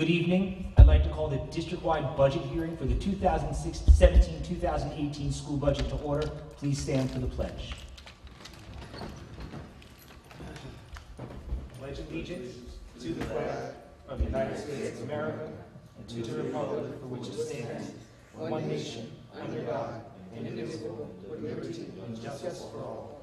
Good evening. I'd like to call the district-wide budget hearing for the 2017-2018 school budget to order. Please stand for the pledge. Pledge allegiance to the flag of the United States of America and to the republic for which it stands, one nation, under God, indivisible, with liberty and justice for all.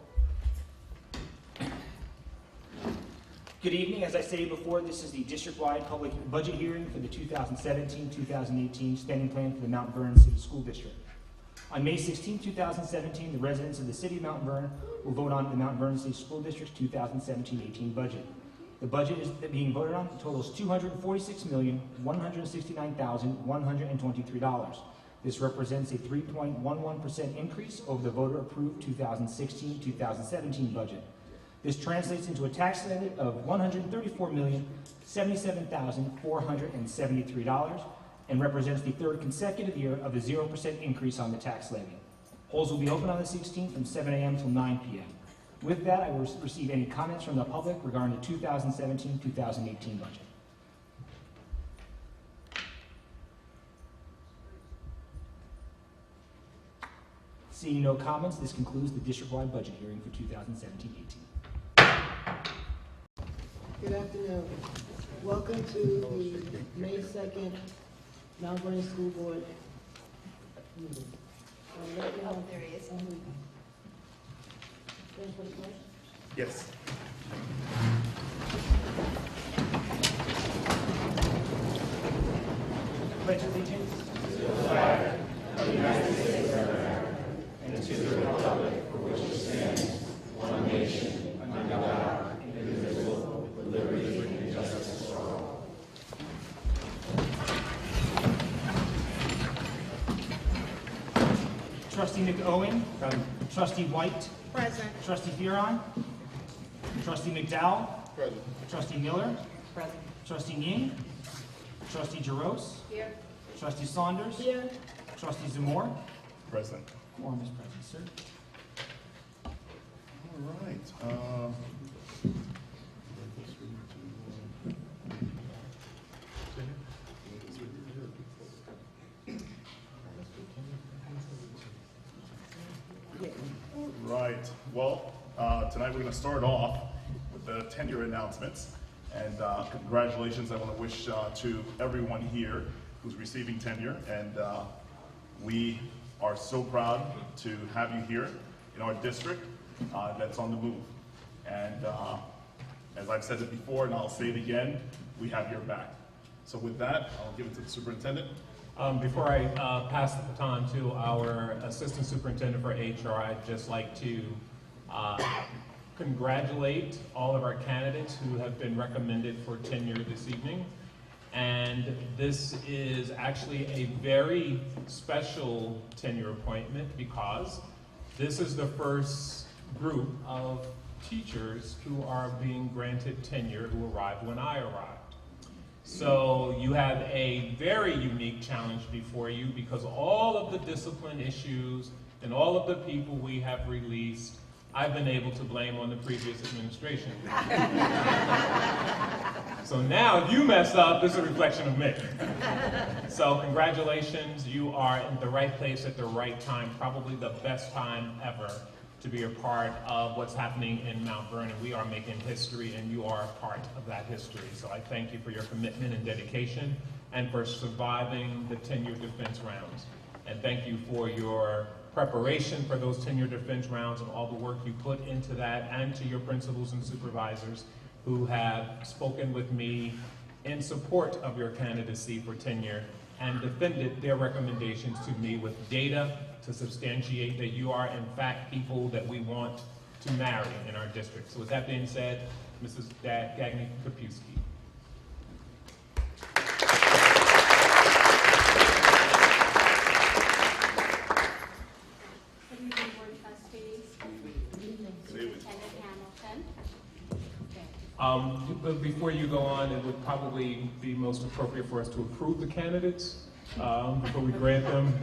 Good evening. As I stated before, this is the district-wide public budget hearing for the 2017-2018 spending plan for the Mount Vernon City School District. On May 16, 2017, the residents of the city of Mount Vernon will vote on the Mount Vernon City School District's 2017-18 budget. The budget is being voted on totals $246,169,123. This represents a 3.11% increase over the voter-approved 2016-2017 budget. This translates into a tax levy of $134,077,473 and represents the third consecutive year of a 0% increase on the tax levy. Polls will be open on the 16th from 7 a.m. till 9 p.m. With that, I will receive any comments from the public regarding the 2017-2018 budget. Seeing no comments, this concludes the district-wide budget hearing for 2017-18. Good afternoon. Welcome to the May 2nd Mount Vernon School Board meeting. Oh, there he is. Yes. Pledge allegiance to the flag of the United States of America and to the republic for which it stands, one nation, under God, indivisible, with liberty and justice for all. Trustee McOwen. Present. Trustee White. Present. Trustee Fearon. Trustee McDowell. Present. Trustee Miller. Present. Trustee Ying. Trustee Jaros. Here. Trustee Saunders. Here. Trustee Zamore. Present. Quorum is present, sir. All right. Right. Well, tonight we're going to start off with the tenure announcements. And congratulations, I want to wish to everyone here who's receiving tenure. And we are so proud to have you here in our district that's on the move. And as I've said it before, and I'll say it again, we have your back. So with that, I'll give it to the superintendent. Before I pass the baton to our Assistant Superintendent for HR, I'd just like to congratulate all of our candidates who have been recommended for tenure this evening. And this is actually a very special tenure appointment because this is the first group of teachers who are being granted tenure who arrived when I arrived. So you have a very unique challenge before you because all of the discipline issues and all of the people we have released, I've been able to blame on the previous administration. So now if you mess up, this is a reflection of me. So congratulations, you are in the right place at the right time, probably the best time ever to be a part of what's happening in Mount Vernon. We are making history and you are a part of that history. So I thank you for your commitment and dedication and for surviving the tenure defense rounds. And thank you for your preparation for those tenure defense rounds and all the work you put into that, and to your principals and supervisors who have spoken with me in support of your candidacy for tenure and defended their recommendations to me with data to substantiate that you are in fact people that we want to marry in our district. So with that being said, Mrs. Gagnon-Kapusky. Good evening, Board Trustees. Superintendent Hamilton. But before you go on, it would probably be most appropriate for us to approve the candidates before we grant them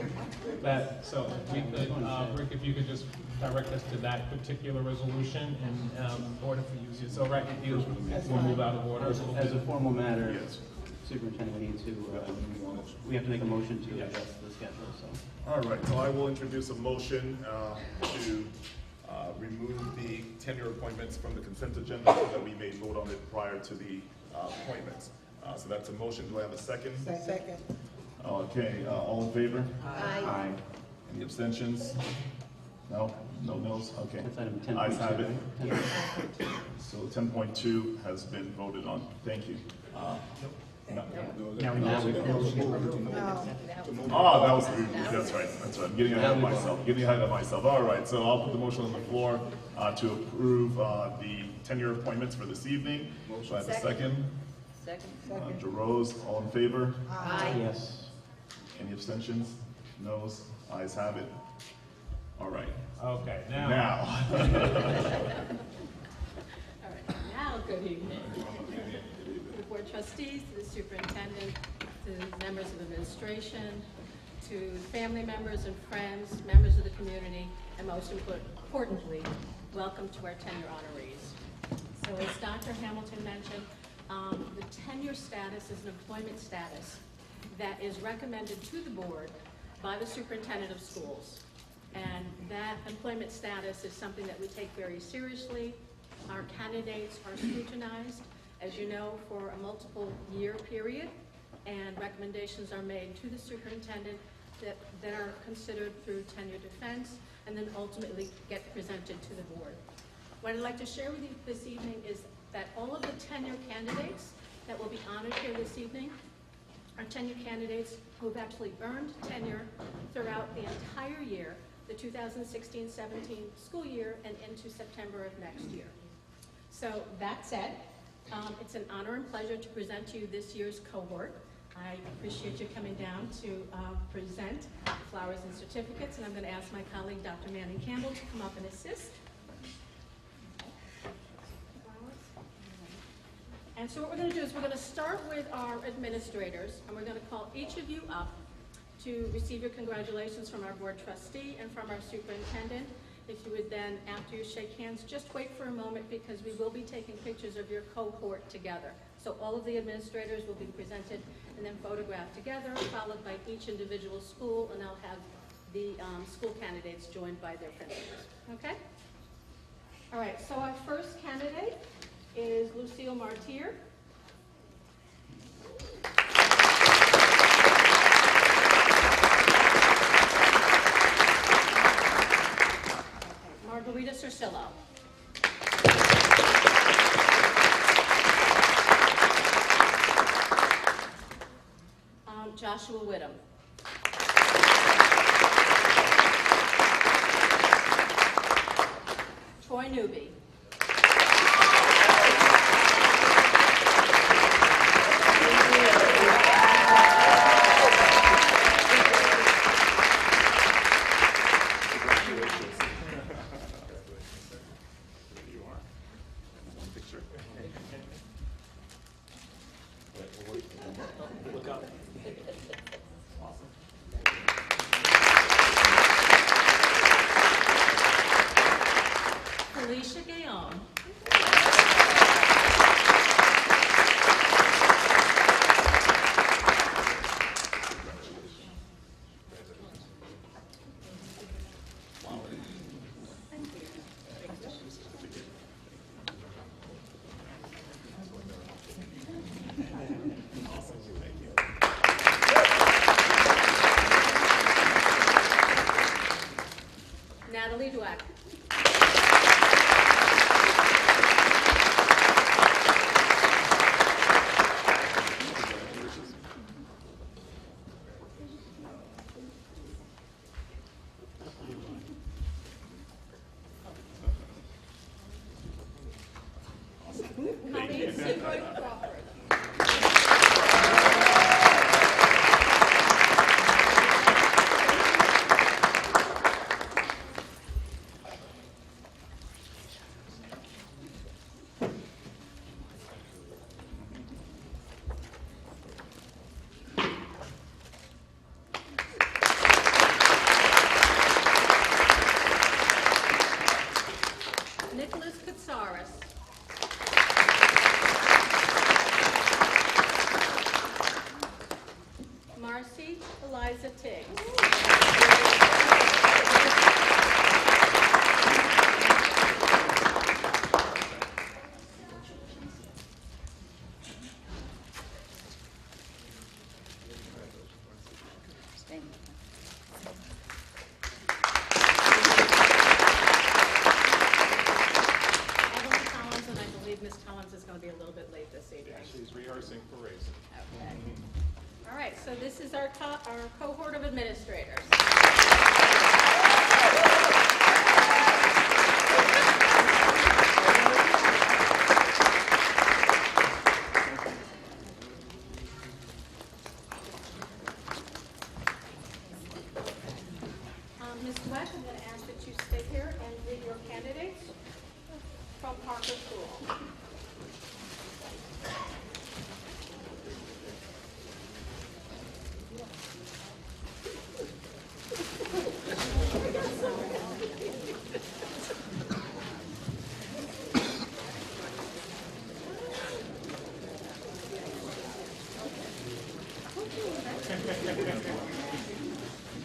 that. So we could, Rick, if you could just direct us to that particular resolution and order for use. It's all right with you? We'll move out of order a little bit. As a formal matter, Yes. superintendent, we have to make a motion to adjust the schedule, so. All right, so I will introduce a motion to remove the tenure appointments from the consent agenda so that we may vote on it prior to the appointments. So that's a motion. Do I have a second? Second. Okay, all in favor? Aye. Any abstentions? No? No no's? Okay. That's item 10.2. Ayes have it. right? So 10.2 has been voted on. Thank you. No. Now we Now we- Oh, that was, that's right, that's right. I'm getting ahead of myself. All right, so I'll put the motion on the floor to approve the tenure appointments for this evening. Do I have a second? Second. Jerose, all in favor? Yes. Any abstentions? No's? Ayes have it. All right, Okay, now, now. All right, now, good evening. To the board trustees, to the superintendent, to the members of administration, to family members and friends, members of the community, and most importantly, welcome to our tenure honorees. So as Dr. Hamilton mentioned, the tenure status is an employment status that is recommended to the board by the superintendent of schools. And that employment status is something that we take very seriously. Our candidates are scrutinized, as you know, for a multiple year period, and recommendations are made to the superintendent that are considered through tenure defense, and then ultimately get presented to the board. What I'd like to share with you this evening is that all of the tenure candidates that will be honored here this evening are tenure candidates who have actually earned tenure throughout the entire year, the 2016-17 school year, and into September of next year. So that said, it's an honor and pleasure to present to you this year's cohort. I appreciate you coming down to present flowers and certificates, and I'm going to ask my colleague, Dr. Manning Campbell, to come up and assist. And so what we're going to do is we're going to start with our administrators, and we're going to call each of you up to receive your congratulations from our board trustee and from our superintendent. If you would then, after you shake hands, just wait for a moment because we will be taking pictures of your cohort together. So all of the administrators will be presented and then photographed together, followed by each individual school, and I'll have the school candidates joined by their principals. Okay? All right, so our first candidate is Lucille Martyr. Margarita Cercillo. Joshua Whittam. Troy Newby. Alicia Gay Eliza Tiggs. Evelyn Collins, and I believe Ms. Collins is going to be a little bit late this evening. She's rehearsing for racing. Okay. All right, so this is our cohort of administrators. Ms. Dweck, I'm going to ask that you stay here and read your candidates from Parker School.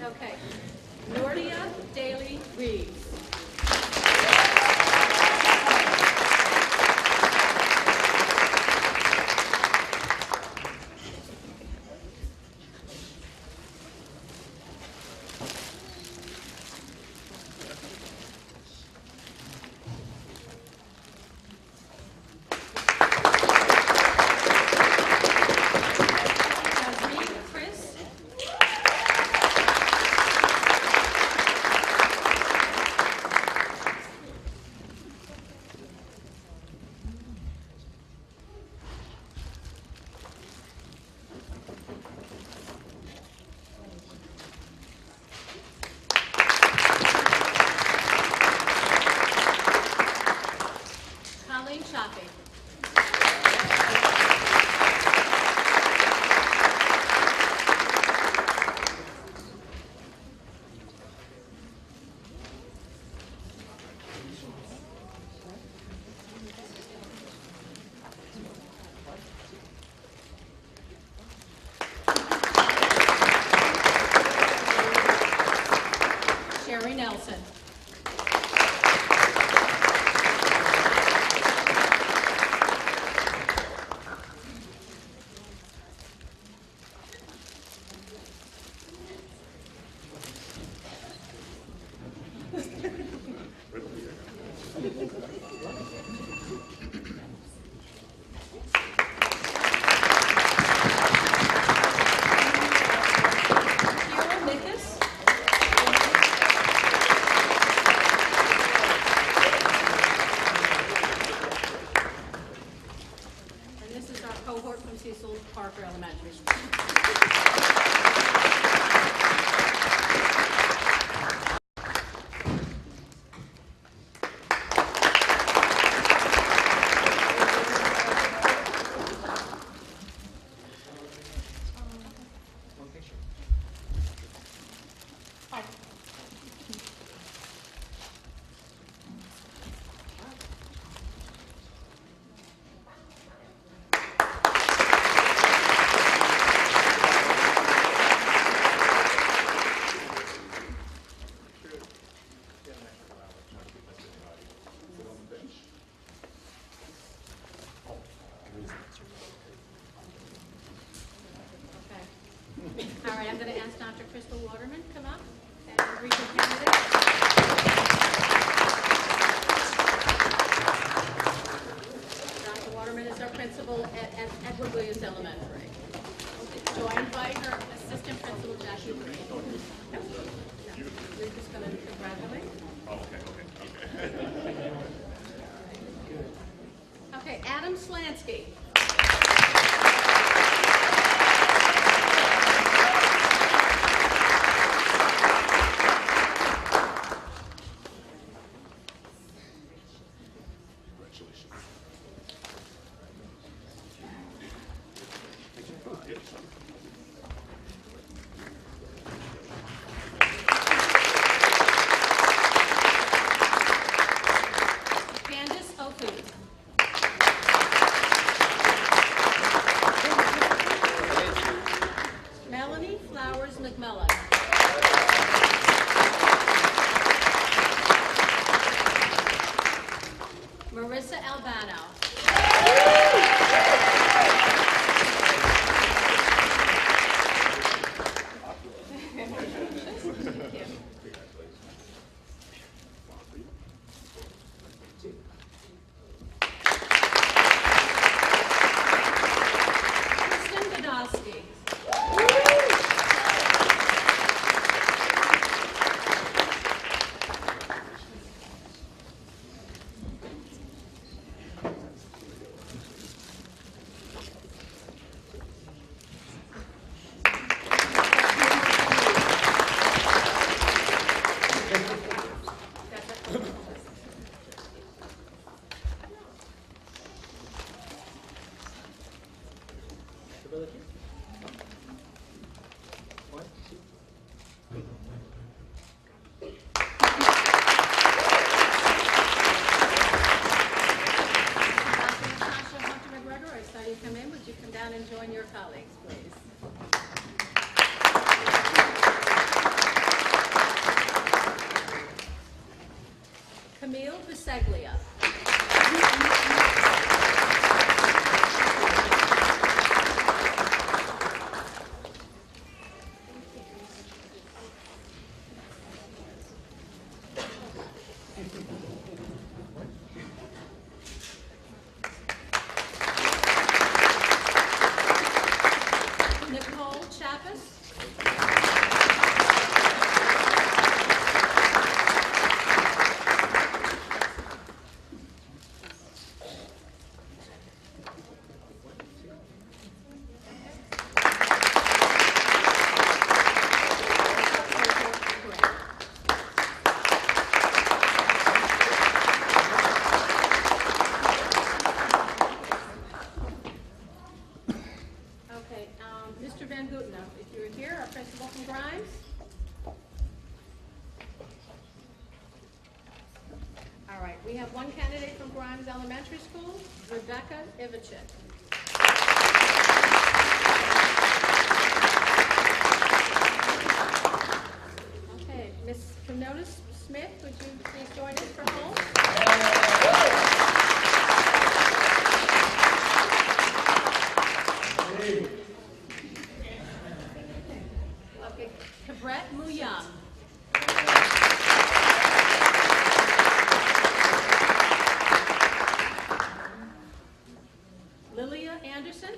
Okay. Nordia Daly Reeves. Jasmine Chris. Colleen Chaffee. Sherry Nelson. Kira Nickus. And this is our cohort from Cecil Parker Elementary School. Okay. All right, I'm going to ask Dr. Crystal Waterman to come up and read the candidates. Dr. Waterman is our principal at Edward Williams Elementary. So I invite her assistant principal, Jackie Green. No. We're just going to congratulate. Okay, Adam Slansky. Candace Oku. McMillan. Marissa Albano. Kristen Godowski. Dr. Natasha Hunter McGregor, I saw you come in. Would you come down and join your colleagues, please? Camille Biseglia. Nicole Chappis. Okay, Mr. Van Gouten, if you're here, our principal from Grimes. All right, we have one candidate from Grimes Elementary School, Rebecca Ivichik. Okay, Ms. Kanonis Smith, would you please join us for home? Okay, Cabret Muyam. Lilia Anderson.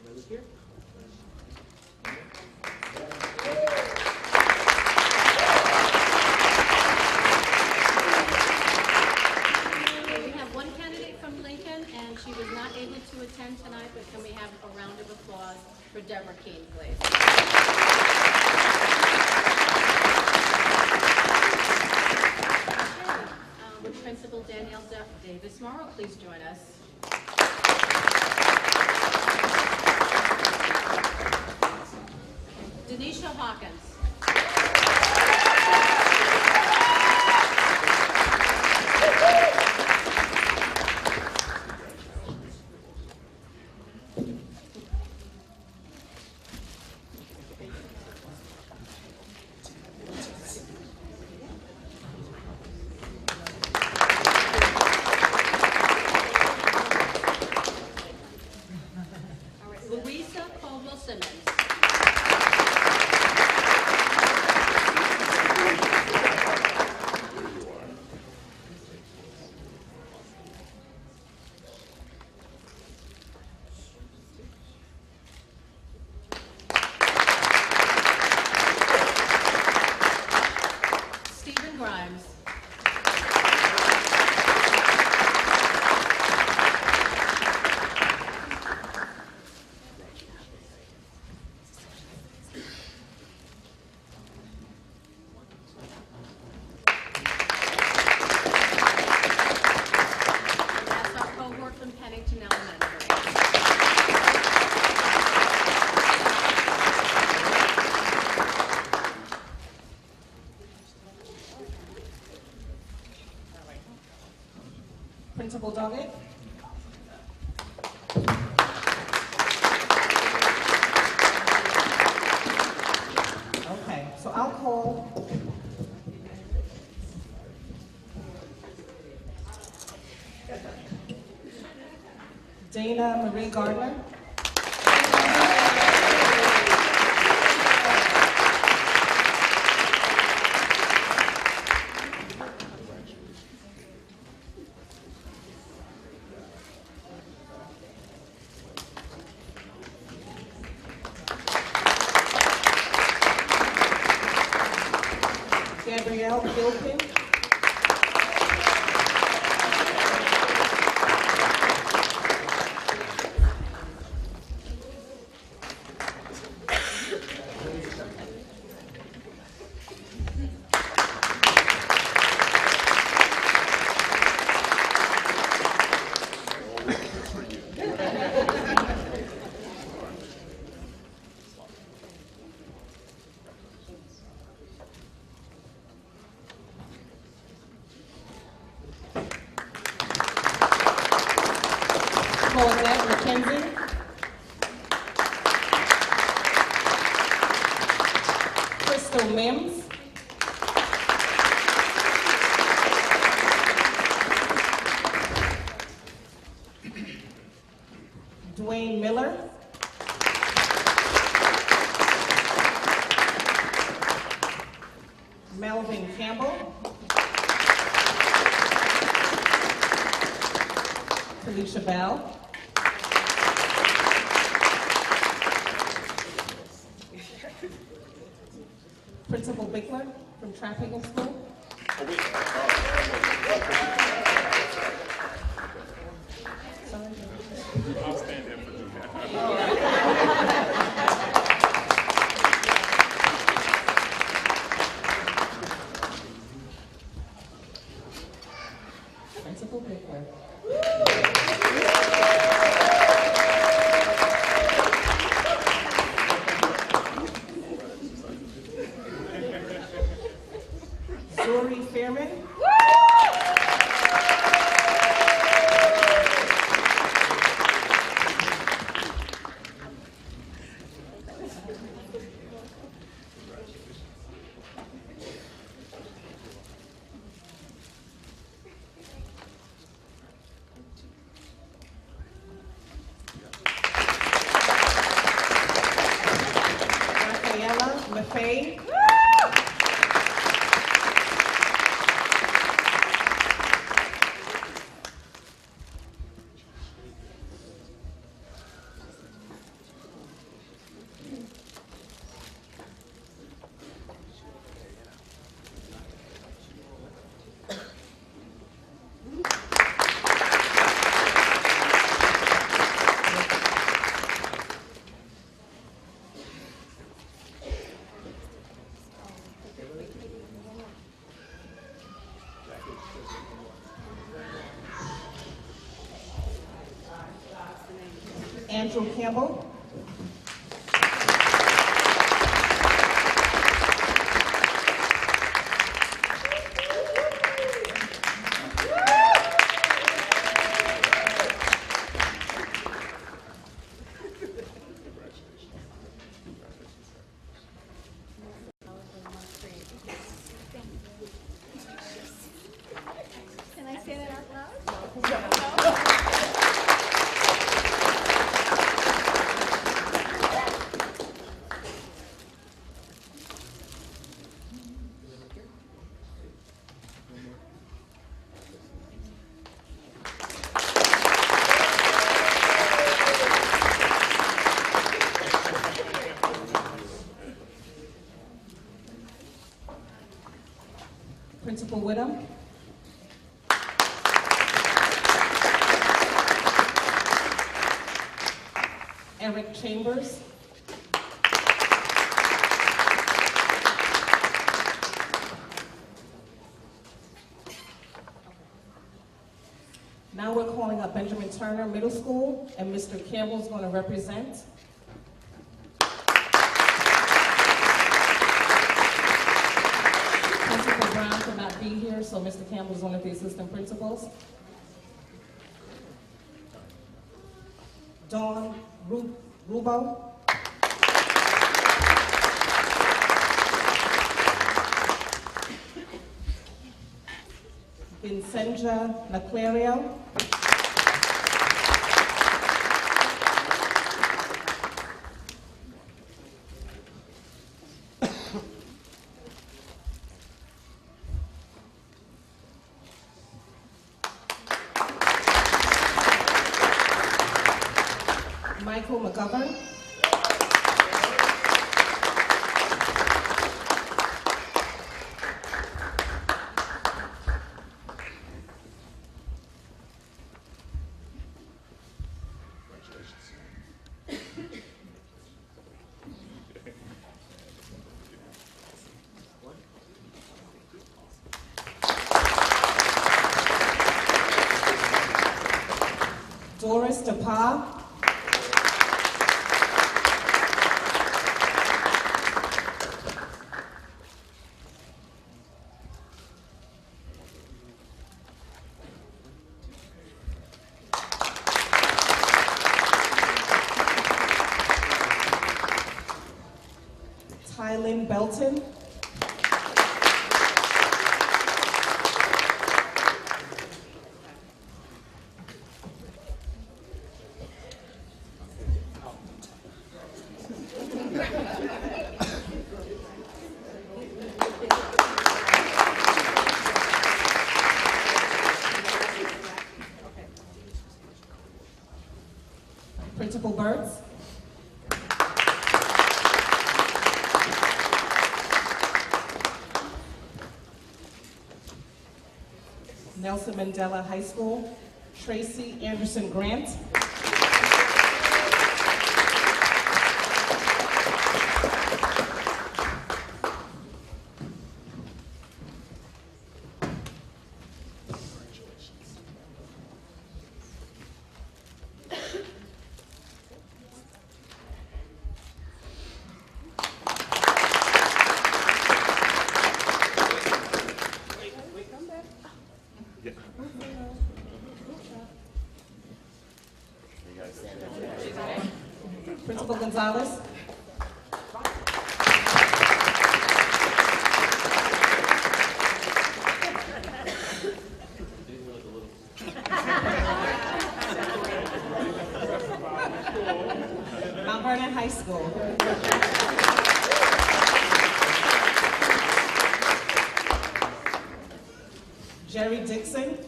Kelly Dees. Okay, we have one candidate from Lincoln, and she was not able to attend tonight, but can we have a round of applause for Deborah Keene, please? Okay, Principal Danielle Davis Morrow, please join us. Denisha Hawkins. Grimes. That's our cohort from Pennington Elementary. Principal Doggett? Okay, so I'll call Dana Marie Gardner. Gabrielle Gilpin. Claudette McKenzie. Crystal Mims. Dwayne Miller. Melvin Campbell. Felicia Bell. Principal Bickler from Traphagen School. Sorry. I'll stand in for you. Principal Bickler. Zuri Fairman. Rafaela Maffei. Andrew Campbell. Can I say that out loud? Principal Whittem. Eric Chambers. Now we're calling up Benjamin Turner Middle School, and Mr. Campbell's going to represent. Principal Brown could not be here, so Mr. Campbell is one of the assistant principals. Dawn Rubo. Vincenza Naclario. Michael McGovern. Doris DePa. Tylin Belton. Principal Burns. Nelson Mandela High School, Tracy Anderson Grant. Principal Gonzalez. Mount Vernon High School. Jerry Dixon.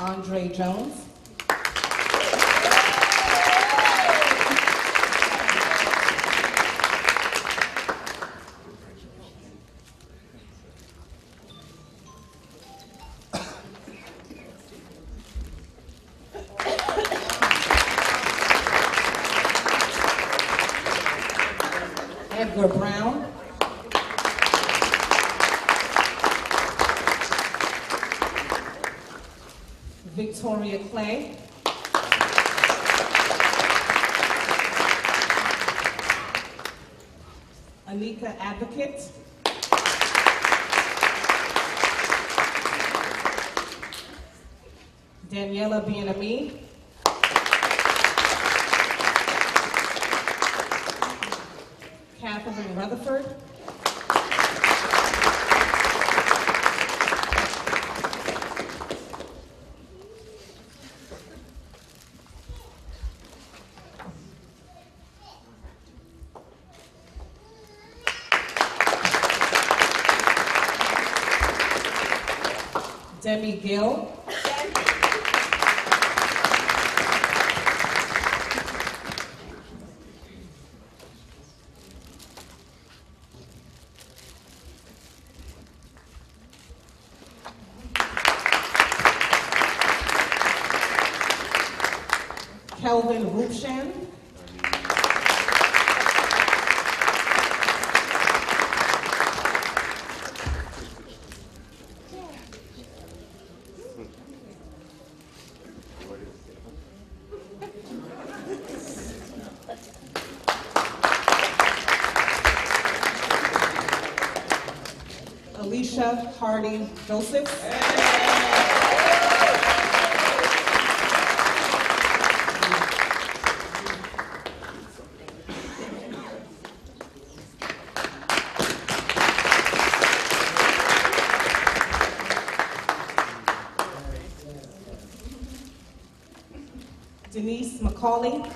Andre Jones. Edgar Brown. Victoria Clay. Anika Advocate. Daniela Bienami. Catherine Rutherford. Debbie Gill, Kelvin Rupshan, Alicia Hardy Joseph, Denise McCauley,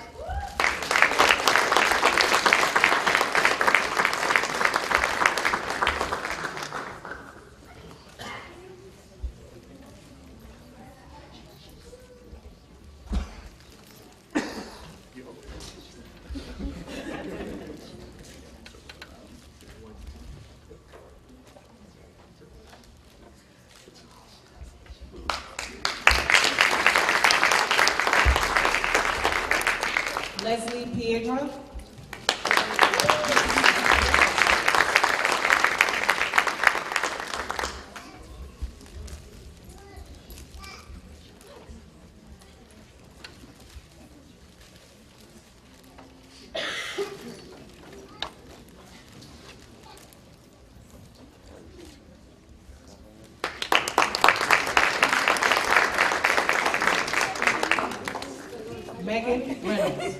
Leslie Piedra, Megan Reynolds.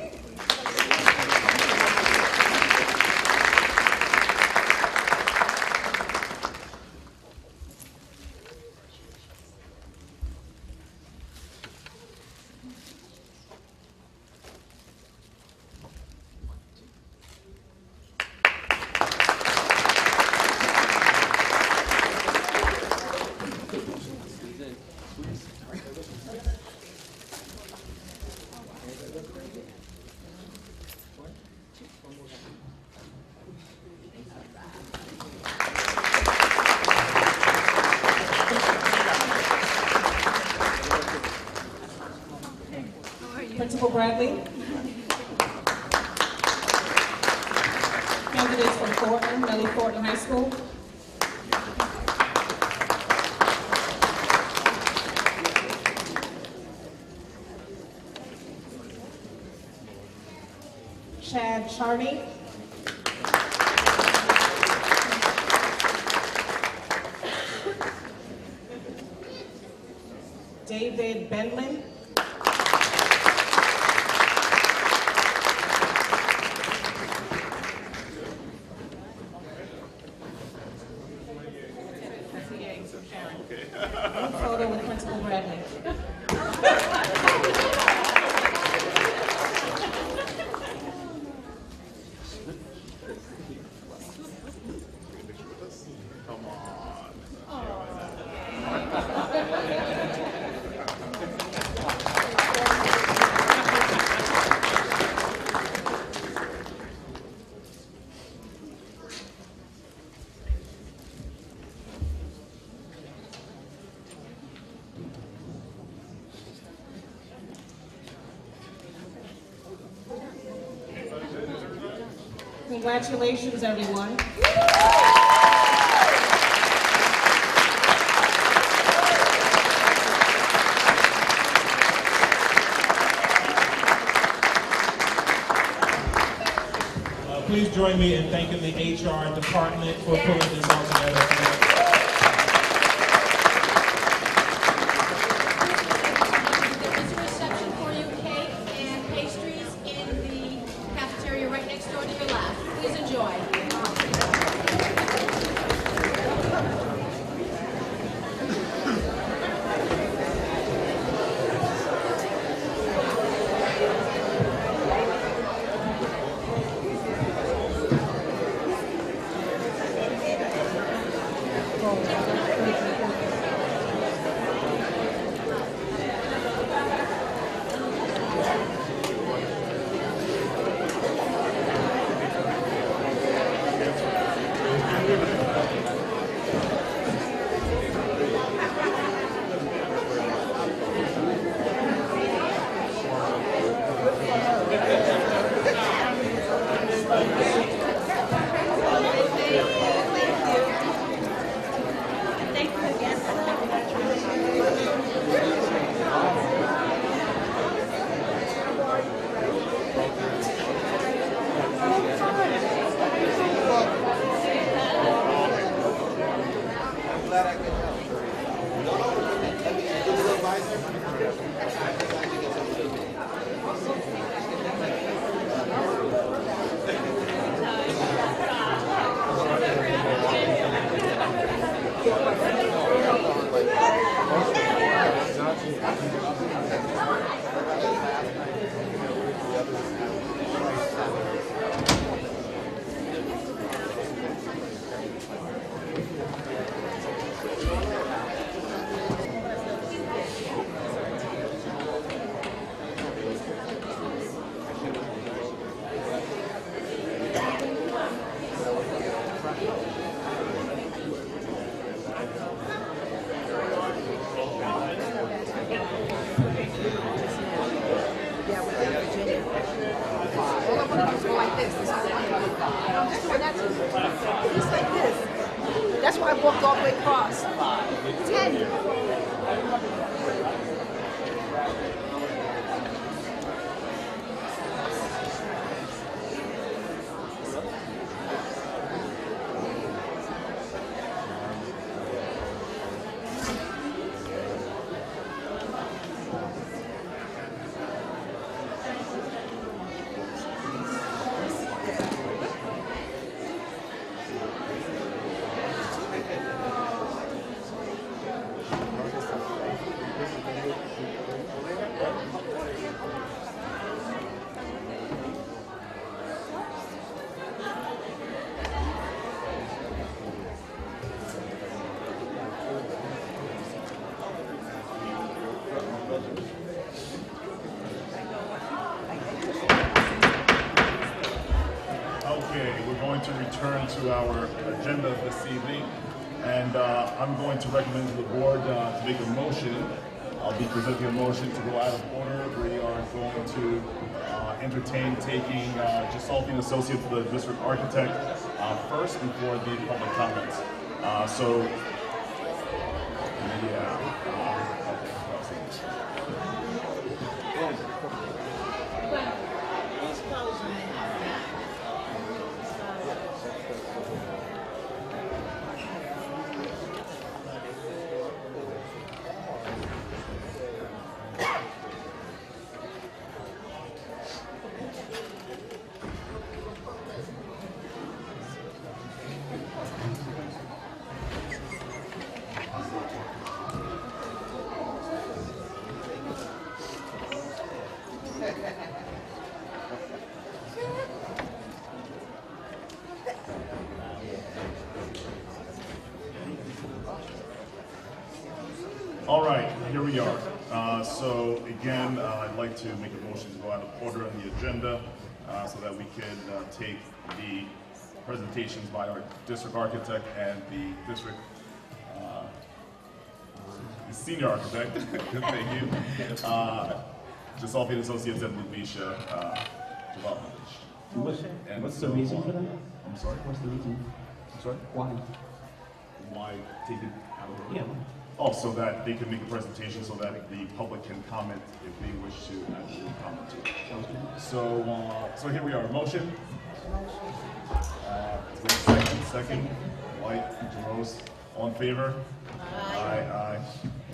Principal Bradley. Candidates from Thornton, Nellie Thornton High School. Chad Charney. David Benlin. One photo with Principal Bradley. Come on. Congratulations, everyone. Please join me in thanking the HR department for pulling this all together today. There is a reception for you, cake and pastries in the cafeteria right next door to your left. Please enjoy. walk all the way across. 10. Okay, we're going to return to our agenda this evening, and I'm going to recommend to the board to make a motion. I'll be presenting a motion to go out of order. We are going to entertain taking Gisolfi & Associates, the district architect, first before the public comments. All right, here we are. So again, I'd like to make a motion to go out of order on the agenda so that we can take the presentations by our district architect and the district the senior architect. Thank you. Gisolfi & Associates and Lubicia Development. And What's the so reason on. for that? I'm sorry? What's the reason? I'm sorry? Why? Why take it out of order? Yeah. Oh, so that they can make a presentation so that the public can comment if they wish to actually comment to it. Sounds good. So here we are. Motion. Second. White. Rose. All in favor? Aye. Aye.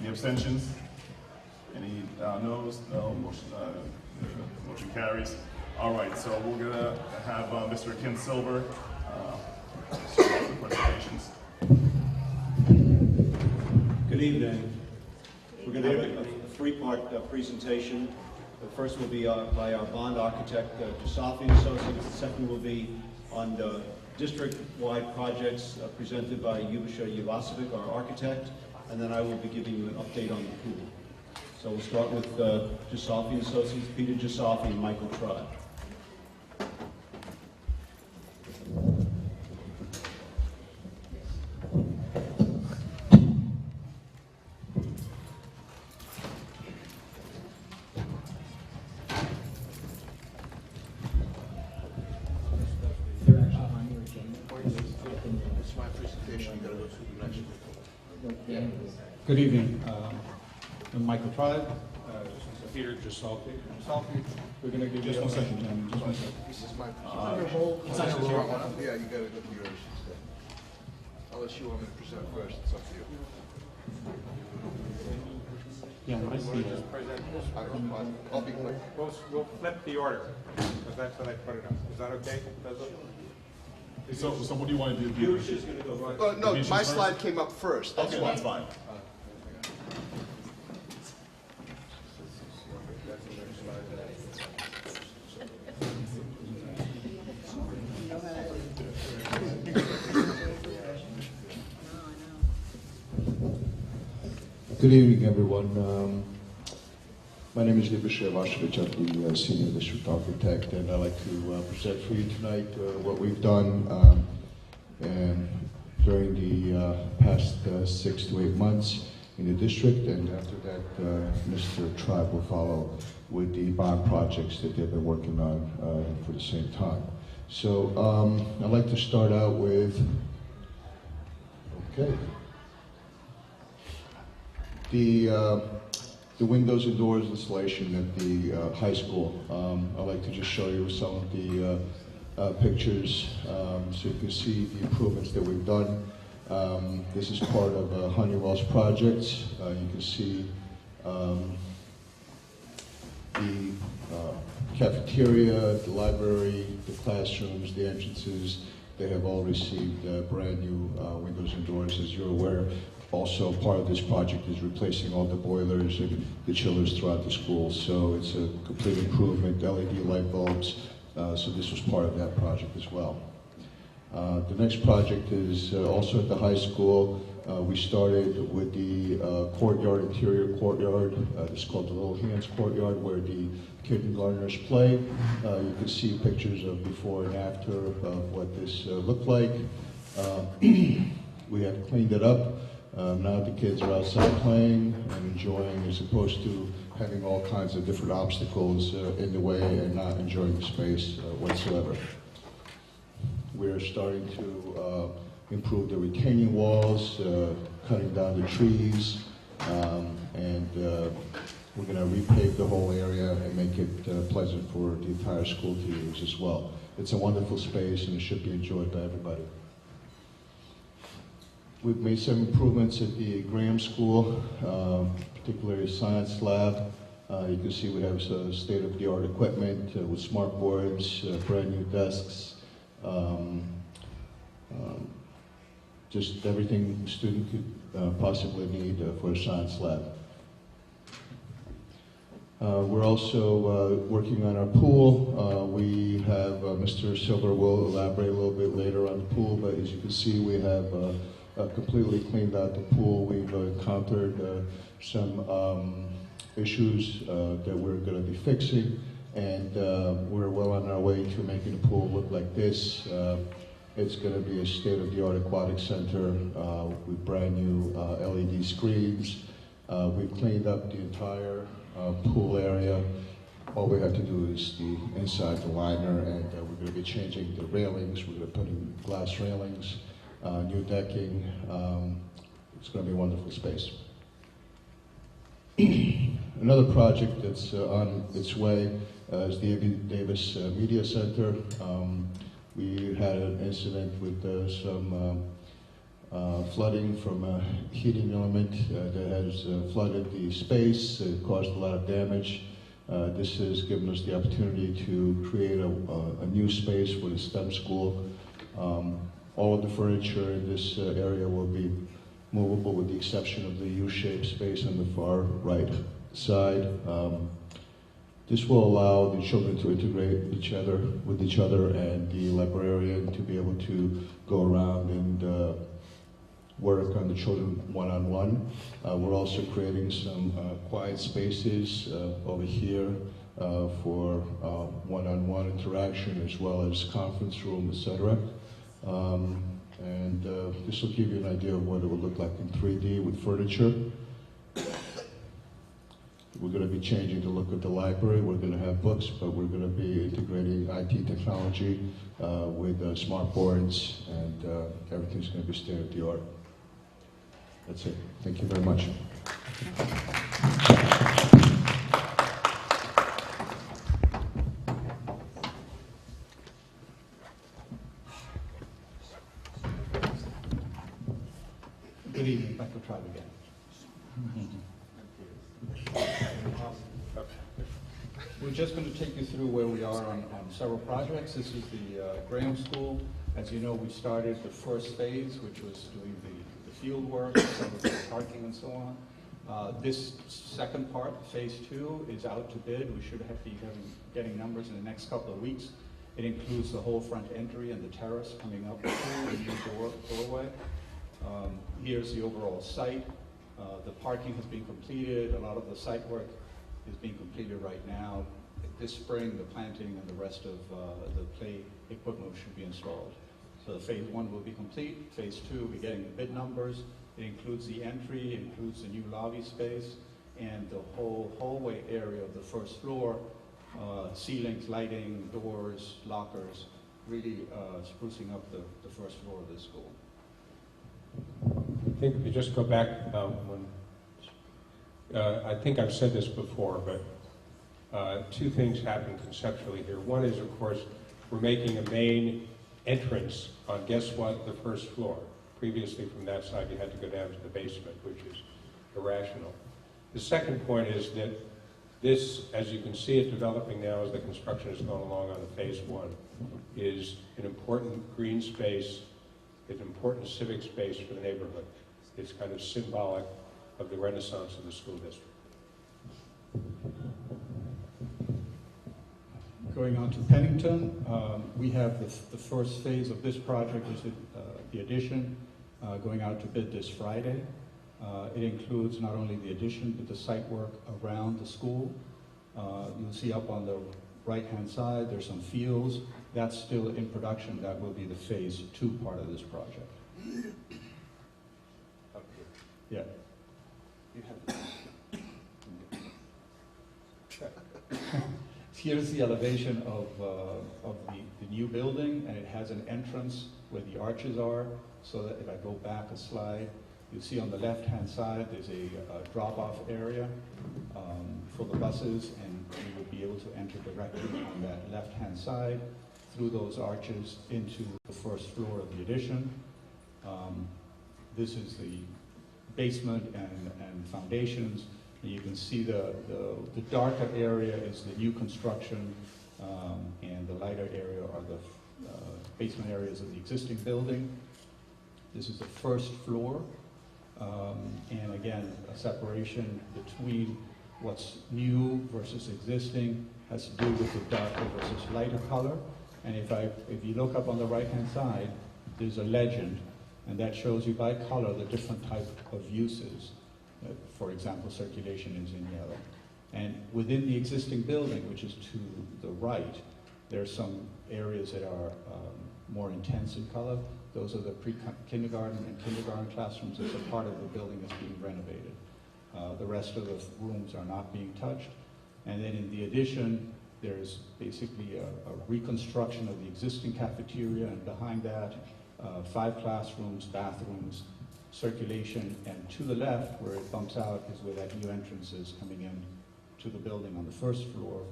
Any abstentions? Any noes? No. Motion carries. All right. So we're gonna have Mr. Ken Silver start off the presentations. Good evening. We're going to have a three-part presentation. The first will be by our bond architect, Gisolfi & Associates. The second will be on the district-wide projects presented by Yubisha Yavasevic, our architect, and then I will be giving you an update on the pool. So we'll start with Gisolfi & Associates, Peter Gisolfi and Michael Tribe. Good evening. I'm Michael Tribe. Peter Gisolfi. We're going to give just one second, gentlemen. Just one second. This is my. Yeah, you gotta go through yours instead. Unless you want me to present first, it's up to you. Yeah, I see. I'll be quick. We'll flip the order, because that's what I put it on. Is that okay? So what do you want to do? Peter? No, my slide came up first. That's Okay, why. that's fine. Good evening, everyone. My name is Yubisha Yavasevic. I'm the Senior District Architect, and I'd like to present for you tonight what we've done and during the past 6 to 8 months in the district, and after that, Mr. Tribe will follow with the bond projects that they've been working on for the same time. So I'd like to start out with, Okay. The windows and doors installation at the high school. I'd like to just show you some of the pictures so you can see the improvements that we've done. This is part of Honeywell's projects. You can see the cafeteria, the library, the classrooms, the entrances. They have all received brand new windows and doors, as you're aware. Also, part of this project is replacing all the boilers and the chillers throughout the school. So it's a complete improvement, LED light bulbs. So this was part of that project as well. The next project is also at the high school. We started with the courtyard, interior courtyard. It's called the Little Hands Courtyard, where the kindergartners play. You can see pictures of before and after of what this looked like. We have cleaned it up. Now the kids are outside playing and enjoying, as opposed to having all kinds of different obstacles in the way and not enjoying the space whatsoever. We're starting to improve the retaining walls, cutting down the trees, and we're going to repave the whole area and make it pleasant for the entire school to use as well. It's a wonderful space and it should be enjoyed by everybody. We've made some improvements at the Graham School, particularly science lab. You can see we have state-of-the-art equipment with smart boards, brand new desks, just everything a student could possibly need for a science lab. We're also working on our pool. We have, Mr. Silver will elaborate a little bit later on the pool, but as you can see, we have completely cleaned out the pool. We've encountered some issues that we're going to be fixing, and we're well on our way to making the pool look like this. It's going to be a state-of-the-art aquatic center with brand new LED screens. We've cleaned up the entire pool area. All we have to do is the inside the liner, and we're going to be changing the railings. We're going to put in glass railings, new decking. It's going to be a wonderful space. Another project that's on its way is the Davis Media Center. We had an incident with some flooding from a heating element that has flooded the space. It caused a lot of damage. This has given us the opportunity to create a new space for the STEM school. All of the furniture in this area will be movable with the exception of the U-shaped space on the far right side. This will allow the children to integrate with each other and the librarian to be able to go around and work on the children one-on-one. We're also creating some quiet spaces over here for one-on-one interaction, as well as conference room, etc. This will give you an idea of what it will look like in 3D with furniture. We're going to be changing the look of the library. We're going to have books, but we're going to be integrating IT technology with smart boards, and everything's going to be state-of-the-art. That's it. Thank you very much. Good evening, Michael Tribe again. We're just going to take you through where we are on several projects. This is the Graham School. As you know, we started the first phase, which was doing the field work, some of the parking and so on. This second part, phase 2, is out to bid. We should be getting numbers in the next couple of weeks. It includes the whole front entry and the terrace coming up to the new doorway. Here's the overall site. The parking has been completed. A lot of the site work is being completed right now. This spring, the planting and the rest of the play equipment should be installed. So the phase 1 will be complete. Phase 2, we're getting the bid numbers. It includes the entry, it includes the new lobby space, and the whole hallway area of the first floor, ceilings, lighting, doors, lockers, really sprucing up the first floor of the school. think if you just go back, I think I've said this before, but two things happen conceptually here. One is, of course, we're making a main entrance on, guess what, the first floor. Previously from that side you had to go down to the basement, which is irrational. The second point is that this, as you can see it developing now as the construction is going along on the phase one, is an important green space, an important civic space for the neighborhood. It's kind of symbolic of the renaissance of the school district. Going on to Pennington, we have the first phase of this project, is the addition, going out to bid this Friday. It includes not only the addition, but the site work around the school. You'll see up on the right-hand side, there's some fields. That's still in production. That will be the phase 2 part of this project. Up here. Yeah. You have Here's the elevation of the new building, and it has an entrance where the arches are, so that if I go back a slide, you'll see on the left-hand side there's a drop-off area for the buses, and you would be able to enter directly on that left-hand side through those arches into the first floor of the addition. This is the basement and foundations. And you can see the darker area is the new construction, and the lighter area are the basement areas of the existing building. This is the first floor, and again, a separation between what's new versus existing has to do with the darker versus lighter color. And if you look up on the right-hand side, there's a legend, and that shows you by color the different type of uses. For example, circulation is in yellow. And within the existing building, which is to the right, there are some areas that are more intense in color. Those are the pre-kindergarten and kindergarten classrooms. It's a part of the building that's being renovated. The rest of the rooms are not being touched. And then in the addition, there's basically a reconstruction of the existing cafeteria, and behind that, 5 classrooms, bathrooms, circulation, and to the left, where it bumps out, is where that new entrance is coming in to the building on the first floor.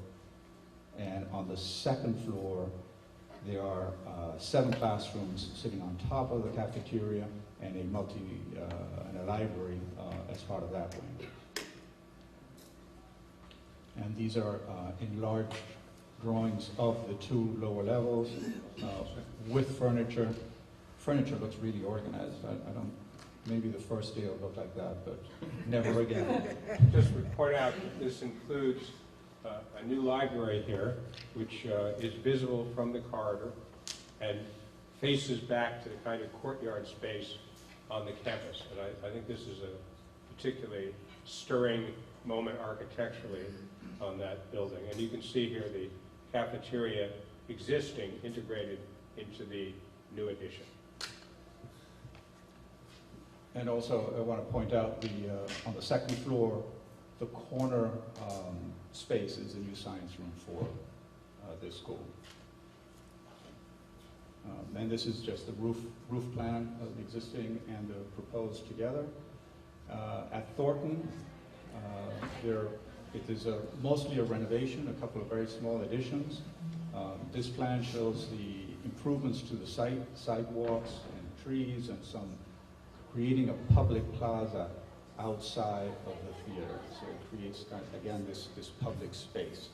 And on the second floor, there are 7 classrooms sitting on top of the cafeteria, and a library as part of that wing. And these are enlarged drawings of the 2 lower levels with furniture. Furniture looks really organized. I don't. Maybe the first day it'll look like that, but never again. Just to point out, this includes a new library here, which is visible from the corridor and faces back to the kind of courtyard space on the campus. And I think this is a particularly stirring moment architecturally on that building. And you can see here the cafeteria existing, integrated into the new addition. And also, I want to point out on the second floor, the corner space is a new science room for this school. And this is just the roof plan of the existing and the proposed together. At Thornton, it is mostly a renovation, a couple of very small additions. This plan shows the improvements to the site, sidewalks and trees, and some creating a public plaza outside of the theater. So it creates, again, this public space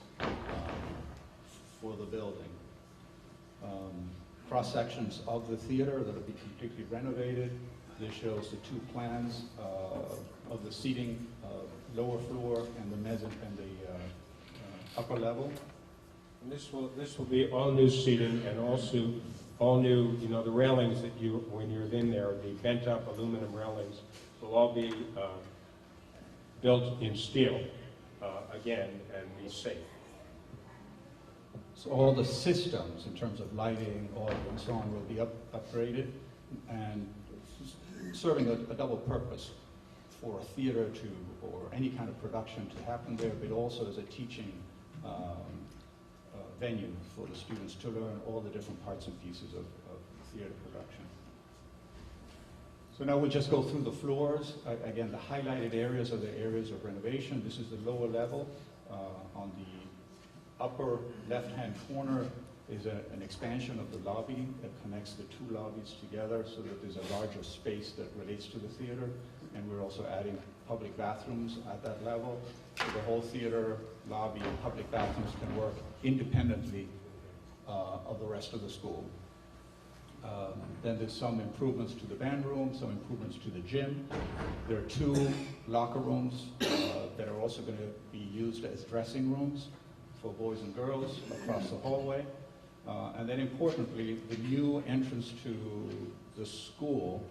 for the building. Cross sections of the theater that will be completely renovated. This shows the 2 plans of the seating, lower floor and the mezzanine and the upper level. And this will be all new seating, and also all new, the railings that when you're in there, the bent up aluminum railings will all be built in steel again and be safe. So all the systems in terms of lighting, audio, and so on will be upgraded, and serving a double purpose for a theater or any kind of production to happen there, but also as a teaching venue for the students to learn all the different parts and pieces of theater production. So now we'll just go through the floors. Again, the highlighted areas are the areas of renovation. This is the lower level. On the upper left-hand corner is an expansion of the lobby that connects the two lobbies together so that there's a larger space that relates to the theater. And we're also adding public bathrooms at that level. So the whole theater, lobby, and public bathrooms can work independently of the rest of the school. Then there's some improvements to the band room, some improvements to the gym. There are 2 locker rooms that are also going to be used as dressing rooms for boys and girls across the hallway. And then importantly, the new entrance to the school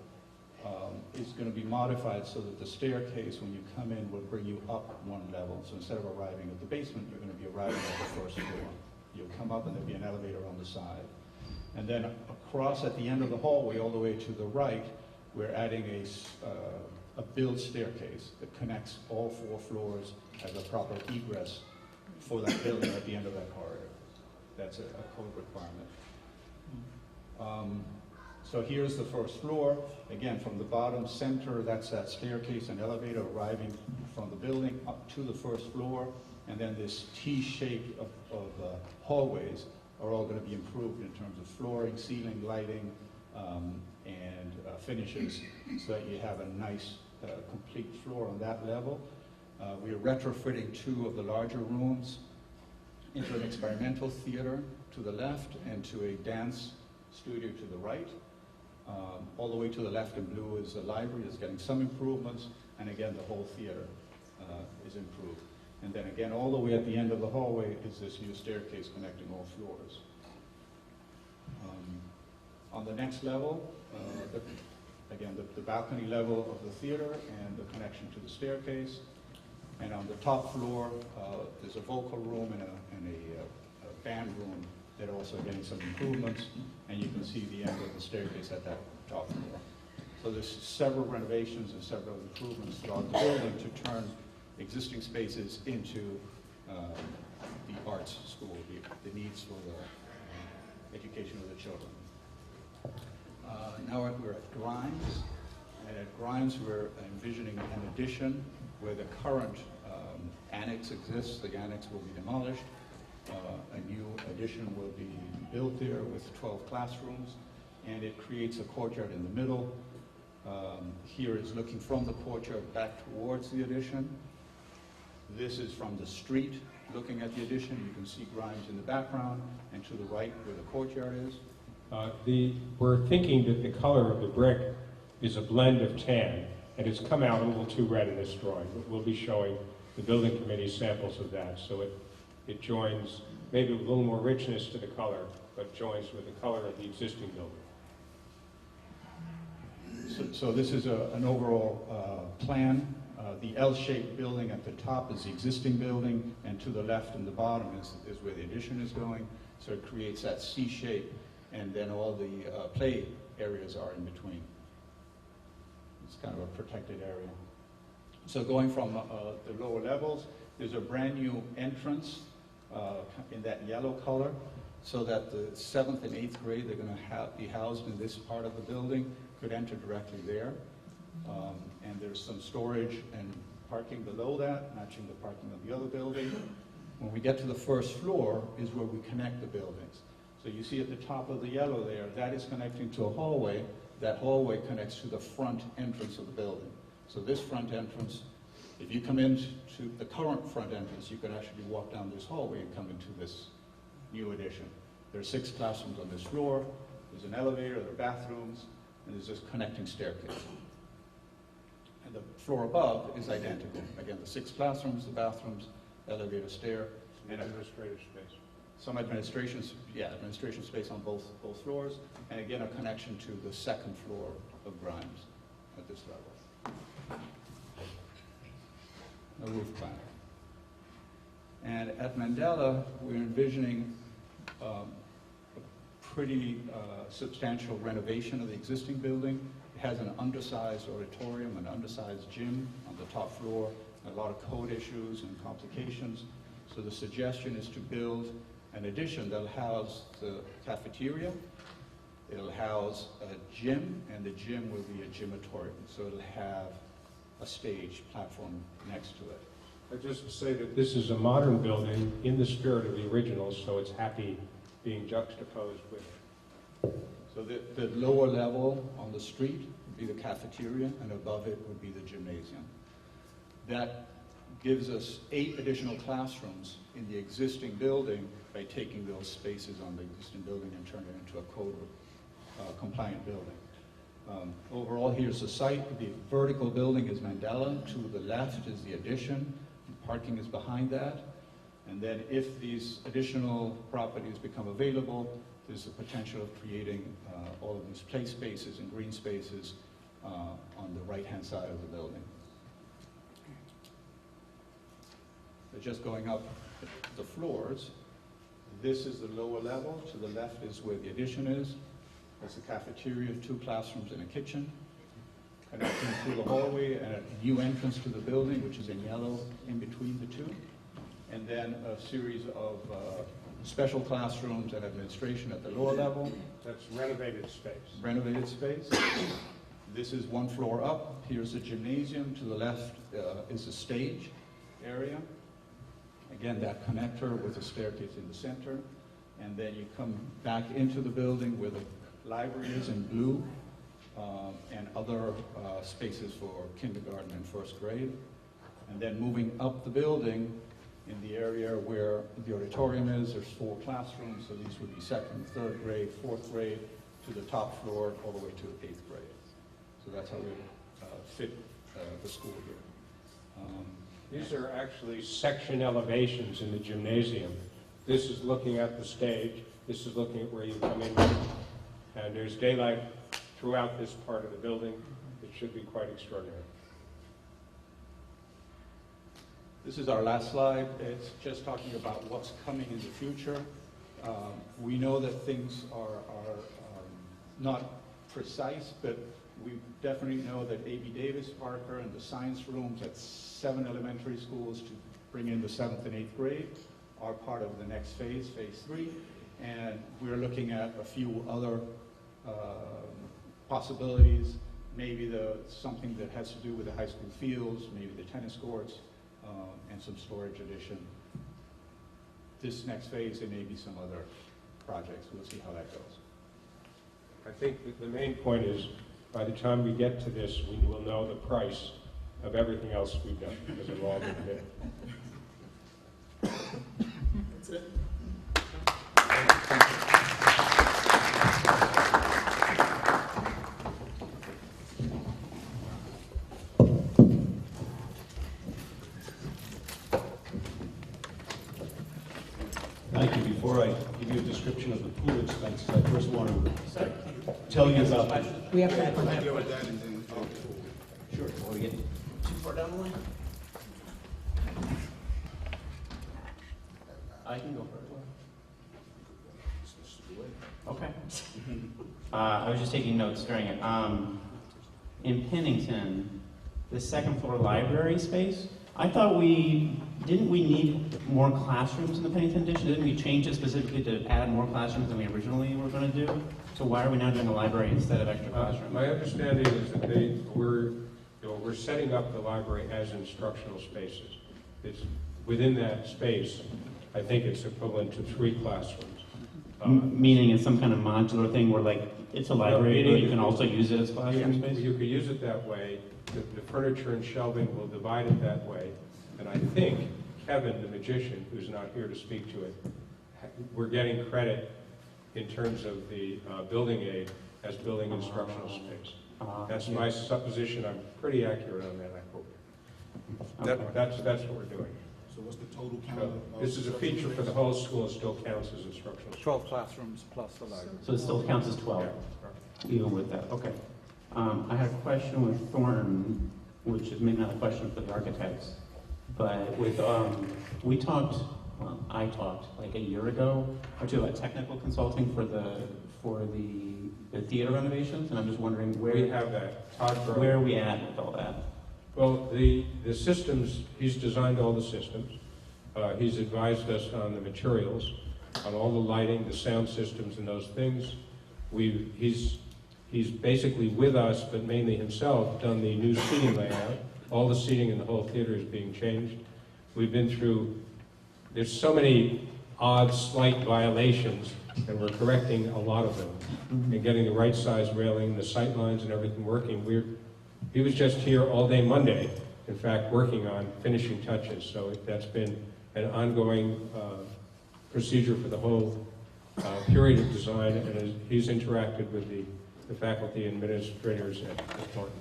is going to be modified so that the staircase, when you come in, will bring you up 1 level. So instead of arriving at the basement, you're going to be arriving at the first floor. You'll come up and there'll be an elevator on the side. And then across at the end of the hallway, all the way to the right, we're adding a build staircase that connects all 4 floors as a proper egress for that building at the end of that corridor. That's a code requirement. So here's the first floor. Again, from the bottom center, that's that staircase and elevator arriving from the building up to the first floor. And then this T shape of hallways are all going to be improved in terms of flooring, ceiling, lighting, and finishes, so that you have a nice, complete floor on that level. We are retrofitting 2 of the larger rooms into an experimental theater to the left and to a dance studio to the right. All the way to the left in blue is the library. It's getting some improvements, and again, the whole theater is improved. And then again, all the way at the end of the hallway is this new staircase connecting all floors. On the next level, the balcony level of the theater and the connection to the staircase. And on the top floor, there's a vocal room and a band room that are also getting some improvements. And you can see the end of the staircase at that top floor. So there's several renovations and several improvements throughout the building to turn existing spaces into the arts school, the needs for the education of the children. Now we're at Grimes, and at Grimes we're envisioning an addition where the current annex exists. The annex will be demolished. A new addition will be built there with 12 classrooms, and it creates a courtyard in the middle. Here is looking from the courtyard back towards the addition. This is from the street looking at the addition. You can see Grimes in the background, and to the right where the courtyard is. We're thinking that the color of the brick is a blend of tan, and it's come out a little too red in this drawing, but we'll be showing the building committee samples of that, so it joins maybe a little more richness to the color, but joins with the color of the existing building. So this is an overall plan. The L-shaped building at the top is the existing building, and to the left and the bottom is where the addition is going. So it creates that C shape, and then all the play areas are in between. It's kind of a protected area. So going from the lower levels, there's a brand new entrance in that yellow color, so that the 7th and 8th grade, they're going to be housed in this part of the building, could enter directly there. And there's some storage and parking below that, matching the parking of the other building. When we get to the first floor is where we connect the buildings. So you see at the top of the yellow there, that is connecting to a hallway. That hallway connects to the front entrance of the building. So this front entrance, if you come into the current front entrance, you could actually walk down this hallway and come into this new addition. There are 6 classrooms on this floor. There's an elevator, there are bathrooms, and there's this connecting staircase. And the floor above is identical. Again, the 6 classrooms, the bathrooms, elevator, stair, and administrative space. Some administration space on both floors, and again, a connection to the 2nd floor of Grimes at this level. A roof plan. And at Mandela, we're envisioning a pretty substantial renovation of the existing building. It has an undersized auditorium, an undersized gym on the top floor, a lot of code issues and complications. So the suggestion is to build an addition that'll house the cafeteria, It'll house a gym, and the gym will be a gymatorium. So it'll have a stage platform next to it. I just say that this is a modern building in the spirit of the original, so it's happy being juxtaposed with. So the lower level on the street would be the cafeteria, and above it would be the gymnasium. That gives us 8 additional classrooms in the existing building by taking those spaces on the existing building and turning it into a code compliant building. Overall, here's the site. The vertical building is Mandela. To the left is the addition. Parking is behind that. And then if these additional properties become available, there's the potential of creating all of these play spaces and green spaces on the right-hand side of the building. So just going up the floors, this is the lower level. To the left is where the addition is. There's a cafeteria, 2 classrooms and a kitchen. Connecting through the hallway and a new entrance to the building, which is in yellow in between the 2. And then a series of special classrooms and administration at the lower level. That's renovated space. Renovated space. This is 1 floor up. Here's the gymnasium. To the left is the stage area. Again, that connector with a staircase in the center. And then you come back into the building where the library is in blue, and other spaces for kindergarten and 1st grade. And then moving up the building in the area where the auditorium is, there's 4 classrooms, so these would be 2nd, 3rd grade, 4th grade, to the top floor, all the way to 8th grade. So that's how we fit the school here. These are actually section elevations in the gymnasium. This is looking at the stage. This is looking at where you come in. And there's daylight throughout this part of the building. It should be quite extraordinary. This is our last slide. It's just talking about what's coming in the future. We know that things are not precise, but we definitely know that A.B. Davis Parker and the science rooms at 7 elementary schools to bring in the 7th and 8th grade are part of the next phase, phase 3. And we're looking at a few other possibilities, maybe something that has to do with the high school fields, maybe the tennis courts, and some storage addition. This next phase, there may be some other projects. We'll see how that goes. I think that the main point is, by the time we get to this, we will know the price of everything else we've done, because it'll all be bid. That's it. Thank you. Before I give you a description of the pool expenses, I first want to tell you about... We have to have I'll deal with that and then. Sure. Want to get too far down the line? I can go first. Okay. I was just taking notes during it. In Pennington, the 2nd floor library space, I thought didn't we need more classrooms in the Pennington addition? Didn't we change it specifically to add more classrooms than we originally were going to do? So why are we now doing a library instead of extra classrooms? My understanding is that we're setting up the library as instructional spaces. It's within that space. I think it's equivalent to 3 classrooms. Meaning it's some kind of modular thing where, like, it's a library, but you can also use it as classroom space? You could use it that way. The furniture and shelving will divide it that way. And I think Kevin, the magician, who's not here to speak to it, we're getting credit in terms of the building aid as building instructional space. That's my supposition. I'm pretty accurate on that, I hope. That's what we're doing. So what's the total count So of? this is a feature for the whole school. It still counts as instructional space. 12 classrooms plus the library. So it still counts as 12, even with that, okay. I had a question with Thornton, which is maybe not a question for the architects, but with, I talked like a year ago or 2 about technical consulting for the theater renovations, and I'm just wondering where We have that. Todd Burrow. where are we at with all that? Well, the systems, he's designed all the systems. He's advised us on the materials, on all the lighting, the sound systems and those things. He's basically with us, but mainly himself, done the new seating layout. All the seating in the whole theater is being changed. We've been through, there's so many odd, slight violations, and we're correcting a lot of them and getting the right size railing, the sight lines and everything working. He was just here all day Monday, in fact, working on finishing touches. So that's been an ongoing procedure for the whole period of design, and he's interacted with the faculty and administrators at Thornton.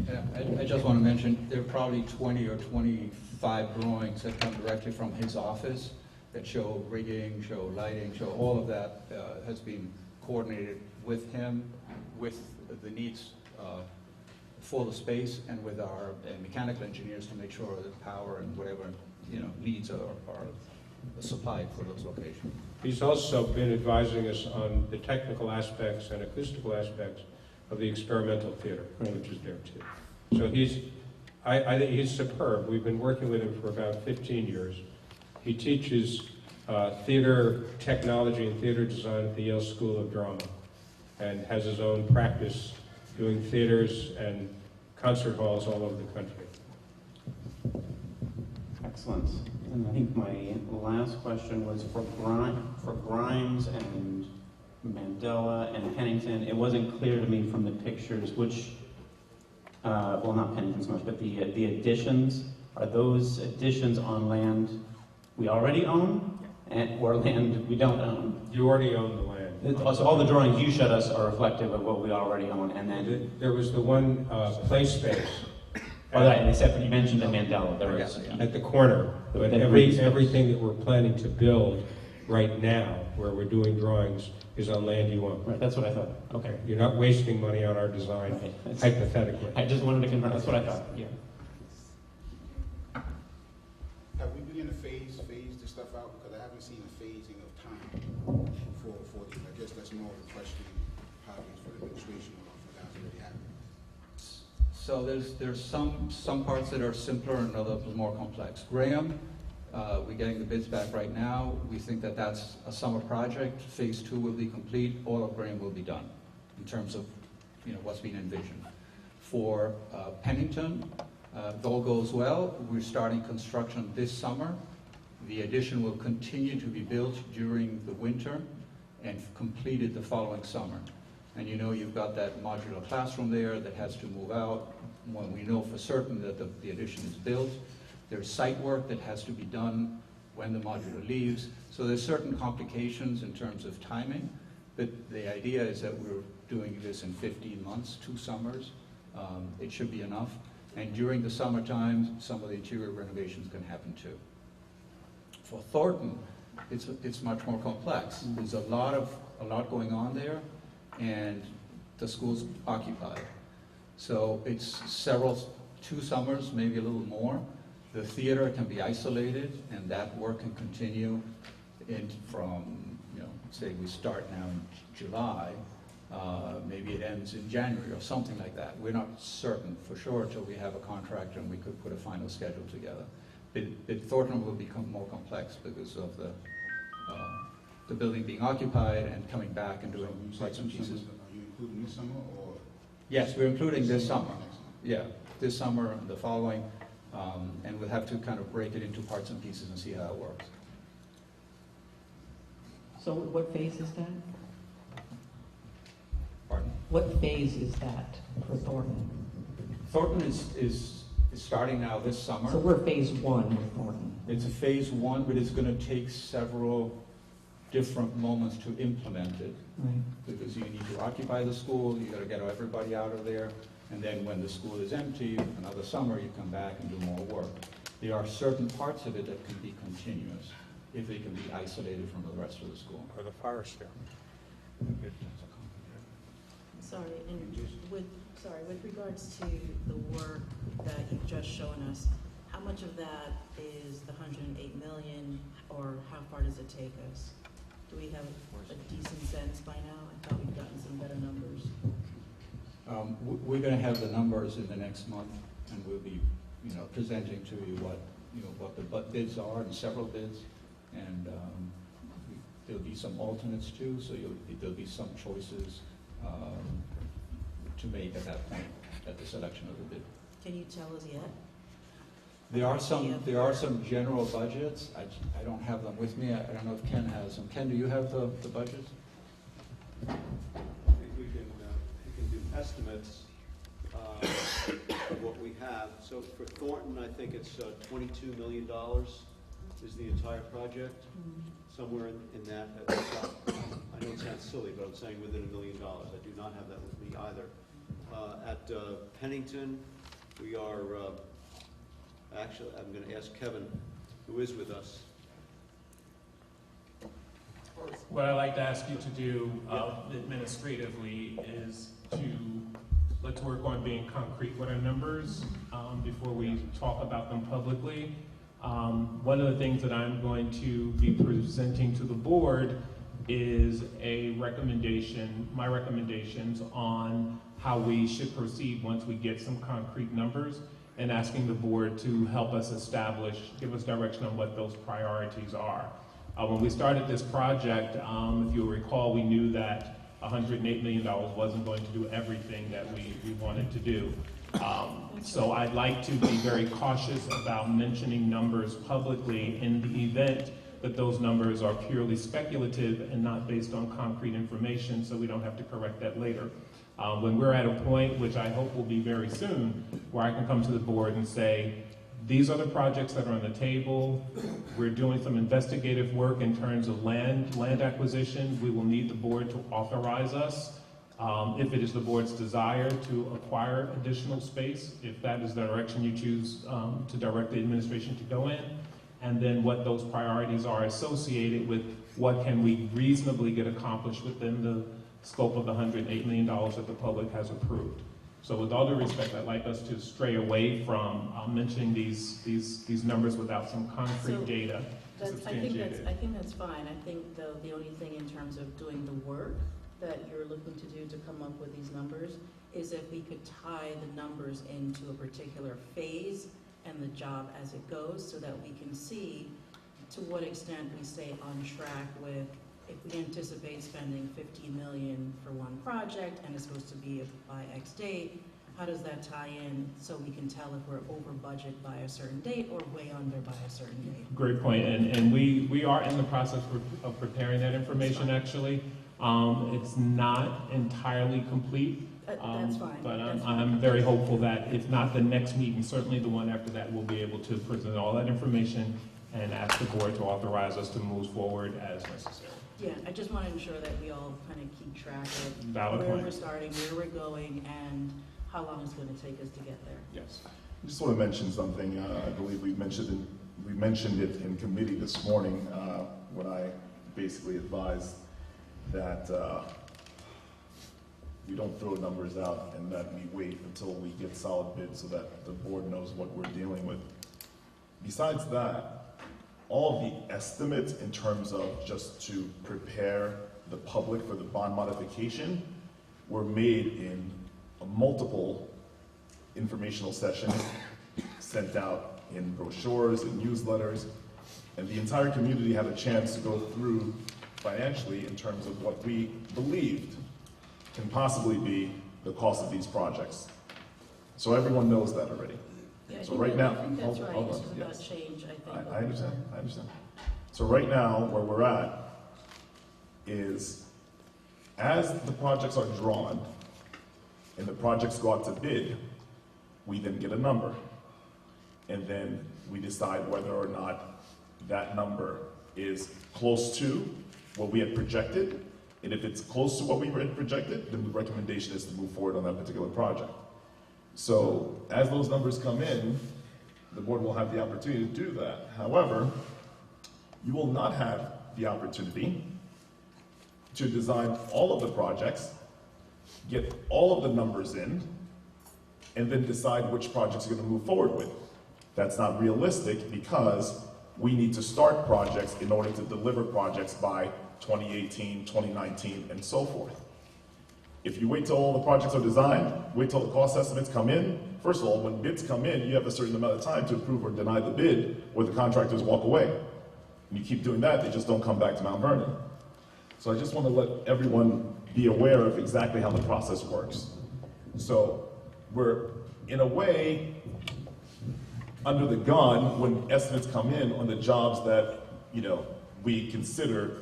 Yeah, I just want to mention, there are probably 20 or 25 drawings that come directly from his office that show rigging, show lighting, show all of that has been coordinated with him, with the needs for the space, and with our mechanical engineers to make sure that power and whatever needs are supplied for those locations. He's also been advising us on the technical aspects and acoustical aspects of the experimental theater, which is there too. So I think he's superb. We've been working with him for about 15 years. He teaches theater technology and theater design at the Yale School of Drama, and has his own practice doing theaters and concert halls all over the country. Excellent. And I think my last question was for Grimes and Mandela and Pennington. It wasn't clear to me from the pictures which, well, not Pennington so much, but the additions, are those additions on land we already own or land we don't own? You already own the land. So all the drawings you showed us are reflective of what we already own, and then... There was the one play space. Oh, right, except for you mentioned the Mandela. There was, at the corner, but everything that we're planning to build right now, where we're doing drawings, is on land you own. Right, that's what I thought. Okay. You're not wasting money on our design, hypothetically. I just wanted to confirm. That's what I thought. Yeah. Have we begun to phase this stuff out? Because I haven't seen a phasing of time for these. I guess that's more of a question probably for the administration or for that's already happened. So there's some parts that are simpler and others more complex. Graham, we're getting the bids back right now. We think that that's a summer project. Phase 2 will be complete. All of Graham will be done in terms of what's being envisioned. For Pennington, if all goes well, we're starting construction this summer. The addition will continue to be built during the winter and completed the following summer. And you've got that modular classroom there that has to move out when we know for certain that the addition is built. There's site work that has to be done when the modular leaves. So there's certain complications in terms of timing, but the idea is that we're doing this in 15 months, 2 summers. It should be enough. And during the summertime, some of the interior renovations can happen too. For Thornton, it's much more complex. There's a lot going on there, and the school's occupied. So it's 2 summers, maybe a little more. The theater can be isolated, and that work can continue from, say we start now in July, maybe it ends in January or something like that. We're not certain for sure until we have a contractor and we could put a final schedule together. But Thornton will become more complex because of the building being occupied and coming back and doing parts and pieces. Are you including this summer or? Yes, we're including this summer. Yeah, this summer and the following, and we'll have to kind of break it into parts and pieces and see how it works. So what phase is that? Pardon? What phase is that for Thornton? Thornton is starting now this summer. So we're phase 1 with Thornton. It's a phase 1, but it's going to take several different moments to implement it. Right. Because you need to occupy the school, you got to get everybody out of there, and then when the school is empty, another summer, you come back and do more work. There are certain parts of it that can be continuous, if they can be isolated from the rest of the school. Or the fire stair. Sorry, and with regards to the work that you've just shown us, how much of that is the 108 million, or how far does it take us? Do we have a decent sense by now? I thought we'd gotten some better numbers. We're going to have the numbers in the next month, and we'll be, presenting to you what the bids are, and several bids, and there'll be some alternates too, so there'll be some choices to make at that point, at the selection of the bid. Can you tell us yet? There are some general budgets. I don't have them with me. I don't know if Ken has them. Ken, do you have the budgets? I think we can do estimates of what we have. So for Thornton, I think it's $22 million is the entire project, somewhere in that. I know it sounds silly, but I'm saying within $1 million. I do not have that with me either. At Pennington, we are, actually, I'm going to ask Kevin, who is with us. What I'd like to ask you to do administratively is let's work on being concrete with our numbers before we talk about them publicly. One of the things that I'm going to be presenting to the board is my recommendations on how we should proceed once we get some concrete numbers, and asking the board to help us give us direction on what those priorities are. When we started this project, if you'll recall, we knew that $108 million wasn't going to do everything that we wanted to do. So I'd like to be very cautious about mentioning numbers publicly in the event that those numbers are purely speculative and not based on concrete information, so we don't have to correct that later. When we're at a point, which I hope will be very soon, where I can come to the board and say, these are the projects that are on the table. We're doing some investigative work in terms of land acquisition. We will need the board to authorize us, if it is the board's desire to acquire additional space, if that is the direction you choose to direct the administration to go in, and then what those priorities are associated with what can we reasonably get accomplished within the scope of the $108 million that the public has approved. So with all due respect, I'd like us to stray away from mentioning these numbers without some concrete data substantiated. I think that's fine. I think the only thing in terms of doing the work that you're looking to do to come up with these numbers is if we could tie the numbers into a particular phase and the job as it goes, so that we can see to what extent we stay on track with, if we anticipate spending $15 million for one project and it's supposed to be by X date, how does that tie in so we can tell if we're over budget by a certain date or way under by a certain date? Great point, and we are in the process of preparing that information actually. It's not entirely complete. That's fine. But I'm very hopeful that if not the next meeting, certainly the one after that, we'll be able to present all that information and ask the board to authorize us to move forward as necessary. Yeah, I just want to ensure that we all kind of keep track of Valid where point. we're starting, where we're going, and how long it's going to take us to get there. Yes. I just want to mention something. I believe we mentioned it in committee this morning when I basically advised that we don't throw numbers out and that we wait until we get solid bids so that the board knows what we're dealing with. Besides that, all of the estimates in terms of just to prepare the public for the bond modification were made in multiple informational sessions sent out in brochures and newsletters, and the entire community had a chance to go through financially in terms of what we believed can possibly be the cost of these projects. So everyone knows that already. Yeah, So right now, I think that's right. hold It's on, just about yes. change, I think. I understand. So right now, where we're at is, as the projects are drawn and the projects go out to bid, we then get a number. And then we decide whether or not that number is close to what we had projected. And if it's close to what we had projected, then the recommendation is to move forward on that particular project. So as those numbers come in, the board will have the opportunity to do that. However, you will not have the opportunity to design all of the projects, get all of the numbers in, and then decide which projects you're going to move forward with. That's not realistic because we need to start projects in order to deliver projects by 2018, 2019, and so forth. If you wait till all the projects are designed, wait till the cost estimates come in, first of all, when bids come in, you have a certain amount of time to approve or deny the bid, or the contractors walk away. And you keep doing that, they just don't come back to Mount Vernon. So I just want to let everyone be aware of exactly how the process works. So we're, in a way, under the gun when estimates come in on the jobs that, we consider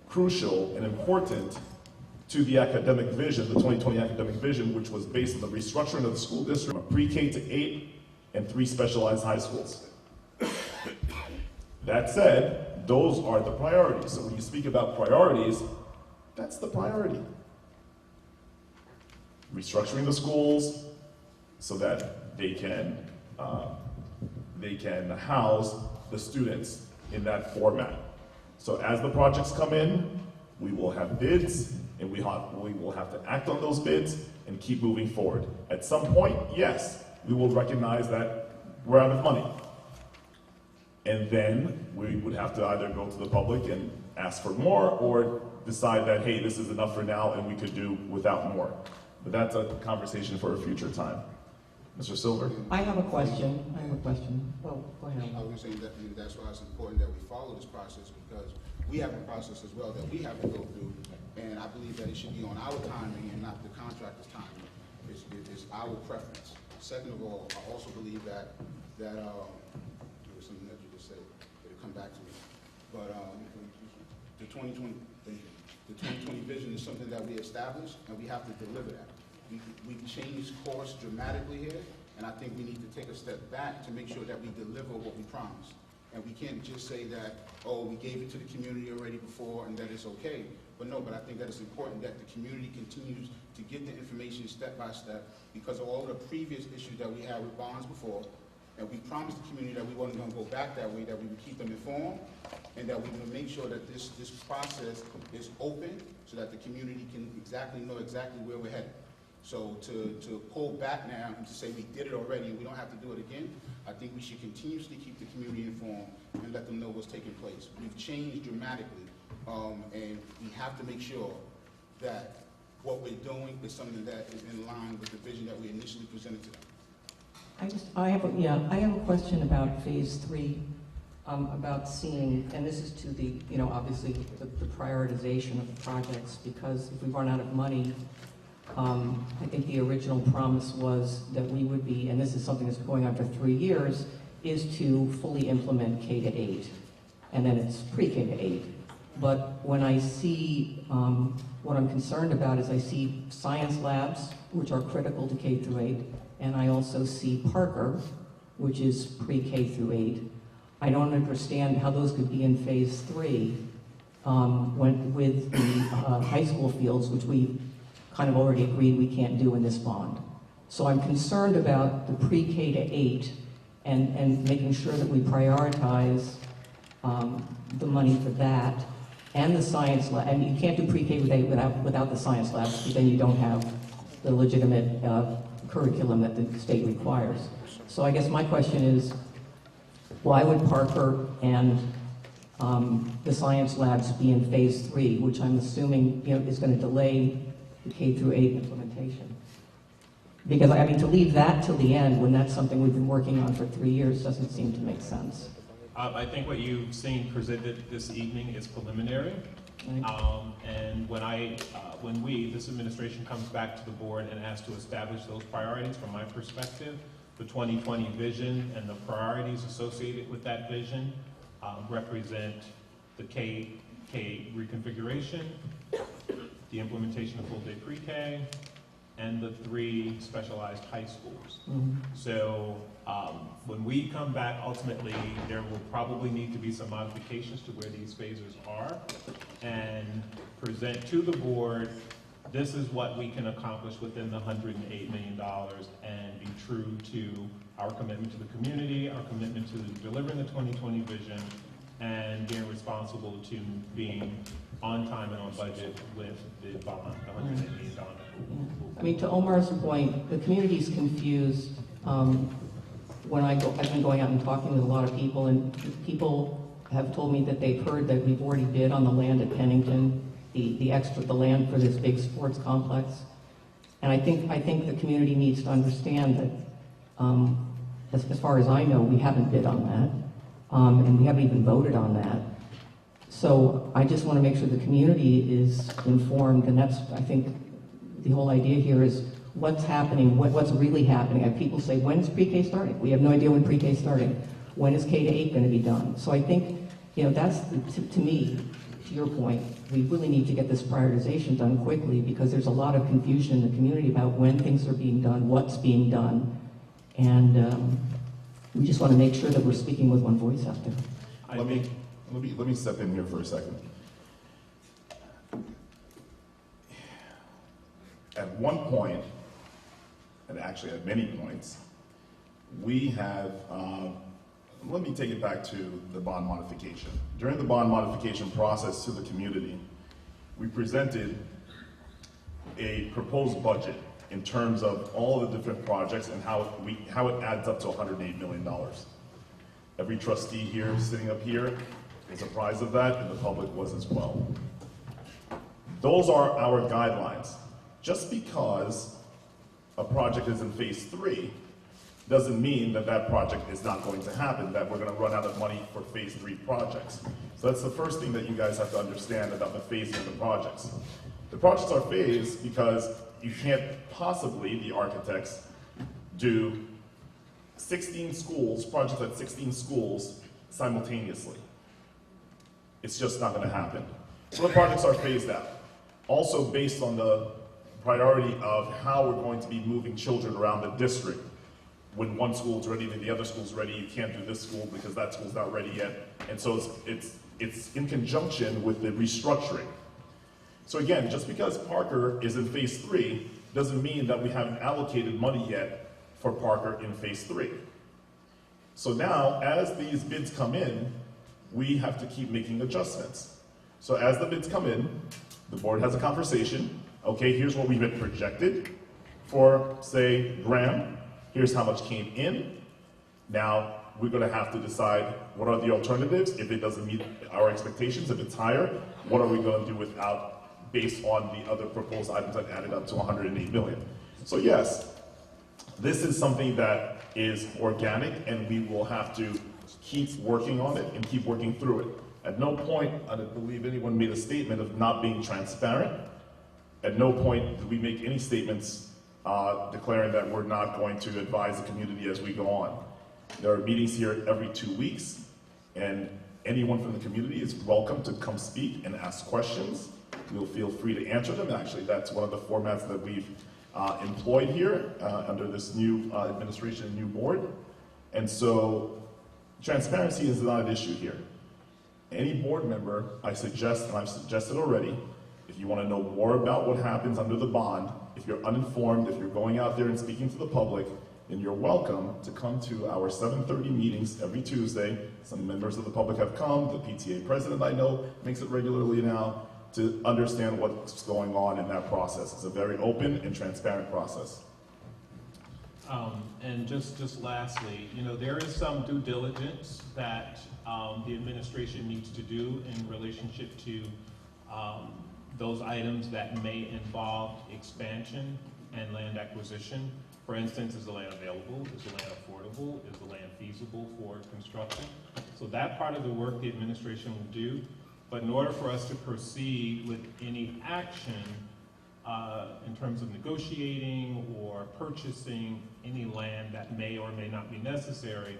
crucial and important to the academic vision, the 2020 academic vision, which was based on the restructuring of the school district from pre-K to 8 and 3 specialized high schools. That said, those are the priorities. So when you speak about priorities, that's the priority. Restructuring the schools so that they can house the students in that format. So as the projects come in, we will have bids, and we will have to act on those bids and keep moving forward. At some point, yes, we will recognize that we're out of money. And then we would have to either go to the public and ask for more, or decide that, hey, this is enough for now and we could do without more. But that's a conversation for a future time. Mr. Silver? I have a question. Well, go ahead. I was saying that that's why it's important that we follow this process, because we have a process as well that we have to go through, and I believe that it should be on our timing and not the contractor's timing. It's our preference. Second of all, I also believe that there was something that you just said, it'll come back to me. But the 2020 vision is something that we established, and we have to deliver that. We've changed course dramatically here, and I think we need to take a step back to make sure that we deliver what we promised. And we can't just say that, oh, we gave it to the community already before and that it's okay. But no, but I think that it's important that the community continues to get the information step by step, because of all the previous issues that we had with bonds before. And we promised the community that we wasn't going to go back that way, that we would keep them informed, and that we would make sure that this process is open so that the community can know exactly where we're headed. So to pull back now and to say we did it already and we don't have to do it again, I think we should continuously keep the community informed and let them know what's taking place. We've changed dramatically, and we have to make sure that what we're doing is something that is in line with the vision that we initially presented to them. I have a question about phase 3, about seeing, and this is to the, obviously the prioritization of the projects, because if we run out of money, I think the original promise was that we would be, and this is something that's going on for 3 years, is to fully implement K to 8, and then it's pre-K to 8. But when I see, what I'm concerned about is I see science labs, which are critical to K through 8, and I also see Parker, which is pre-K through 8. I don't understand how those could be in phase 3 with the high school fields, which we kind of already agreed we can't do in this bond. So I'm concerned about the pre-K to 8 and making sure that we prioritize the money for that and the science lab. And you can't do pre-K with 8 without the science labs, because then you don't have the legitimate curriculum that the state requires. So I guess my question is, why would Parker and the science labs be in phase 3, which I'm assuming is going to delay the K through 8 implementation? Because to leave that till the end when that's something we've been working on for 3 years doesn't seem to make sense. I think what you've seen presented this evening is preliminary. And when this administration comes back to the board and asks to establish those priorities, from my perspective, the 2020 vision and the priorities associated with that vision represent the K reconfiguration, the implementation of full-day pre-K, and the 3 specialized high schools. Mm-hmm. So when we come back, ultimately, there will probably need to be some modifications to where these phases are, and present to the board, this is what we can accomplish within the $108 million, and be true to our commitment to the community, our commitment to delivering the 2020 vision, and being responsible to being on time and on budget with the bond, the $108 million. To Omar's point, the community's confused. I've been going out and talking with a lot of people, and people have told me that they've heard that we've already bid on the land at Pennington, the land for this big sports complex. And I think the community needs to understand that, as far as I know, we haven't bid on that, and we haven't even voted on that. So I just want to make sure the community is informed, and that's, I think, the whole idea here is what's happening, what's really happening. And people say, when's pre-K starting? We have no idea when pre-K is starting. When is K-8 going to be done? So I think, that's, to me, to your point, we really need to get this prioritization done quickly because there's a lot of confusion in the community about when things are being done, what's being done, and we just want to make sure that we're speaking with one voice out there. Let me step in here for a second. At one point, and actually at many points, we have, let me take it back to the bond modification. During the bond modification process to the community, we presented a proposed budget in terms of all the different projects and how it adds up to $108 million. Every trustee here sitting up here is apprised of that, and the public was as well. Those are our guidelines. Just because a project is in phase 3 doesn't mean that that project is not going to happen, that we're going to run out of money for phase 3 projects. So that's the first thing that you guys have to understand about the phasing of the projects. The projects are phased because you can't possibly, the architects, do 16 schools, projects at 16 schools simultaneously. It's just not going to happen. So the projects are phased out. Also based on the priority of how we're going to be moving children around the district. When one school's ready, then the other school's ready, you can't do this school because that school's not ready yet. And so it's in conjunction with the restructuring. So again, just because Parker is in phase 3 doesn't mean that we haven't allocated money yet for Parker in phase 3. So now, as these bids come in, we have to keep making adjustments. So as the bids come in, the board has a conversation. Okay, here's what we've been projected for, say, Graham. Here's how much came in. Now, we're going to have to decide what are the alternatives if it doesn't meet our expectations. If it's higher, what are we going to do without, based on the other proposed items that added up to $108 million. So yes, this is something that is organic, and we will have to keep working on it and keep working through it. At no point, I don't believe anyone made a statement of not being transparent. At no point did we make any statements declaring that we're not going to advise the community as we go on. There are meetings here every 2 weeks, and anyone from the community is welcome to come speak and ask questions. We'll feel free to answer them. Actually, that's one of the formats that we've employed here under this new administration and new board. And so transparency is not an issue here. Any board member, I suggest, and I've suggested already, if you want to know more about what happens under the bond, if you're uninformed, if you're going out there and speaking to the public, then you're welcome to come to our 7:30 meetings every Tuesday. Some members of the public have come. The PTA president, I know, makes it regularly now to understand what's going on in that process. It's a very open and transparent process. And just lastly, there is some due diligence that the administration needs to do in relationship to those items that may involve expansion and land acquisition. For instance, is the land available? Is the land affordable? Is the land feasible for construction? So that part of the work the administration will do. But in order for us to proceed with any action in terms of negotiating or purchasing any land that may or may not be necessary,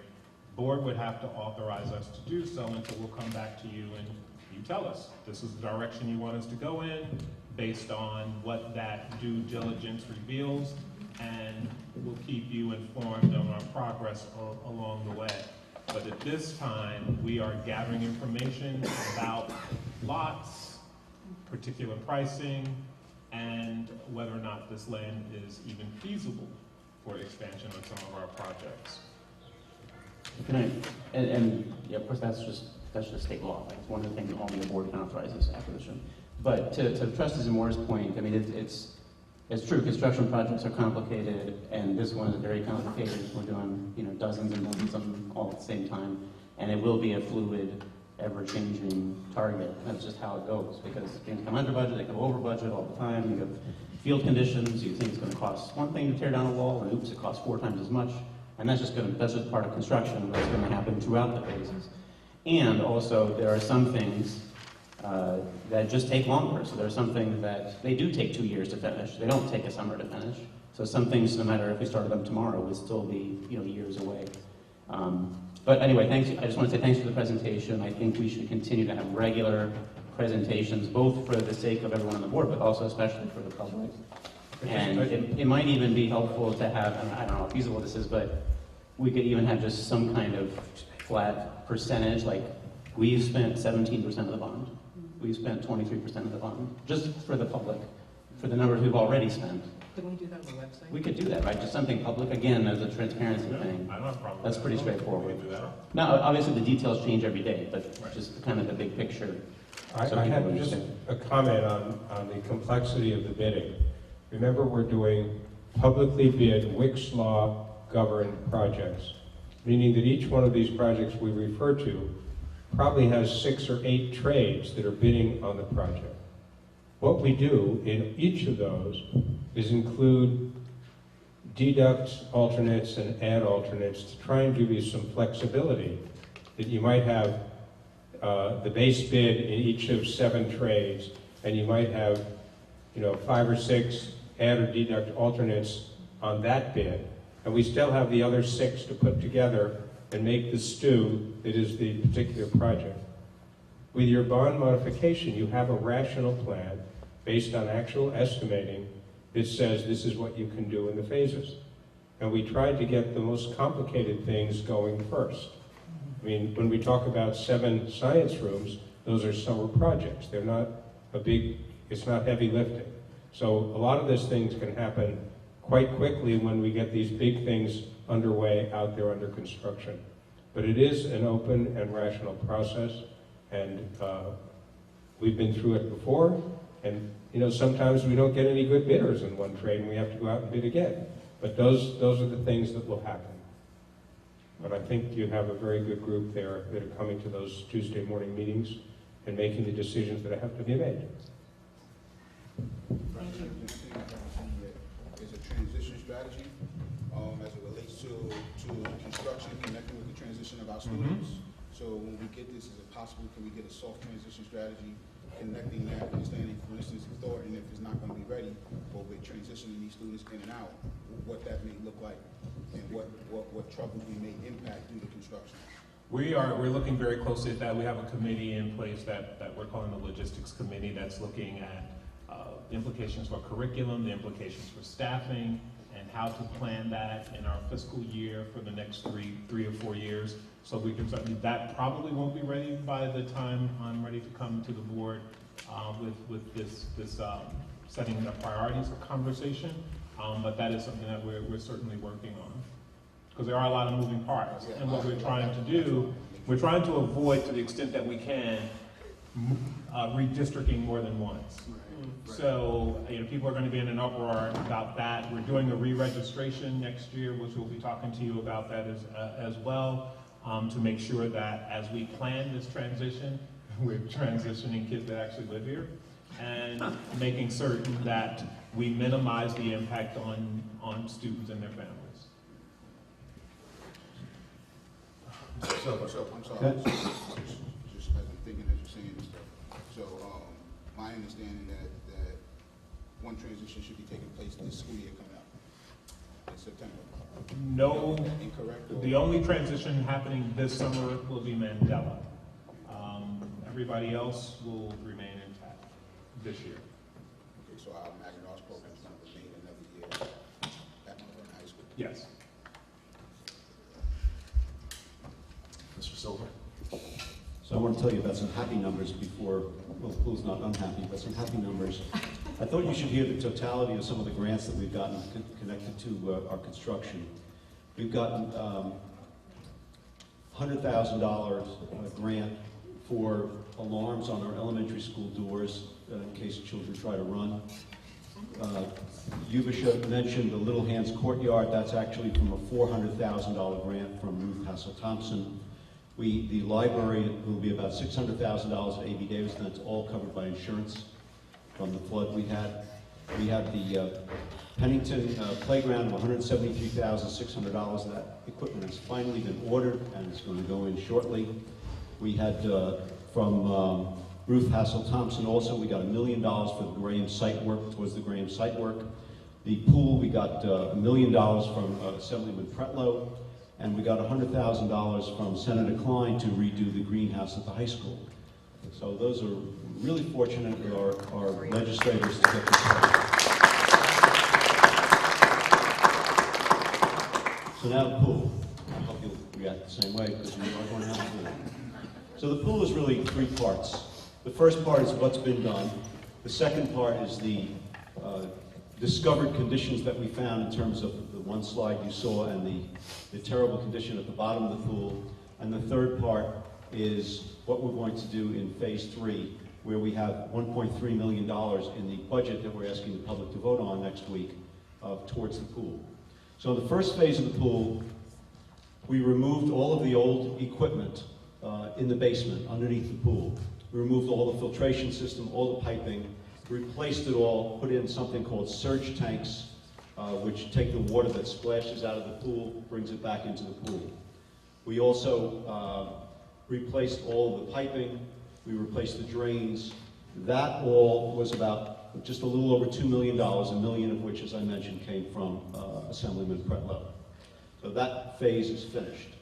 board would have to authorize us to do so, and so we'll come back to you and you tell us this is the direction you want us to go in based on what that due diligence reveals, and we'll keep you informed on our progress along the way. But at this time, we are gathering information about lots, particular pricing, and whether or not this land is even feasible for expansion on some of our projects. Can I, and yeah, of course that's just state law. That's one of the things that only the board can authorize this acquisition. But to Trustee Zamora's point, I mean, it's true, construction projects are complicated, and this one is very complicated. We're doing, dozens and dozens of them all at the same time, and it will be a fluid, ever-changing target. That's just how it goes, because things come under budget, they go over budget all the time. You have field conditions, you think it's going to cost one thing to tear down a wall, and oops, it costs 4 times as much. And that's just part of construction. That's going to happen throughout the phases. And also, there are some things that just take longer. So there's something that they do take 2 years to finish. They don't take a summer to finish. So some things, no matter if we started them tomorrow, would still be years away. But anyway, thanks. I just want to say thanks for the presentation. I think we should continue to have regular presentations, both for the sake of everyone on the board, but also especially for the public. And it might even be helpful to have, and I don't know how feasible this is, but we could even have just some kind of flat percentage, like we've spent 17% of the bond. We've spent 23% of the bond, just for the public, for the numbers we've already spent. Can we do that on the website? We could do that, right? Just something public, again, as a transparency thing. I don't have a problem with That's that. pretty straightforward. We can do that. Now, obviously, the details change every day, but just kind of the big picture. I so people have just understand. a comment on the complexity of the bidding. Remember, we're doing publicly bid, Wick's Law governed projects, meaning that each one of these projects we refer to probably has 6 or 8 trades that are bidding on the project. What we do in each of those is include deduct alternates and add alternates to try and give you some flexibility that you might have the base bid in each of 7 trades, and you might have 5 or 6 add or deduct alternates on that bid, and we still have the other 6 to put together and make the stew that is the particular project. With your bond modification, you have a rational plan based on actual estimating that says this is what you can do in the phases. And we tried to get the most complicated things going first. I mean, when we talk about 7 science rooms, those are summer projects. They're not it's not heavy lifting. So a lot of these things can happen quite quickly when we get these big things underway out there under construction. But it is an open and rational process, and we've been through it before, and sometimes we don't get any good bidders in one trade and we have to go out and bid again. But those are the things that will happen. But I think you have a very good group there that are coming to those Tuesday morning meetings and making the decisions that have to be made. Is a transition strategy as it relates to construction, connecting with the transition of our students. So when we get this, is it possible, can we get a soft transition strategy, connecting that, understanding, for instance, if Thornton, if it's not going to be ready, but we're transitioning these students in and out, what that may look like, and what trouble we may impact due to construction. We're looking very closely at that. We have a committee in place that we're calling the logistics committee that's looking at the implications for curriculum, the implications for staffing, and how to plan that in our fiscal year for the next three or 4 years. So we can certainly, that probably won't be ready by the time I'm ready to come to the board with this setting the priorities conversation. But that is something that we're certainly working on, because there are a lot of moving parts. And what we're trying to do, we're trying to avoid, to the extent that we can, redistricting more than once. So people are going to be in an uproar about that. We're doing a re-registration next year, which we'll be talking to you about that as well, to make sure that as we plan this transition, we're transitioning kids that actually live here, and making certain that we minimize the impact on students and their families. So I'm sorry, just as I'm thinking as you're saying this stuff. So my understanding that one transition should be taking place this school year coming up in September. No, incorrect. The only transition happening this summer will be Mandela. Everybody else will remain intact this year. Okay, so our Magna Arts program is going to remain another year at Malvern High School. Yes. Mr. Silver. So I want to tell you about some happy numbers before, well, Bill's not unhappy, but some happy numbers. I thought you should hear the totality of some of the grants that we've gotten connected to our construction. We've gotten $100,000 grant for alarms on our elementary school doors in case children try to run. Yubisha mentioned the Little Hands Courtyard. That's actually from a $400,000 grant from Ruth Hassel-Thompson. The library will be about $600,000 at A.B. Davis, and that's all covered by insurance from the flood we had. We had the Pennington playground of $173,600. That equipment has finally been ordered and it's going to go in shortly. We had from Ruth Hassel Thompson also, we got $1 million for the Graham site work, towards the Graham site work. The pool, we got $1 million from Assemblyman Pretlow, and we got $100,000 from Senator Klein to redo the greenhouse at the high school. So those are really fortunate with our legislators to get this done. So now the pool. I hope you'll react the same way because we are going to have a pool. So the pool is really three parts. The first part is what's been done. The second part is the discovered conditions that we found in terms of the one slide you saw and the terrible condition at the bottom of the pool. And the third part is what we're going to do in phase 3, where we have $1.3 million in the budget that we're asking the public to vote on next week towards the pool. So the first phase of the pool, we removed all of the old equipment in the basement underneath the pool. We removed all the filtration system, all the piping, replaced it all, put in something called surge tanks, which take the water that splashes out of the pool, brings it back into the pool. We also replaced all of the piping, we replaced the drains. That all was about just a little over $2 million, $1 million of which, as I mentioned, came from Assemblyman Pretlow. So that phase is finished.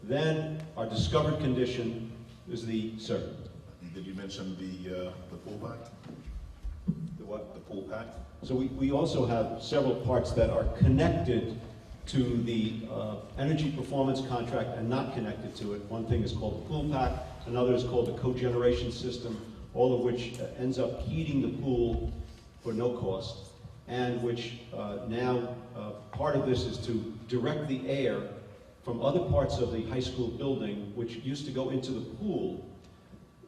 Then our discovered condition is the, sir? Did you mention the pool pack? The what? The pool pack? So we also have several parts that are connected to the energy performance contract and not connected to it. One thing is called the pool pack, another is called the cogeneration system, all of which ends up heating the pool for no cost, and which now part of this is to direct the air from other parts of the high school building, which used to go into the pool.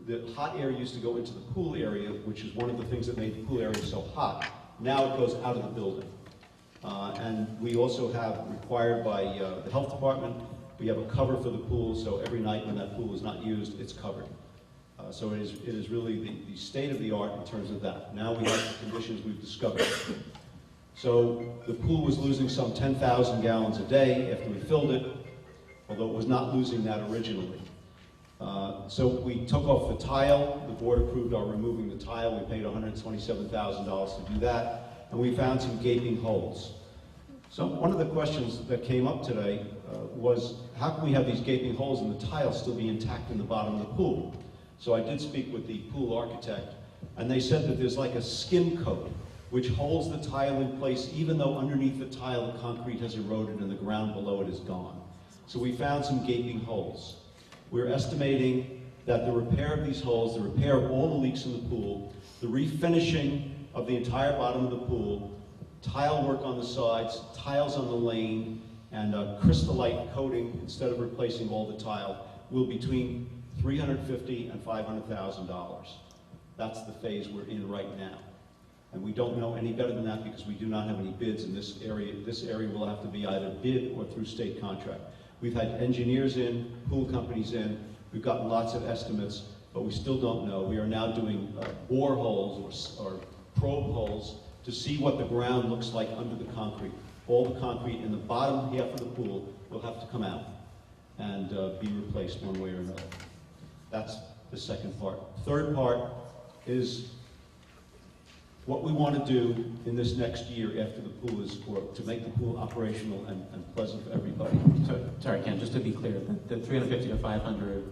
The hot air used to go into the pool area, which is one of the things that made the pool area so hot. Now it goes out of the building. And we also have required by the health department, we have a cover for the pool, so every night when that pool is not used, it's covered. So it is really the state of the art in terms of that. Now we have the conditions we've discovered. So the pool was losing some 10,000 gallons a day after we filled it, although it was not losing that originally. So we took off the tile. The board approved our removing the tile. We paid $127,000 to do that, and we found some gaping holes. So one of the questions that came up today was, how can we have these gaping holes and the tile still be intact in the bottom of the pool? So I did speak with the pool architect, and they said that there's like a skim coat which holds the tile in place even though underneath the tile the concrete has eroded and the ground below it is gone. So we found some gaping holes. We're estimating that the repair of these holes, the repair of all the leaks in the pool, the refinishing of the entire bottom of the pool, tile work on the sides, tiles on the lane, and a crystallite coating instead of replacing all the tile will be between $350,000 and $500,000. That's the phase we're in right now. And we don't know any better than that because we do not have any bids in this area. This area will have to be either bid or through state contract. We've had engineers in, pool companies in, we've gotten lots of estimates, but we still don't know. We are now doing bore holes or probe holes to see what the ground looks like under the concrete. All the concrete in the bottom half of the pool will have to come out and be replaced one way or another. That's the second part. Third part is what we want to do in this next year after the pool is, or to make the pool operational and pleasant for everybody. Sorry, Ken, just to be clear, the 350 to 500,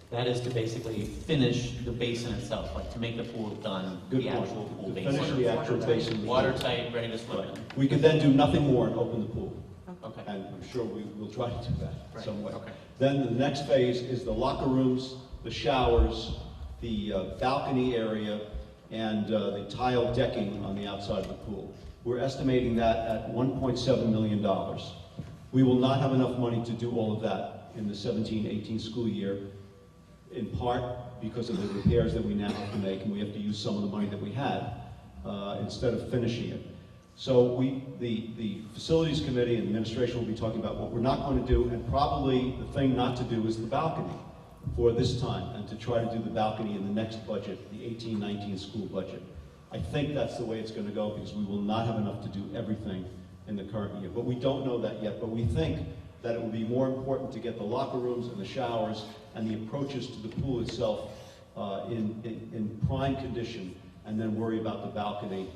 that is to basically finish the basin itself, like to make the pool done, the actual pool basin. Finish the actual basin. Watertight, ready to swim in. We could then do nothing more and open the pool. Okay. And I'm sure we'll try to do that some way. Okay. Then the next phase is the locker rooms, the showers, the balcony area, and the tile decking on the outside of the pool. We're estimating that at $1.7 million. We will not have enough money to do all of that in the 17-18 school year, in part because of the repairs that we now have to make, and we have to use some of the money that we had instead of finishing it. So the facilities committee and administration will be talking about what we're not going to do, and probably the thing not to do is the balcony for this time, and to try to do the balcony in the next budget, the 18-19 school budget. I think that's the way it's going to go because we will not have enough to do everything in the current year. But we don't know that yet, but we think that it will be more important to get the locker rooms and the showers and the approaches to the pool itself in prime condition and then worry about the balcony,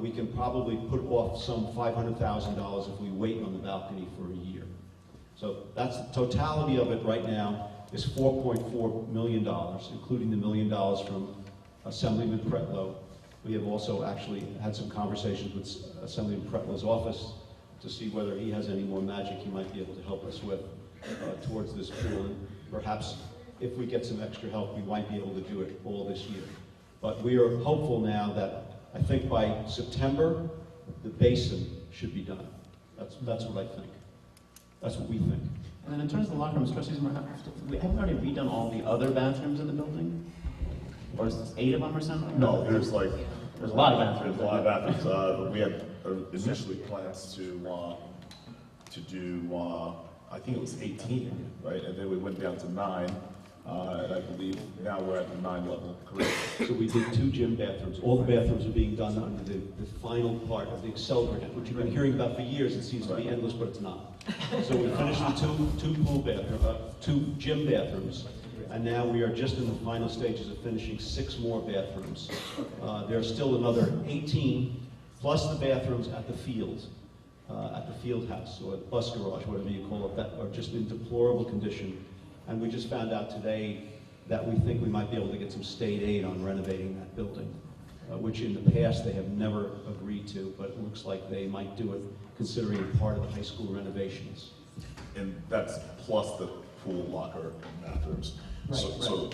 we can probably put off some $500,000 if we wait on the balcony for a year. So that's the totality of it right now is $4.4 million, including the $1 million from Assemblyman Pretlow. We have also actually had some conversations with Assemblyman Pretlow's office to see whether he has any more magic he might be able to help us with towards this pool. And perhaps if we get some extra help, we might be able to do it all this year. But we are hopeful now that I think by September, the basin should be done. That's what I think. That's what we think. And then in terms of the locker rooms, trustees, have we already redone all the other bathrooms in the building? Or is 8 of them or something? No, there's a lot of bathrooms. There's a lot of bathrooms. We had initially plans to do, I think it was 18, right? And then we went down to 9. And I believe now we're at the 9 level, correct? So we did 2 gym bathrooms. All the bathrooms are being done under the final part of the Excel grant, which you've been hearing about for years. It seems to be endless, but it's not. So we finished the 2 gym bathrooms, and now we are just in the final stages of finishing 6 more bathrooms. There are still another 18, plus the bathrooms at the field house, or bus garage, whatever you call it, that are just in deplorable condition. And we just found out today that we think we might be able to get some state aid on renovating that building, which in the past they have never agreed to, but it looks like they might do it considering part of the high school renovations. And that's plus the pool, locker, and bathrooms. So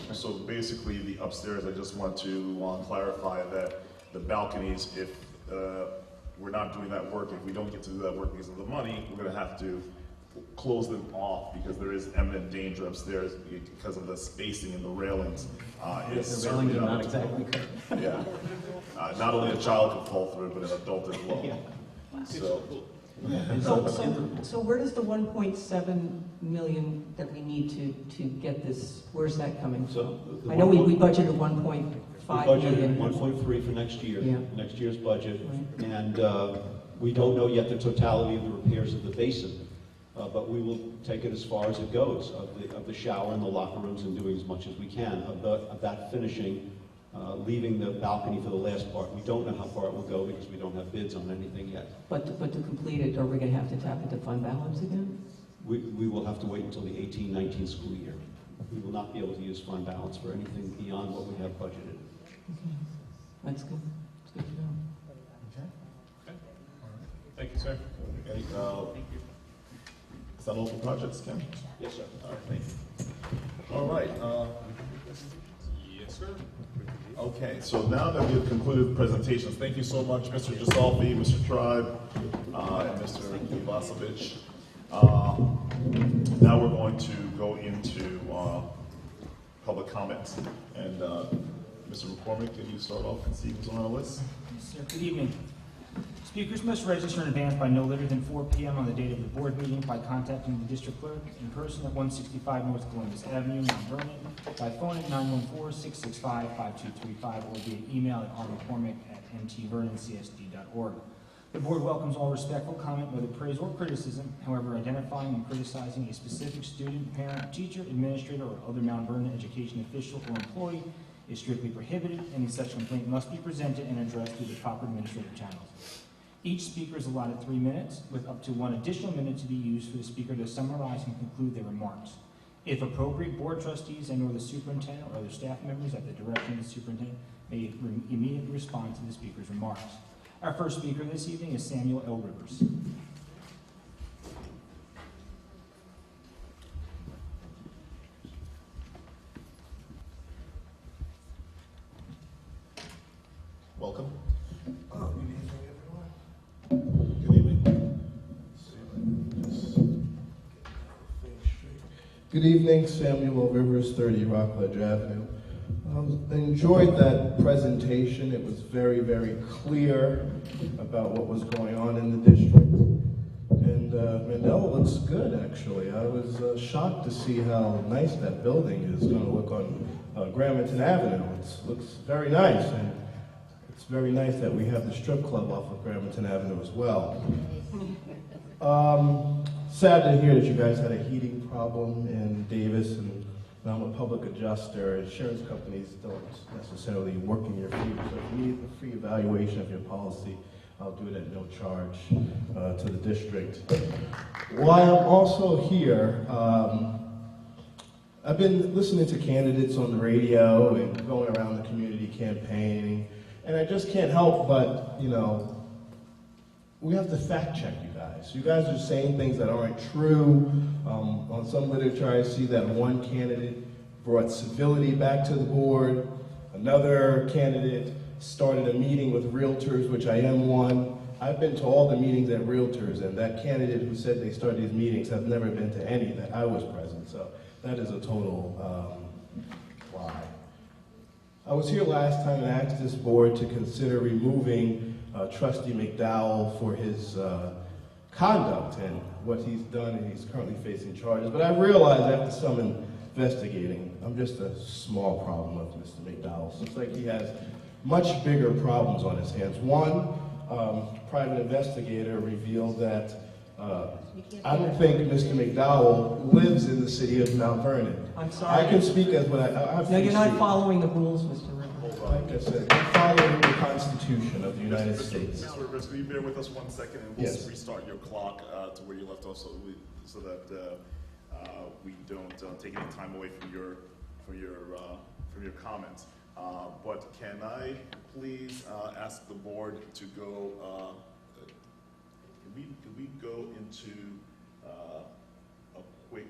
basically the upstairs, I just want to clarify that the balconies, if we're not doing that work, if we don't get to do that work because of the money, we're going to have to close them off because there is imminent danger upstairs because of the spacing and the railings. The railings are not exactly good. Yeah. Not only a child can fall through it, but an adult as well. Yeah. So, So where does the 1.7 million that we need to get this, where's that coming from? I know we budgeted 1.5 million. We budgeted 1.3 for next year, Yeah. next year's budget, and we don't know yet the totality of the repairs of the basin. But we will take it as far as it goes, of the shower and the locker rooms, and doing as much as we can of that finishing, leaving the balcony for the last part. We don't know how far it will go because we don't have bids on anything yet. But to complete it, are we going to have to tap into fund balance again? We will have to wait until the 18-19 school year. We will not be able to use fund balance for anything beyond what we have budgeted. Okay. That's good. It's good to know. Okay. Thank you, sir. Thank you. Is that all for projects, Ken? Yes, sir. All right, thank you. All right. Yes, sir. Okay, so now that we have concluded presentations, thank you so much, Mr. Gisolfi, Mr. Tribe, and Mr. Ivasovic. Now we're going to go into public comments. And Mr. McCormick, can you start off and see who's on our list? Yes, sir. Good evening. Speakers must register in advance by no later than 4 p.m. on the date of the board meeting by contacting the district clerk in person at 165 North Columbus Avenue, Mount Vernon, by phone at 914-665-5235, or via email at rmccormick@mtvernoncsd.org. The board welcomes all respectful comment, whether praise or criticism. However, identifying and criticizing a specific student, parent, teacher, administrator, or other Mount Vernon education official or employee is strictly prohibited. Any such complaint must be presented and addressed through the proper administrative channels. Each speaker is allotted 3 minutes, with up to 1 additional minute to be used for the speaker to summarize and conclude their remarks. If appropriate, board trustees and/or the superintendent or other staff members at the direction of the superintendent may immediately respond to the speaker's remarks. Our first speaker this evening is Samuel L. Rivers. Welcome. Good evening. Good evening, Samuel Rivers, 30 Rockledge Avenue. I enjoyed that presentation. It was very, very clear about what was going on in the district. And Mandela looks good, actually. I was shocked to see how nice that building is going to look on Gramerton Avenue. It looks very nice. And it's very nice that we have the strip club off of Gramerton Avenue as well. Sad to hear that you guys had a heating problem in Davis and and I'm a public adjuster. Insurance companies don't necessarily work in your favor. So if you need a free evaluation of your policy, I'll do it at no charge to the district. While I'm also here, I've been listening to candidates on the radio and going around the community campaigning, and I just can't help but, you know, we have to fact check you guys. You guys are saying things that aren't true. On some literature, I see that one candidate brought civility back to the board. Another candidate started a meeting with realtors, which I am one. I've been to all the meetings at realtors, and that candidate who said they started these meetings have never been to any that I was present. So that is a total lie. I was here last time and asked this board to consider removing Trustee McDowell for his conduct and what he's done, and he's currently facing charges. But I realized after some investigating, I'm just a small problem with Mr. McDowell. Seems like he has much bigger problems on his hands. One, private investigator revealed that I don't think Mr. McDowell lives in the city of Mount Vernon. I'm sorry. I can speak as what I have. No, you're not speak. following the rules, Mr. Rivers. Like I said, I'm following the Constitution of the United States. Mr. Rivers, will you bear with us 1 second and we'll Yes. restart your clock to where you left off so that we don't take any time away from your comments. But can I please ask the board to go, can we go into a quick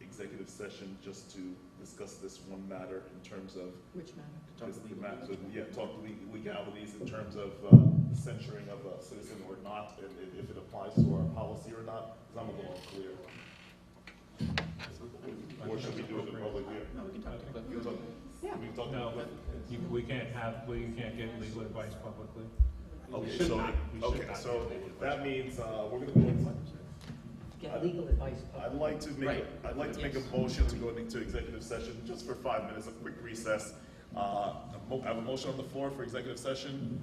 executive session just to discuss this one matter in terms of Which matter? talk legalities in terms of censuring of a citizen or not, and if it applies to our policy or not, because I'm a little unclear. Or should we do it in public here? No, we can talk about it. Yeah. No, we can't get legal advice publicly. Okay, We should so, not. We should not so get legal that advice. means we're going to go inside. Get legal advice. I'd like to make a motion to go into executive session just for 5 minutes, a quick recess. I have a motion on the floor for executive session.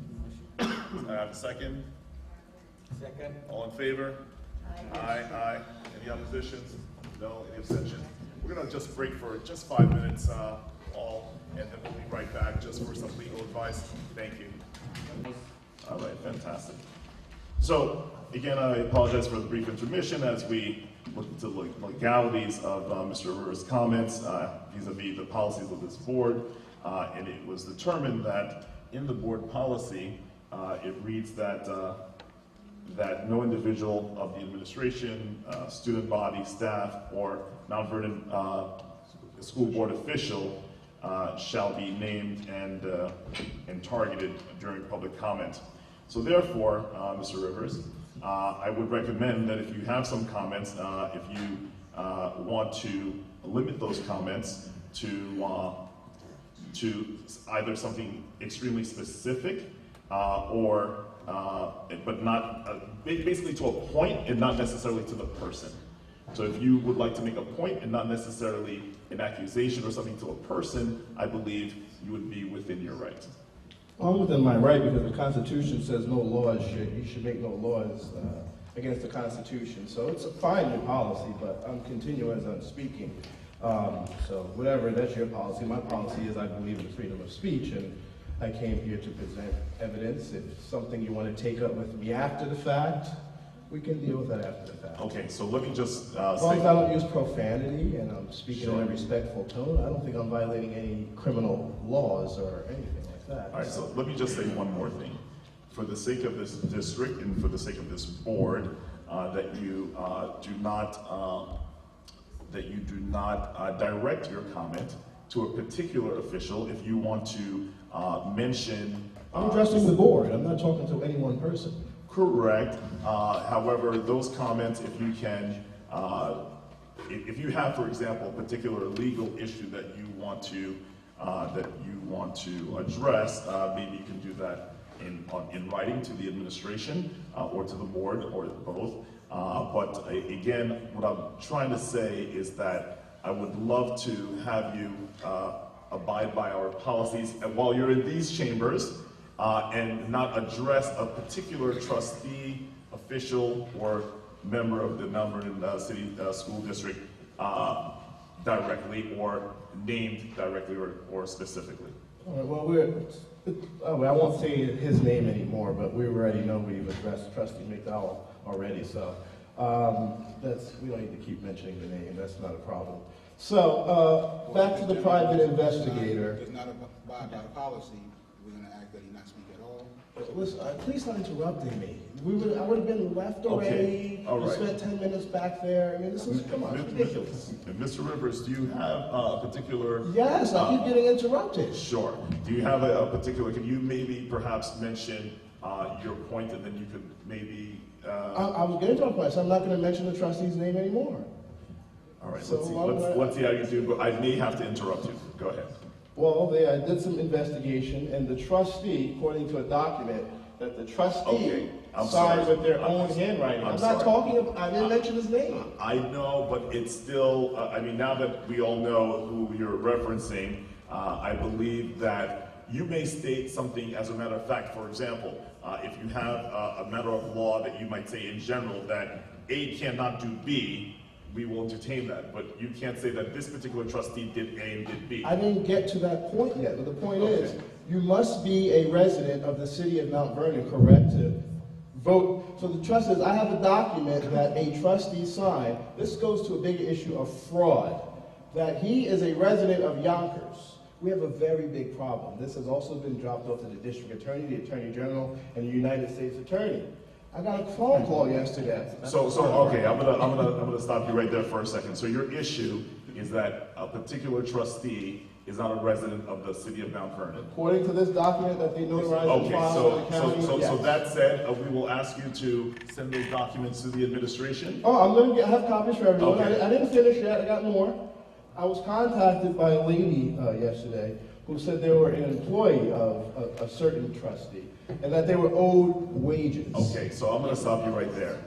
I have a second. Second. All in favor? Aye. Any oppositions? No. Any abstentions? We're gonna just break for just 5 minutes, all, and then we'll be right back just for some legal advice. Thank you. All right, fantastic. So, again, I apologize for the brief intermission as we look into the legalities of Mr. Rivers' comments vis-a-vis the policies of this board. And it was determined that in the board policy, it reads that that no individual of the administration, student body, staff, or Mount Vernon school board official shall be named and targeted during public comment. So therefore, Mr. Rivers, I would recommend that if you have some comments, if you want to limit those comments to either something extremely specific or but not basically to a point and not necessarily to the person. So if you would like to make a point and not necessarily an accusation or something to a person, I believe you would be within your right. I'm within my right because the Constitution says no laws you should make no laws against the Constitution. So it's a fine new policy, but I'm continuing as I'm speaking. So whatever, that's your policy. My policy is I believe in freedom of speech, and I came here to present evidence. If something you want to take up with me after the fact, we can deal with that after the fact. Okay, so let me just as long as I don't use profanity and I'm speaking in a respectful tone, I don't think I'm violating any criminal laws or anything like that. All right, so let me just say one more thing. For the sake of this district and for the sake of this board, that you do not direct your comment to a particular official if you want to mention... I'm addressing the board. I'm not talking to any one person. Correct. However, those comments, if you can, if you have, for example, a particular legal issue that you want to address, maybe you can do that in writing to the administration or to the board or both. But again, what I'm trying to say is that I would love to have you abide by our policies while you're in these chambers and not address a particular trustee, official, or member of the Mount Vernon City School District directly or named directly or specifically? All right, well, I won't say his name anymore, but we already know we've addressed Trustee McDowell already, so we don't need to keep mentioning the name, that's not a problem. So, back to the private investigator. It's not abide by the policy, we're gonna act that he not speak at all. Listen, please stop interrupting me. I would have been left already. all We right. spent 10 minutes back there. I mean, this is, come on, it's ridiculous. Mr. Rivers, do you have a particular? Yes, I keep getting interrupted. Sure. Do you have a particular, can you maybe perhaps mention your point and then you could maybe? I was getting to a point, so I'm not going to mention the trustee's name anymore. All right, So let's see how you do, but I may have to interrupt you. Go ahead. Well, I did some investigation, and the trustee, according to a document, that the trustee Okay, I'm signed sorry. with their own handwriting. I'm not sorry. talking about, I didn't mention his name. I know, but it's still, I mean, now that we all know who you're referencing, I believe that you may state something as a matter of fact. For example, if you have a matter of law that you might say in general that A cannot do B, we will entertain that. But you can't say that this particular trustee did A and did B. I didn't get to that point yet, but the point is, you must be a resident of the city of Mount Vernon, correct, to vote. So the trust says, I have a document that a trustee signed. This goes to a bigger issue of fraud, that he is a resident of Yonkers. We have a very big problem. This has also been dropped off to the district attorney, the attorney general, and the United States attorney. I got a phone call yesterday. So okay, I'm gonna stop you right there for a second. So your issue is that a particular trustee is not a resident of the city of Mount Vernon. According to this document that they notarized and Okay, filed in the county, so yes. that said, we will ask you to send those documents to the administration. Oh, I'm going to have copies for everyone. Okay. I didn't finish yet. I got more. I was contacted by a lady yesterday who said they were an employee of a certain trustee and that they were owed wages. Okay, so I'm going to stop you right there.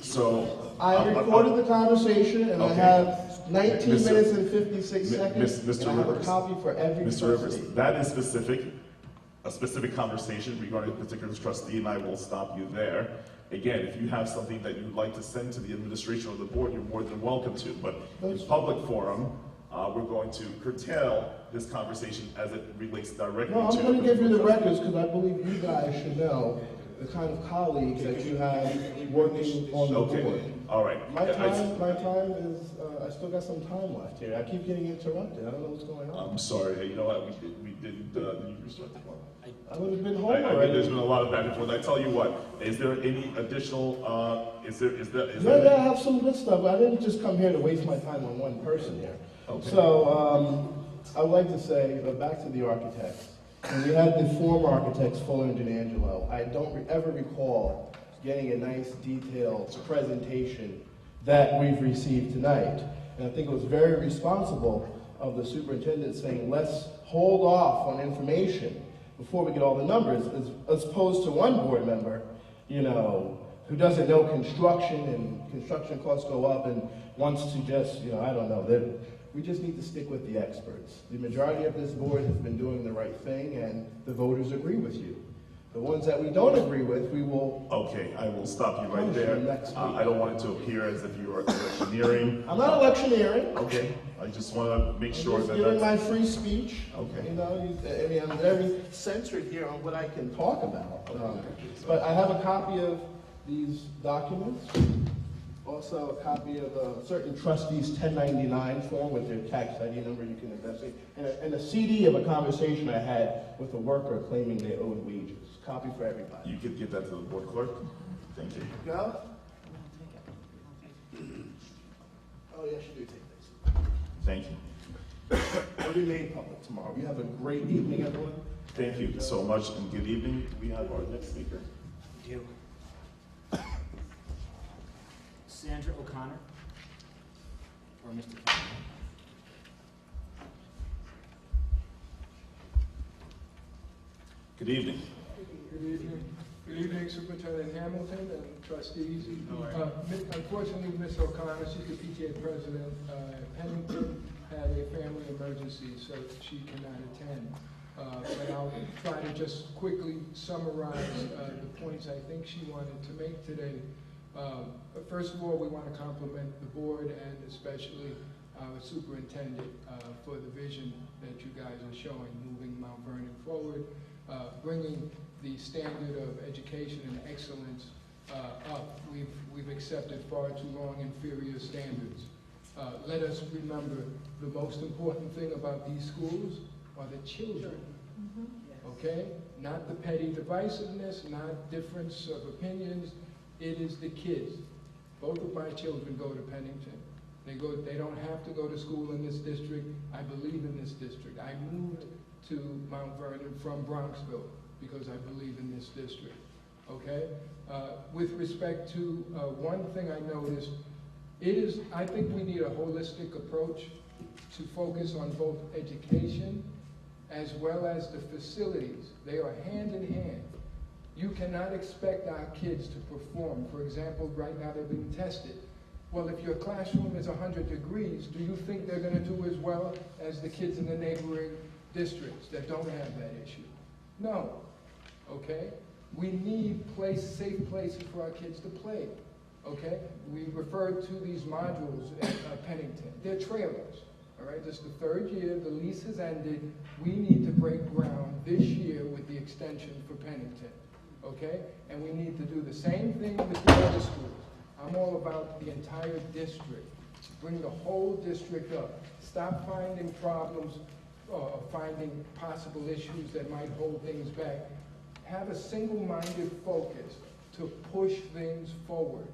So I recorded the conversation and I Okay. have 19 Mr. minutes and 56 seconds. Mr. And I have a Rivers. copy for every Mr. trustee. Rivers, that is a specific conversation regarding a particular trustee, and I will stop you there. Again, if you have something that you'd like to send to the administration or the board, you're more than welcome to. But in public forum, we're going to curtail this conversation as it relates directly No, to. I'm going to give you the records because I believe you guys should know the kind of colleagues that you have working on the board. Okay, all right. My time is, I still got some time left here. I keep getting interrupted. I don't know what's going on. I'm sorry. You know what? We didn't restart the clock. I would have been home I mean, already. there's been a lot of back and forth. I tell you what, is there any additional, Yeah, I have some good stuff. I didn't just come here to waste my time on one person here. Okay. So, I would like to say, back to the architects. When we had the former architects, Fuller and D'Angelo, I don't ever recall getting a nice detailed presentation that we've received tonight. And I think it was very responsible of the superintendent saying, let's hold off on information before we get all the numbers, as opposed to one board member, who doesn't know construction and construction costs go up and wants to just, I don't know. We just need to stick with the experts. The majority of this board has been doing the right thing and the voters agree with you. The ones that we don't agree with, we will... Okay, I will stop you right there. Next week. I don't want it to appear as if you are electioneering. I'm not electioneering. Okay, I just want to make sure I'm just that giving that's... my free speech. Okay. I'm very censored here on what I can talk about. But I have a copy of these documents. Also a copy of a certain trustee's 1099 form with their tax ID number you can investigate. And a CD of a conversation I had with a worker claiming they owed wages. Copy for everybody. You could give that to the board clerk. Thank you. Go. Oh, yes, you do take this. Thank you. It'll be made public tomorrow. You have a great evening, everyone. Thank you so much, and good evening. We have our next speaker. Thank you. Sandra O'Connor, or Mr. Connor. Good evening. Good evening. Good evening, Superintendent Hamilton and trustees. Unfortunately, Ms. O'Connor, she's the PTA president, Pennington had a family emergency, so she cannot attend. But I'll try to just quickly summarize the points I think she wanted to make today. But first of all, we want to compliment the board and especially our superintendent, for the vision that you guys are showing, moving Mount Vernon forward, bringing the standard of education and excellence up. We've accepted far too long inferior standards. Let us remember the most important thing about these schools are the children, okay? Not the petty divisiveness, not difference of opinions. It is the kids. Both of my children go to Pennington. They don't have to go to school in this district. I believe in this district. I moved to Mount Vernon from Bronxville because I believe in this district, okay? With respect to one thing I noticed, I think we need a holistic approach to focus on both education as well as the facilities. They are hand in hand. You cannot expect our kids to perform. For example, right now they're being tested. Well, if your classroom is 100 degrees, do you think they're going to do as well as the kids in the neighboring districts that don't have that issue? No, okay? We need safe places for our kids to play, okay? We referred to these modules at Pennington. They're trailers, all right? This is the third year, the lease has ended. We need to break ground this year with the extension for Pennington, okay? And we need to do the same thing with the other schools. I'm all about the entire district. Bring the whole district up. Stop finding problems, finding possible issues that might hold things back. Have a single-minded focus to push things forward.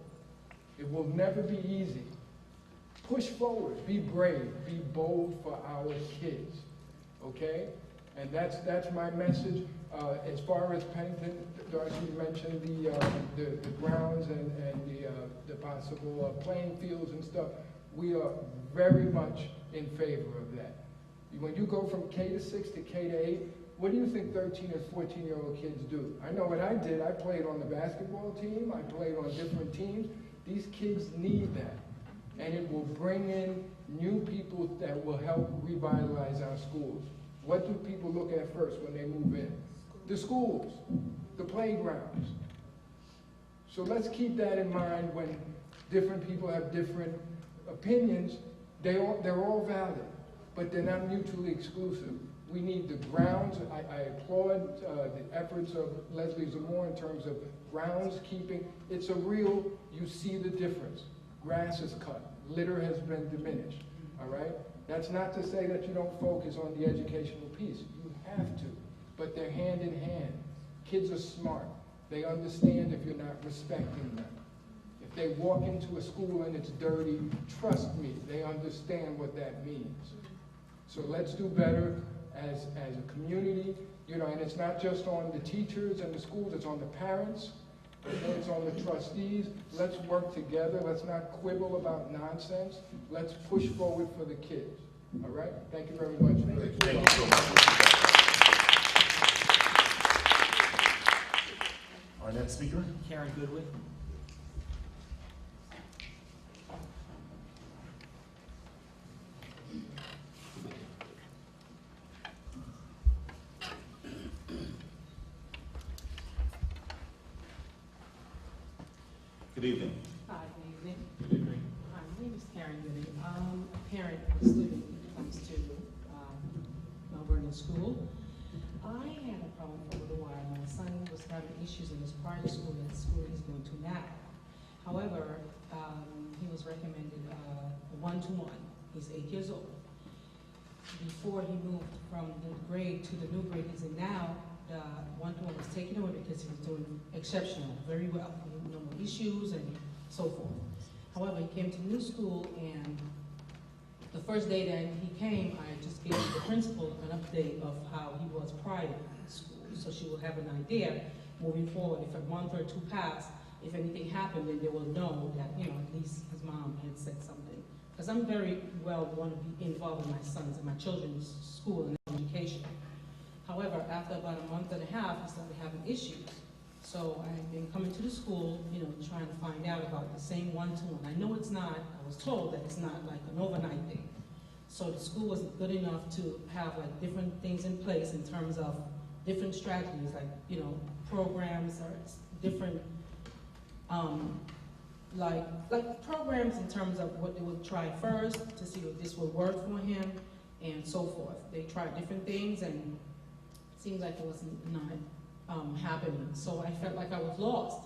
It will never be easy. Push forward, be brave, be bold for our kids, okay? And that's my message. As far as Pennington, Darcy mentioned the grounds and the possible playing fields and stuff. We are very much in favor of that. When you go from K-6 to K-8, what do you think 13 and 14-year-old kids do? I know what I did. I played on the basketball team. I played on different teams. These kids need that. And it will bring in new people that will help revitalize our schools. What do people look at first when they move in? The schools, the playgrounds. So let's keep that in mind when different people have different opinions. They're all valid, but they're not mutually exclusive. We need the grounds. I applaud the efforts of Leslie Zamore in terms of groundskeeping. It's a real, you see the difference. Grass is cut, litter has been diminished, all right? That's not to say that you don't focus on the educational piece. You have to, but they're hand in hand. Kids are smart. They understand if you're not respecting them. If they walk into a school and it's dirty, trust me, they understand what that means. So let's do better as a community, and it's not just on the teachers and the schools, it's on the parents, it's on the trustees. Let's work together. Let's not quibble about nonsense. Let's push forward for the kids. All right? Thank you very much. Thank you so much. Our next speaker? Karen Goodwin. Good evening. Hi, good evening. Good evening. Hi, my name is Karen Gooding. I'm a parent of a student who comes to Mount Vernon School. I had a problem for a little while. My son was having issues in his prior school and the school he's going to now. However, he was recommended one-to-one. He's 8 years old. Before he moved from the grade to the new grade he's in now, the one-to-one was taken away because he was doing exceptional, very well. No more issues and so forth. However, he came to the new school, and the first day that he came, I just gave the principal an update of how he was prior to school, so she will have an idea moving forward. If a month or two passed, if anything happened, then they will know that, at least his mom had said something. Because I'm very well want to be involved with my sons and my children's school and education. However, after about a month and a half, he started having issues. So I've been coming to the school, trying to find out about the same one-to-one. I know it's not, I was told that it's not like an overnight thing. So the school wasn't good enough to have like different things in place in terms of different strategies, like, programs or different like programs in terms of what they would try first to see if this would work for him and so forth. They tried different things and it seemed like it was not happening. So I felt like I was lost,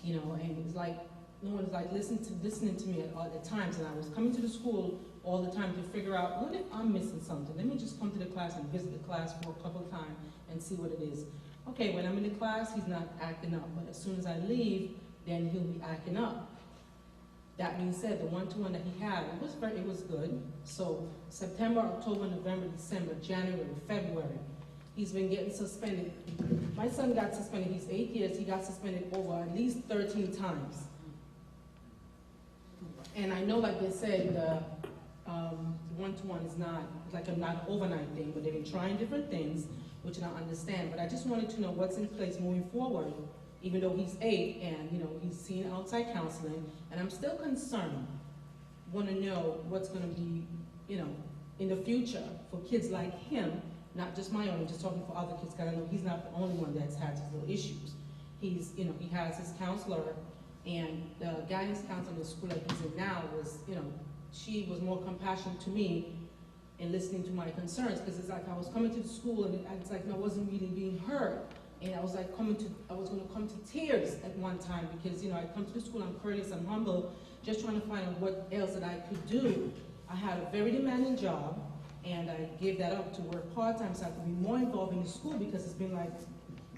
you know, and it's like no one's like listening to me at all the times, and I was coming to the school all the time to figure out, what if I'm missing something? Let me just come to the class and visit the class for a couple of times and see what it is. Okay, when I'm in the class, he's not acting up, but as soon as I leave, then he'll be acting up. That being said, the one-to-one that he had, it was good. So September, October, November, December, January, February, he's been getting suspended. My son got suspended, he's 8 years, he got suspended over at least 13 times. And I know, like they said, the one-to-one is not like not overnight thing, but they've been trying different things, which I don't understand. But I just wanted to know what's in place moving forward, even though he's 8 and, you know, he's seen outside counseling, and I'm still concerned, want to know what's going to be, you know, in the future for kids like him, not just my own, I'm just talking for other kids, because I know he's not the only one that's had his little issues. He's, you know, he has his counselor, and the guidance counselor in the school that he's in now was, you know, she was more compassionate to me in listening to my concerns, because it's like I was coming to the school and it's like I wasn't really being heard. And I was like I was going to come to tears at one time, because, you know, I come to the school, I'm courteous, I'm humble, just trying to find out what else that I could do. I had a very demanding job, and I gave that up to work part-time, so I could be more involved in the school, because it's been like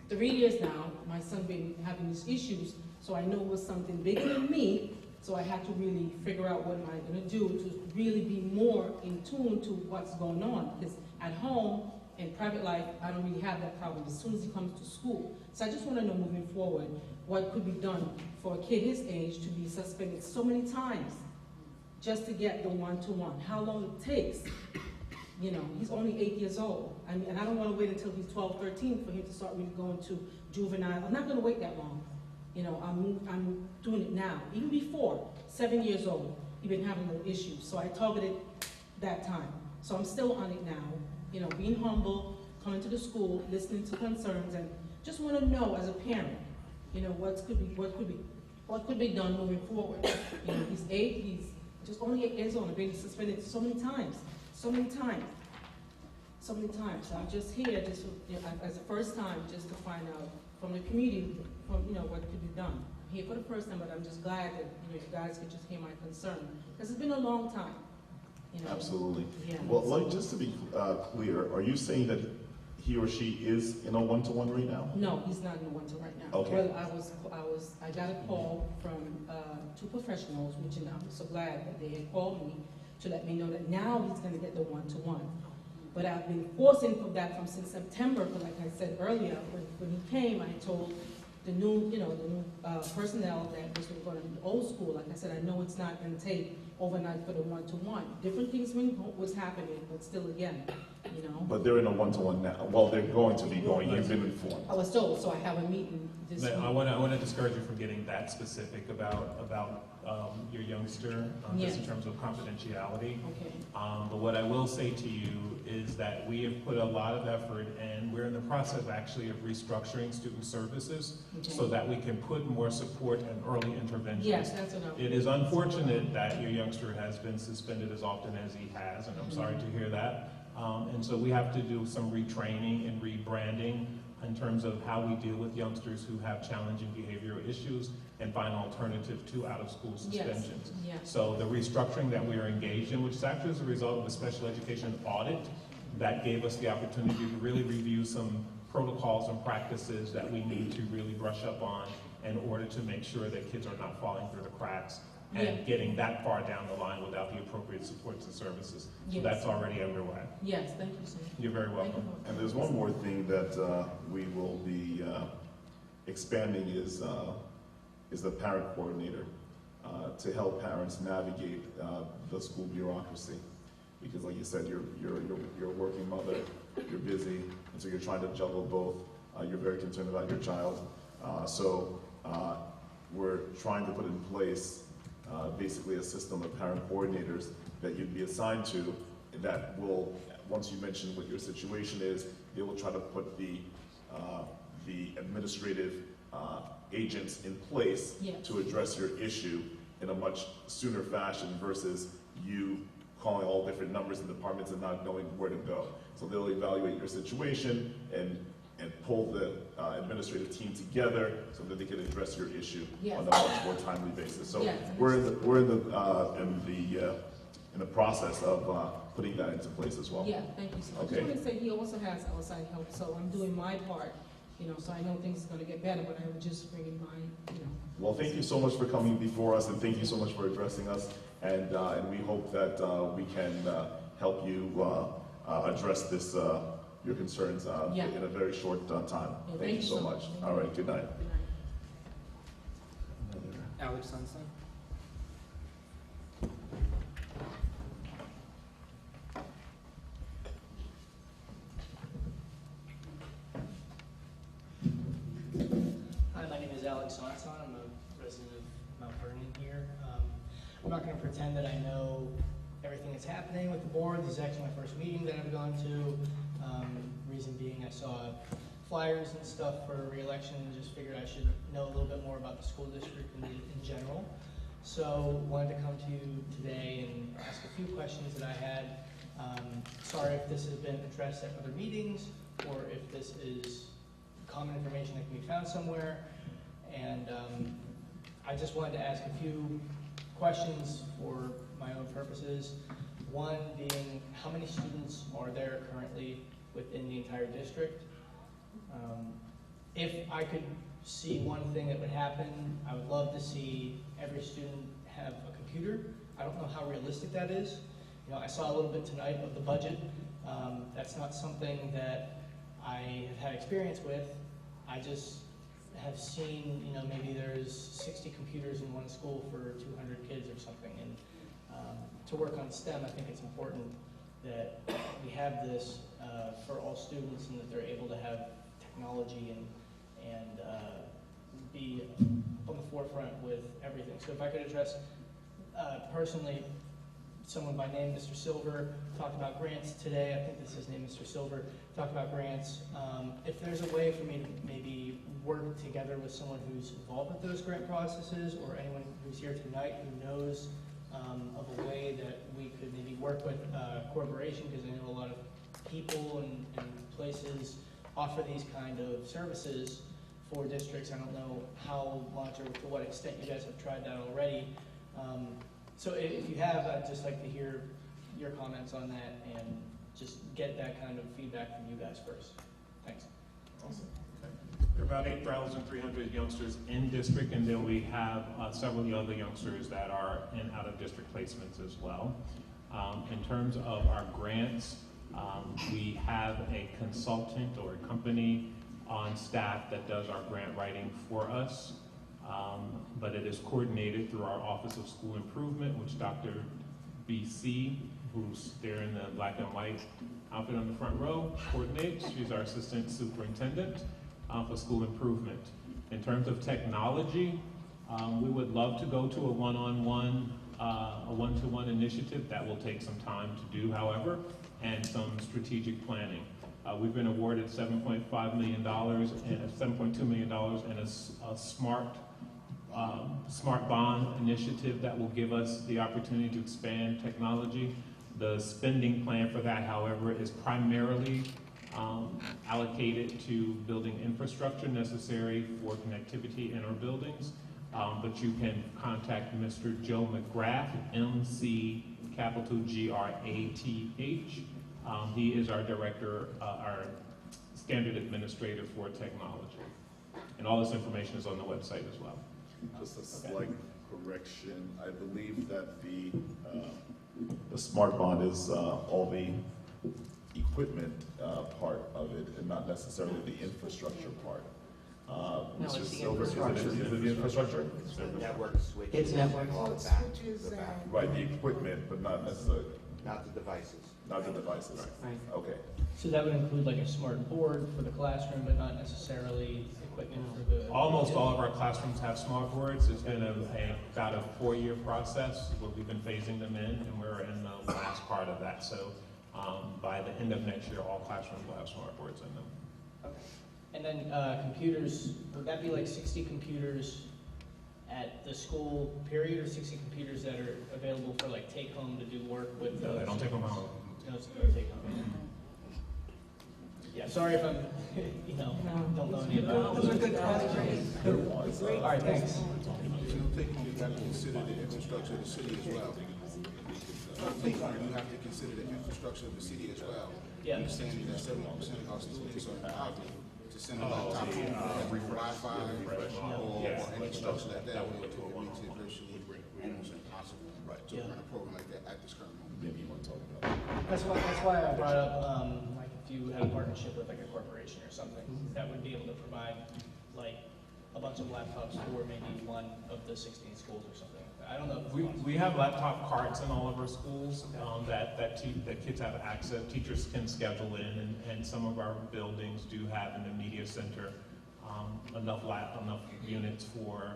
3 years now, my son been having these issues, so I know it was something bigger than me, so I had to really figure out what am I going to do to really be more in tune to what's going on, because at home, in private life, I don't really have that problem as soon as he comes to school. So I just want to know moving forward what could be done for a kid his age to be suspended so many times just to get the one-to-one. How long it takes. You know, he's only 8 years old. I mean, and I don't want to wait until he's 12, 13 for him to start really going to juvenile. I'm not going to wait that long. You know, I'm doing it now. Even before, 7 years old, he'd been having little issues. So I targeted that time. So I'm still on it now. You know, being humble, coming to the school, listening to concerns, and just want to know as a parent, you know, what could be done moving forward. You know, he's 8, he's just only 8 years old, and been suspended so many times. So I'm just here, just you know, as a first time, just to find out from the community, you know, what could be done. I'm here for the first time, but I'm just glad that, you know, you guys could just hear my concern, because it's been a long time. You know? Absolutely. Yeah. Well, like, just to be clear, are you saying that he or she is in a one-to-one right now? No, he's not in a one-to-one right now. Okay. Well, I got a call from 2 professionals, which I'm so glad that they had called me to let me know that now he's going to get the one-to-one. But I've been forcing for that since September, but like I said earlier, when he came, I told the new, you know, personnel that was going to be old school. Like I said, I know it's not going to take overnight for the one-to-one. Different things was happening, but still again, you know. But they're in a one-to-one now. Well, they're going to be going. You've been informed. I was told, so I have a meeting this week. I want to discourage you from getting that specific about your youngster, just in terms of confidentiality. Okay. But what I will say to you is that we have put a lot of effort, and we're in the process actually of restructuring student services so that we can put more support and early intervention. Yes, that's what I'm. It is unfortunate that your youngster has been suspended as often as he has, and I'm sorry to hear that. And so we have to do some retraining and rebranding in terms of how we deal with youngsters who have challenging behavioral issues and find an alternative to out-of-school suspensions. Yes. So the restructuring that we are engaged in, which is actually as a result of a special education audit that gave us the opportunity to really review some protocols and practices that we need to really brush up on in order to make sure that kids are not falling through the cracks and getting that far down the line without the appropriate supports and services. So that's already underway. Yes, thank you, sir. You're very welcome. And there's one more thing that we will be expanding is the parent coordinator to help parents navigate the school bureaucracy. Because, like you said, you're a working mother, you're busy, and so you're trying to juggle both. You're very concerned about your child. So we're trying to put in place basically a system of parent coordinators that you'd be assigned to that will, once you mention what your situation is, they will try to put the administrative agents in place to address your issue in a much sooner fashion versus you calling all different numbers and departments and not knowing where to go. So they'll evaluate your situation and pull the administrative team together so that they can address your issue Yes. on a much more timely basis. So Yes. we're in the process of putting that into place as well. Yeah, thank you so much. I Okay. just want to say he also has outside help, so I'm doing my part, so I know things are going to get better, but I was just bringing my. Well, thank you so much for coming before us, and thank you so much for addressing us. And we hope that we can help you address this your concerns Yeah. in a very short time. Yeah, Thank you so much. All right, good night. Alex Sunstein. Hi, my name is Alex Sonson. I'm a resident of Mount Vernon here. I'm not going to pretend that I know everything that's happening with the board. This is actually my first meeting that I've gone to. Reason being, I saw flyers and stuff for re-election and just figured I should know a little bit more about the school district in general. So wanted to come to you today and ask a few questions that I had. Sorry if this has been addressed at other meetings or if this is common information that can be found somewhere. And I just wanted to ask a few questions for my own purposes. One being, how many students are there currently within the entire district? If I could see one thing that would happen, I would love to see every student have a computer. I don't know how realistic that is. I saw a little bit tonight of the budget. That's not something that I have had experience with. I just have seen, maybe there's 60 computers in one school for 200 kids or something. And to work on STEM, I think it's important that we have this for all students and that they're able to have technology and be on the forefront with everything. So if I could address personally, someone by name, Mr. Silver, talked about grants today. I think this is his name, Mr. Silver, talked about grants. If there's a way for me to maybe work together with someone who's involved with those grant processes or anyone who's here tonight who knows of a way that we could maybe work with corporation, because I know a lot of people and places offer these kind of services for districts. I don't know how much or to what extent you guys have tried that already. So if you have, I'd just like to hear your comments on that and just get that kind of feedback from you guys first. Thanks. Awesome. There are about 8,300 youngsters in district, and then we have several other youngsters that are in out-of-district placements as well. In terms of our grants, we have a consultant or a company on staff that does our grant writing for us, but it is coordinated through our Office of School Improvement, which Dr. BC, who's there in the black and white outfit on the front row, coordinates. She's our assistant superintendent for school improvement. In terms of technology, we would love to go to a one-on-one, a one-to-one initiative. That will take some time to do, however, and some strategic planning. We've been awarded $7.5 million and $7.2 million in a smart bond initiative that will give us the opportunity to expand technology. The spending plan for that, however, is primarily allocated to building infrastructure necessary for connectivity in our buildings. But you can contact Mr. Joe McGrath, MC capital Grath. He is our director, our standard administrator for technology. And all this information is on the website as well. Just a slight correction. I believe that the smart bond is all the equipment part of it and not necessarily the infrastructure part. Mr. Silver, is it the infrastructure? Network switches. It's network. All the back. Right, the equipment, but not necessarily. Not the devices. Not the devices. Right. Okay. So that would include like a smart board for the classroom, but not necessarily equipment for the... Almost all of our classrooms have smart boards. It's been about a 4-year process where we've been phasing them in, and we're in the last part of that. So by the end of next year, all classrooms will have smart boards in them. Okay. And then computers, would that be like 60 computers at the school, period, or 60 computers that are available for like take home to do work with? No, they don't take them home. No, it's no take home. Yeah, sorry if I'm, don't know any about it. Those are good questions. All right, thanks. You have to consider the infrastructure of the city as well. You have to consider the infrastructure of the city as well. Yeah. Understanding that 70% of our students are in poverty. To send a laptop every Wi-Fi or any structure like that, it makes it virtually almost impossible to run a program like that at this current moment. Maybe you want to talk about it. That's why I brought up, like if you had a partnership with like a corporation or something, that would be able to provide like a bunch of laptops for maybe one of the 16 schools or something like that. I don't know. We have laptop carts in all of our schools that kids have access. Teachers can schedule in, and some of our buildings do have in the media center enough units for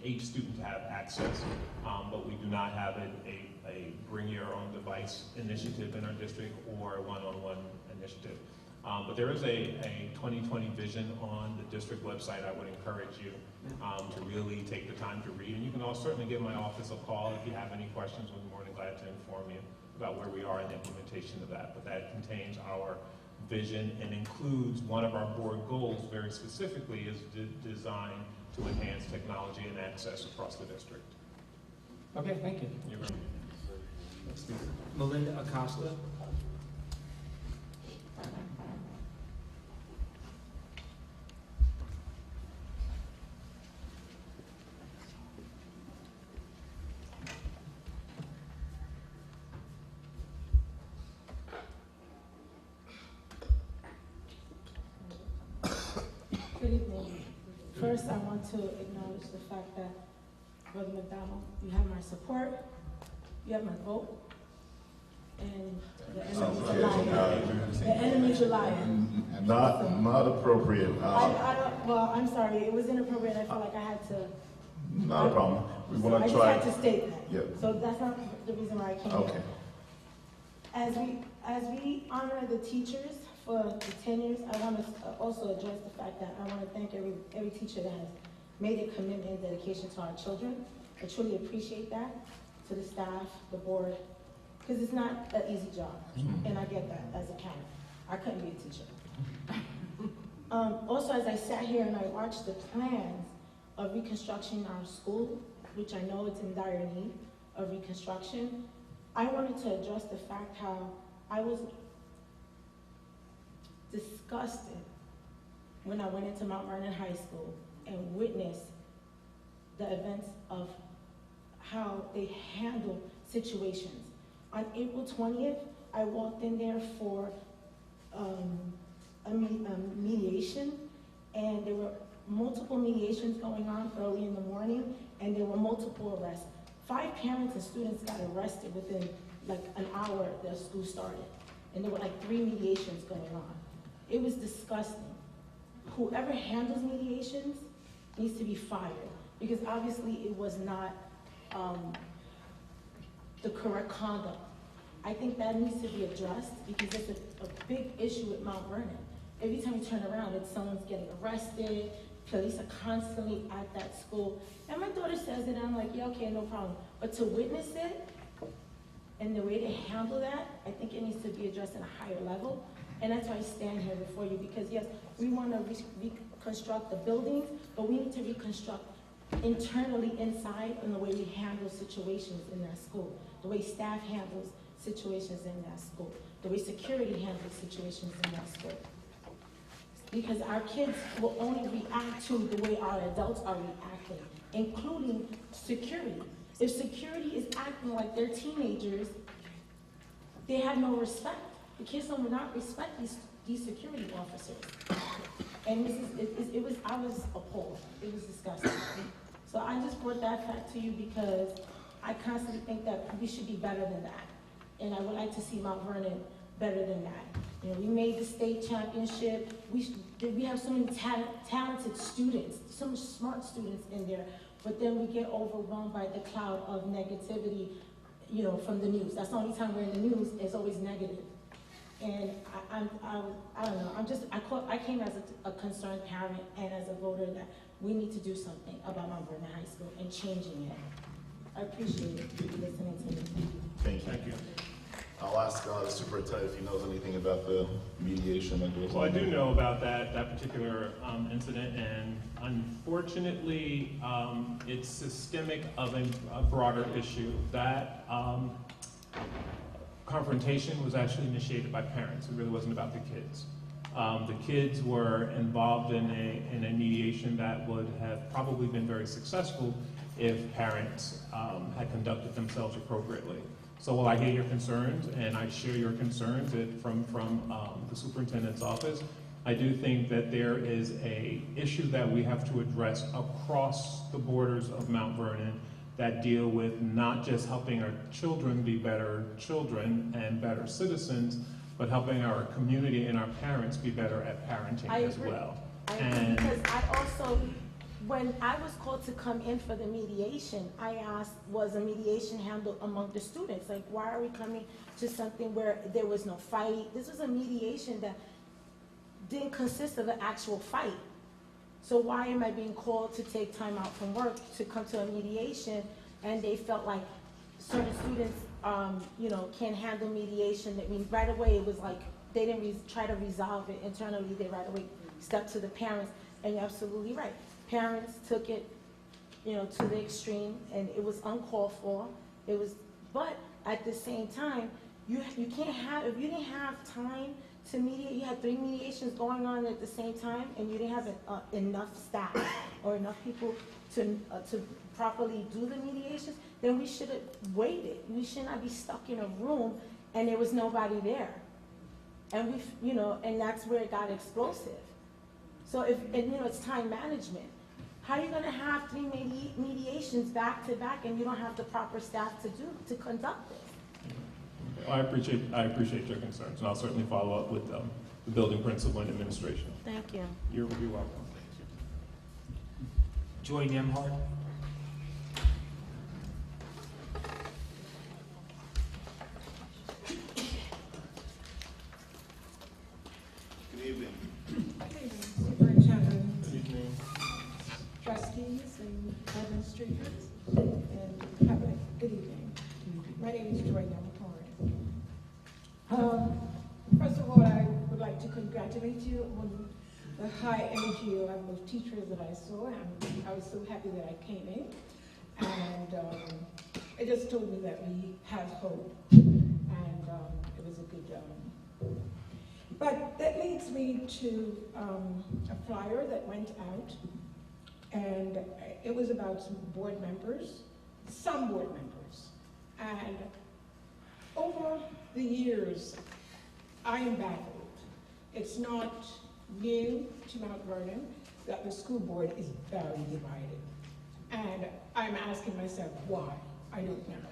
each student to have access. But we do not have a bring your own device initiative in our district or a one-on-one initiative. But there is a 2020 vision on the district website. I would encourage you to really take the time to read. And you can also certainly give my office a call if you have any questions. We're more than glad to inform you about where we are in the implementation of that. But that contains our vision and includes one of our board goals very specifically is designed to enhance technology and access across the district. Okay, thank you. You're welcome. Melinda Acosta. Good evening. First, I want to acknowledge the fact that, Brother McDonald, you have my support, you have my vote, and the enemy's a liar. The enemy's a liar. Not appropriate. I'm sorry, it was inappropriate, I felt like I had to. Not a problem. We want to I try. just had to state that. Yeah. So that's not the reason why I came Okay. here. As we honor the teachers for the 10 years, I want to also address the fact that I want to thank every teacher that has made a commitment and dedication to our children. I truly appreciate that, to the staff, the board, because it's not an easy job, and I get that as a parent. I couldn't be a teacher. Also, as I sat here and I watched the plans of reconstructing our school, which I know it's in dire need of reconstruction, I wanted to address the fact how I was disgusted when I went into Mount Vernon High School and witnessed the events of how they handle situations. On April 20th, I walked in there for a mediation, and there were multiple mediations going on early in the morning, and there were multiple arrests. 5 parents and students got arrested within like an hour the school started, and there were like 3 mediations going on. It was disgusting. Whoever handles mediations needs to be fired, because obviously it was not the correct conduct. I think that needs to be addressed, because it's a big issue at Mount Vernon. Every time you turn around, it's someone's getting arrested, police are constantly at that school. And my daughter says it, and I'm like, yeah, okay, no problem. But to witness it, and the way they handle that, I think it needs to be addressed at a higher level. And that's why I stand here before you, because yes, we want to reconstruct the buildings, but we need to reconstruct internally inside in the way we handle situations in that school, the way staff handles situations in that school, the way security handles situations in that school. Because our kids will only react to the way our adults are reacting, including security. If security is acting like they're teenagers, they have no respect. The kids will not respect these security officers. And I was appalled. It was disgusting. So I just brought that fact to you because I constantly think that we should be better than that. And I would like to see Mount Vernon better than that. You know, we made the state championship. We have so many talented students, so many smart students in there, but then we get overwhelmed by the cloud of negativity, you know, from the news. That's the only time we're in the news, it's always negative. And I don't know, I came as a concerned parent and as a voter that we need to do something about Mount Vernon High School and changing it. I appreciate you listening to me. Thank you. I'll ask the superintendent if he knows anything about the mediation that goes on. Well, I do know about that particular incident, and unfortunately, it's systemic of a broader issue. That confrontation was actually initiated by parents. It really wasn't about the kids. The kids were involved in a mediation that would have probably been very successful if parents had conducted themselves appropriately. So while I hear your concerns, and I share your concerns from the superintendent's office, I do think that there is an issue that we have to address across the borders of Mount Vernon that deal with not just helping our children be better children and better citizens, but helping our community and our parents be better at parenting as well. I agree, because I also, when I was called to come in for the mediation, I asked, was a mediation handled among the students? Like, why are we coming to something where there was no fight? This was a mediation that didn't consist of an actual fight. So why am I being called to take time out from work to come to a mediation, and they felt like certain students, can't handle mediation? That means right away it was like they didn't try to resolve it internally. They right away stepped to the parents, and you're absolutely right. Parents took it, to the extreme, and it was uncalled for. But at the same time, you can't have, if you didn't have time to mediate, you had 3 mediations going on at the same time, and you didn't have enough staff or enough people to properly do the mediations, then we should have waited. We should not be stuck in a room and there was nobody there. And and that's where it got explosive. So it's time management. How are you going to have 3 mediations back to back and you don't have the proper staff to conduct this? I appreciate your concerns, and I'll certainly follow up with the building principal and administration. Thank you. You're welcome. Joy Nemhart. Good evening. Superintendent, trustees, and administrators, and have a good evening. My name is Joy Nemhart. First of all, I would like to congratulate you on the high energy level of teachers that I saw. I was so happy that I came in, and it just told me that we have hope, and it was a good job. But that leads me to a flyer that went out, and it was about some board members, and over the years, I am baffled. It's not new to Mount Vernon that the school board is very divided. And I'm asking myself why. I don't know.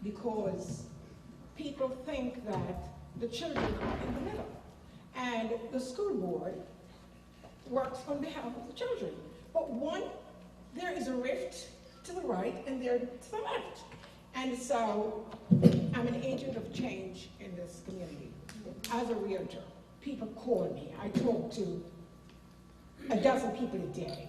Because people think that the children are in the middle. And the school board works on behalf of the children. But there is a rift to the right and there to the left. And so I'm an agent of change in this community. As a realtor, people call me. I talk to a dozen people a day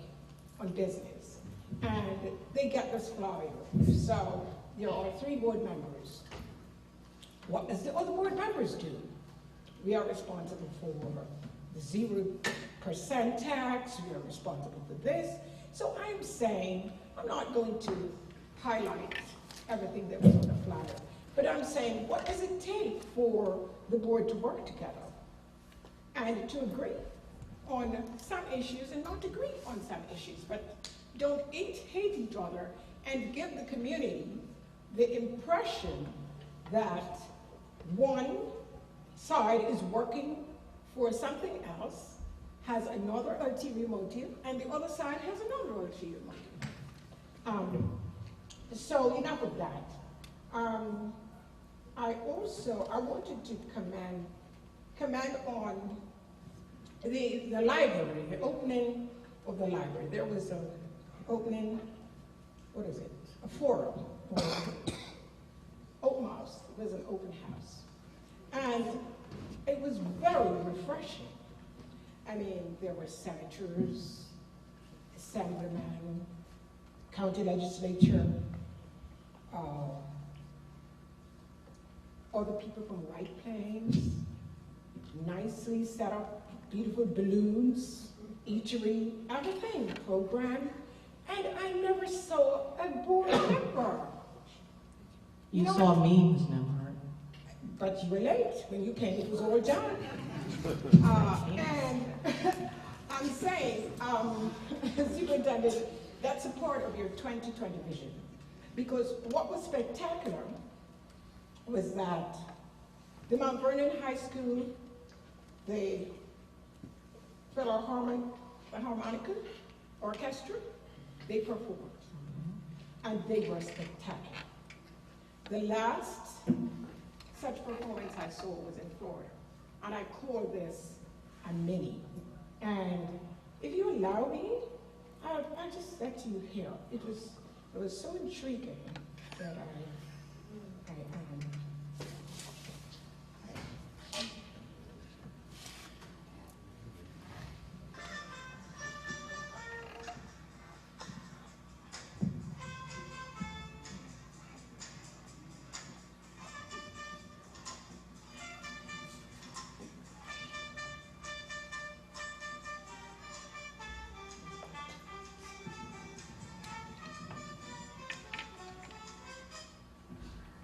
on business. And they get this flyer. So there are 3 board members. What does the other board members do? We are responsible for the 0% tax. We are responsible for this. So I'm saying, I'm not going to highlight everything that was on the flyer, but I'm saying, what does it take for the board to work together and to agree on some issues and not agree on some issues, but don't hate each other and give the community the impression that one side is working for something else, has another ulterior motive, and the other side has another ulterior motive. So enough of that. I wanted to comment on the library, the opening of the library. There was an opening, a forum, or open house. It was an open house. And it was very refreshing. I mean, there were senators, assemblyman, county legislature, all the people from White Plains, nicely set up, beautiful balloons, eatery, everything, program, and I never saw a board member. You know saw what? memes, Nemhart. But you were late. When you came, it was all done. And I'm saying, Superintendent, that's a part of your 2020 vision. Because what was spectacular was that the Mount Vernon High School, the Philharmonic Orchestra, they performed. And they were spectacular. The last such performance I saw was in Florida. And I call this a mini. And if you allow me, I just let you hear. It was so intriguing that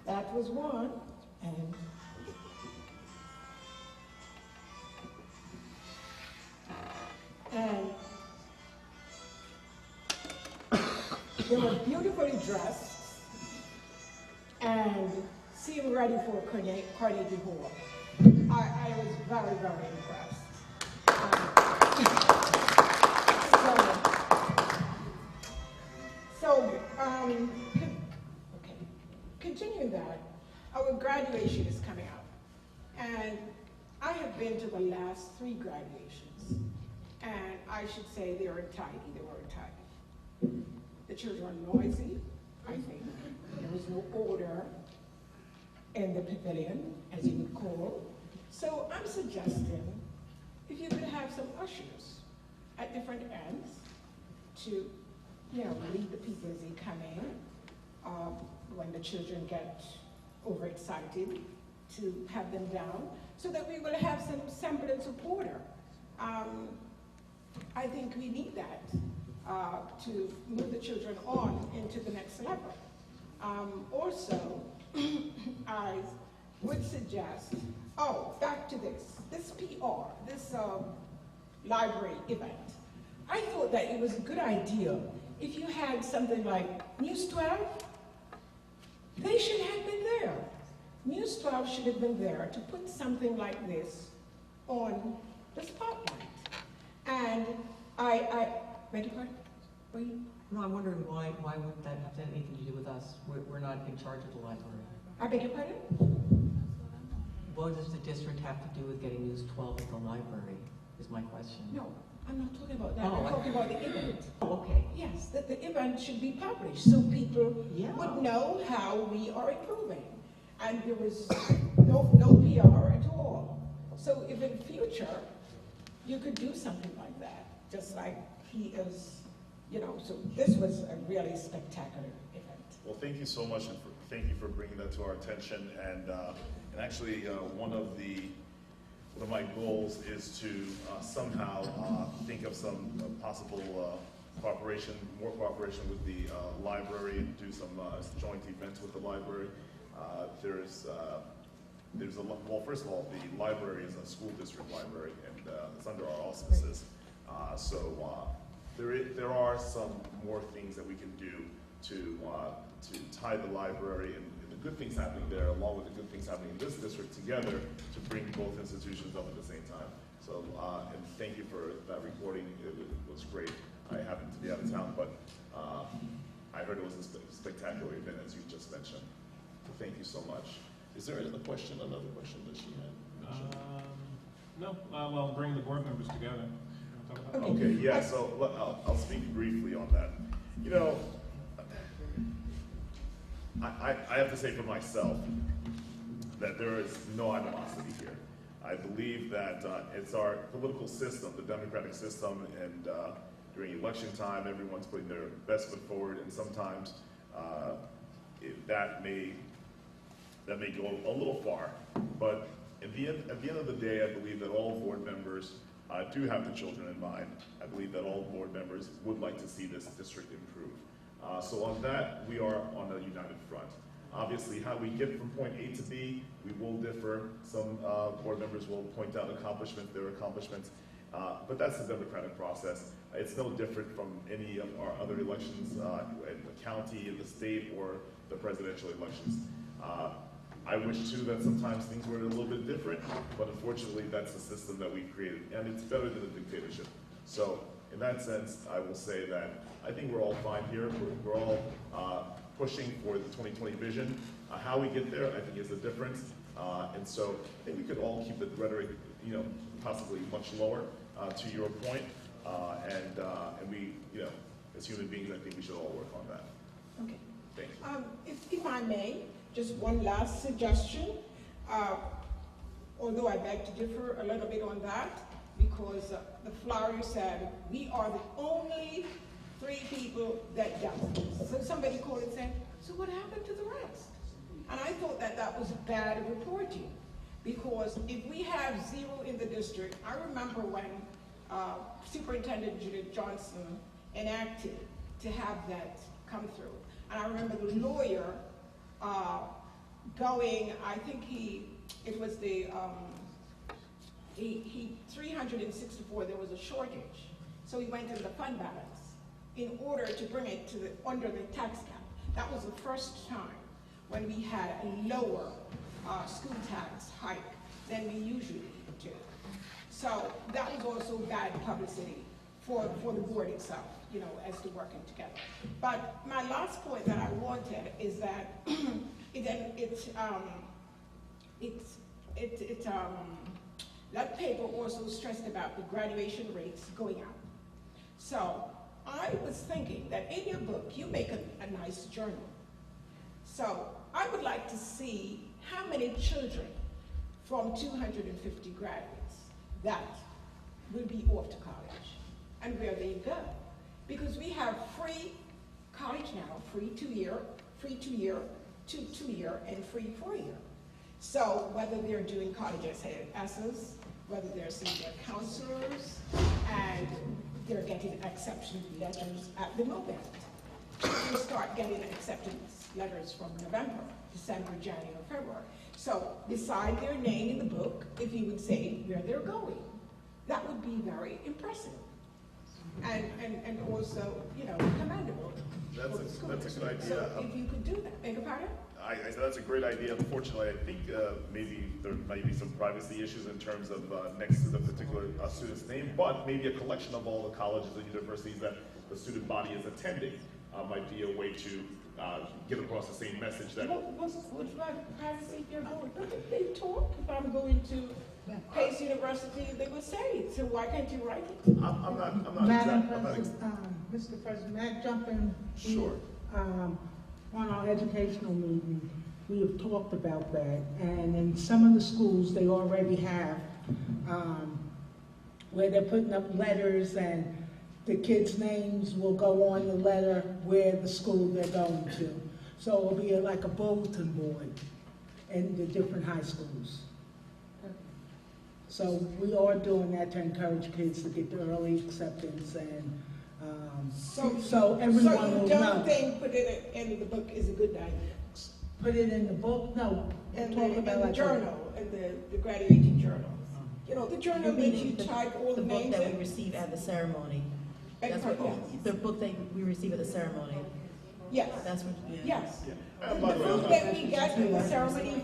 that was one, and they were beautifully dressed and seemed ready for Carnegie Hall. I was very, very impressed. Continuing that, our graduation is coming up. And I have been to the last 3 graduations. And I should say they were tidy, The children were noisy, I think. There was no order in the pavilion, as you would call. So I'm suggesting if you could have some ushers at different ends to, lead the people as they come in. When the children get overexcited, to have them down, so that we will have some semblance of order. I think we need that to move the children on into the next level. Also, I would suggest, back to this PR, this library event. I thought that it was a good idea if you had something like News 12. They should have been there. News 12 should have been there to put something like this on the spotlight. And I beg your pardon? No, I'm wondering why would that have anything to do with us? We're not in charge of the library. I beg your pardon? What does the district have to do with getting News 12 at the library, is my question. No, I'm not talking about that. Oh, I'm talking about the event. Oh, okay. Yes, that the event should be published so people would know how we are improving. And there was no PR at all. So if in future, you could do something like that, just like he is, so this was a really spectacular event. Well, thank you so much, and thank you for bringing that to our attention. And actually, one of my goals is to somehow think of some possible more cooperation with the library, and do some joint events with the library. Well, first of all, the library is a school district library, and it's under our auspices. There are some more things that we can do to tie the library and the good things happening there, along with the good things happening in this district, together to bring both institutions up at the same time. So, and thank you for that reporting. It was great. I happened to be out of town, but I heard it was a spectacular event, as you just mentioned. So thank you so much. Is there another question that she had? No, well, bring the board members together. Okay, yeah, so I'll speak briefly on that. I have to say for myself that there is no animosity here. I believe that it's our political system, the democratic system, and during election time, everyone's putting their best foot forward, and sometimes that may go a little far. But at the end of the day, I believe that all board members do have the children in mind. I believe that all board members would like to see this district improve. So on that, we are on a united front. Obviously, how we get from point A to B, we will differ. Some board members will point out their accomplishments, but that's the democratic process. It's no different from any of our other elections in the county, in the state, or the presidential elections. I wish too that sometimes things were a little bit different, but unfortunately that's the system that we've created, and it's better than a dictatorship. So in that sense, I will say that I think we're all fine here. We're all pushing for the 2020 vision. How we get there, I think, is the difference. And so I think we could all keep the rhetoric, possibly much lower, to your point. And we, as human beings, I think we should all work on that. Okay. Thank you. If I may, just one last suggestion. Although I beg to differ a little bit on that, because the flyer said, we are the only 3 people that don't. So somebody called and said, so what happened to the rest? And I thought that that was bad reporting, because if we have 0 in the district, I remember when Superintendent Judith Johnson enacted to have that come through. And I remember the lawyer going, I think it was the, 364, there was a shortage. So he went into the fund balance in order to bring it to under the tax cap. That was the first time when we had a lower school tax hike than we usually do. So that was also bad publicity for the board itself, as to working together. But my last point that I wanted is that that paper also stressed about the graduation rates going up. So I was thinking that in your book, you make a nice journal. So I would like to see how many children from 250 graduates that will be off to college and where they go. Because we have free college now, free two-year, and free 4-year. So whether they're doing college essays, whether they're seeing their counselors, and they're getting acceptance letters at the moment. You start getting acceptance letters from November, December, January, February. So beside their name in the book, if you would say where they're going, that would be very impressive. And also, commendable. That's a good idea. So if you could do that, beg your pardon? I said that's a great idea. Unfortunately, I think maybe there might be some privacy issues in terms of next to the particular student's name, but maybe a collection of all the colleges and universities that the student body is attending might be a way to get across the same message that. What's privacy if you're going? They talk. If I'm going to Pace University, they would say, so why can't you write it? I'm not Madam President, Mr. President, may I jump in? Sure. On our educational meeting, we have talked about that, and in some of the schools, they already have where they're putting up letters, and the kids' names will go on the letter where the school they're going to. So it'll be like a bulletin board in the different high schools. So we are doing that to encourage kids to get the early acceptance, and so everyone will know. So you don't think put it in the book is a good idea? Put it in the book? No. And the journal, and the graduating journal. The journal that you type all the names in. The book that we receive at the ceremony. That's what, the book that we receive at the ceremony. Yes. That's what. Yes. And The book that we get at the ceremony.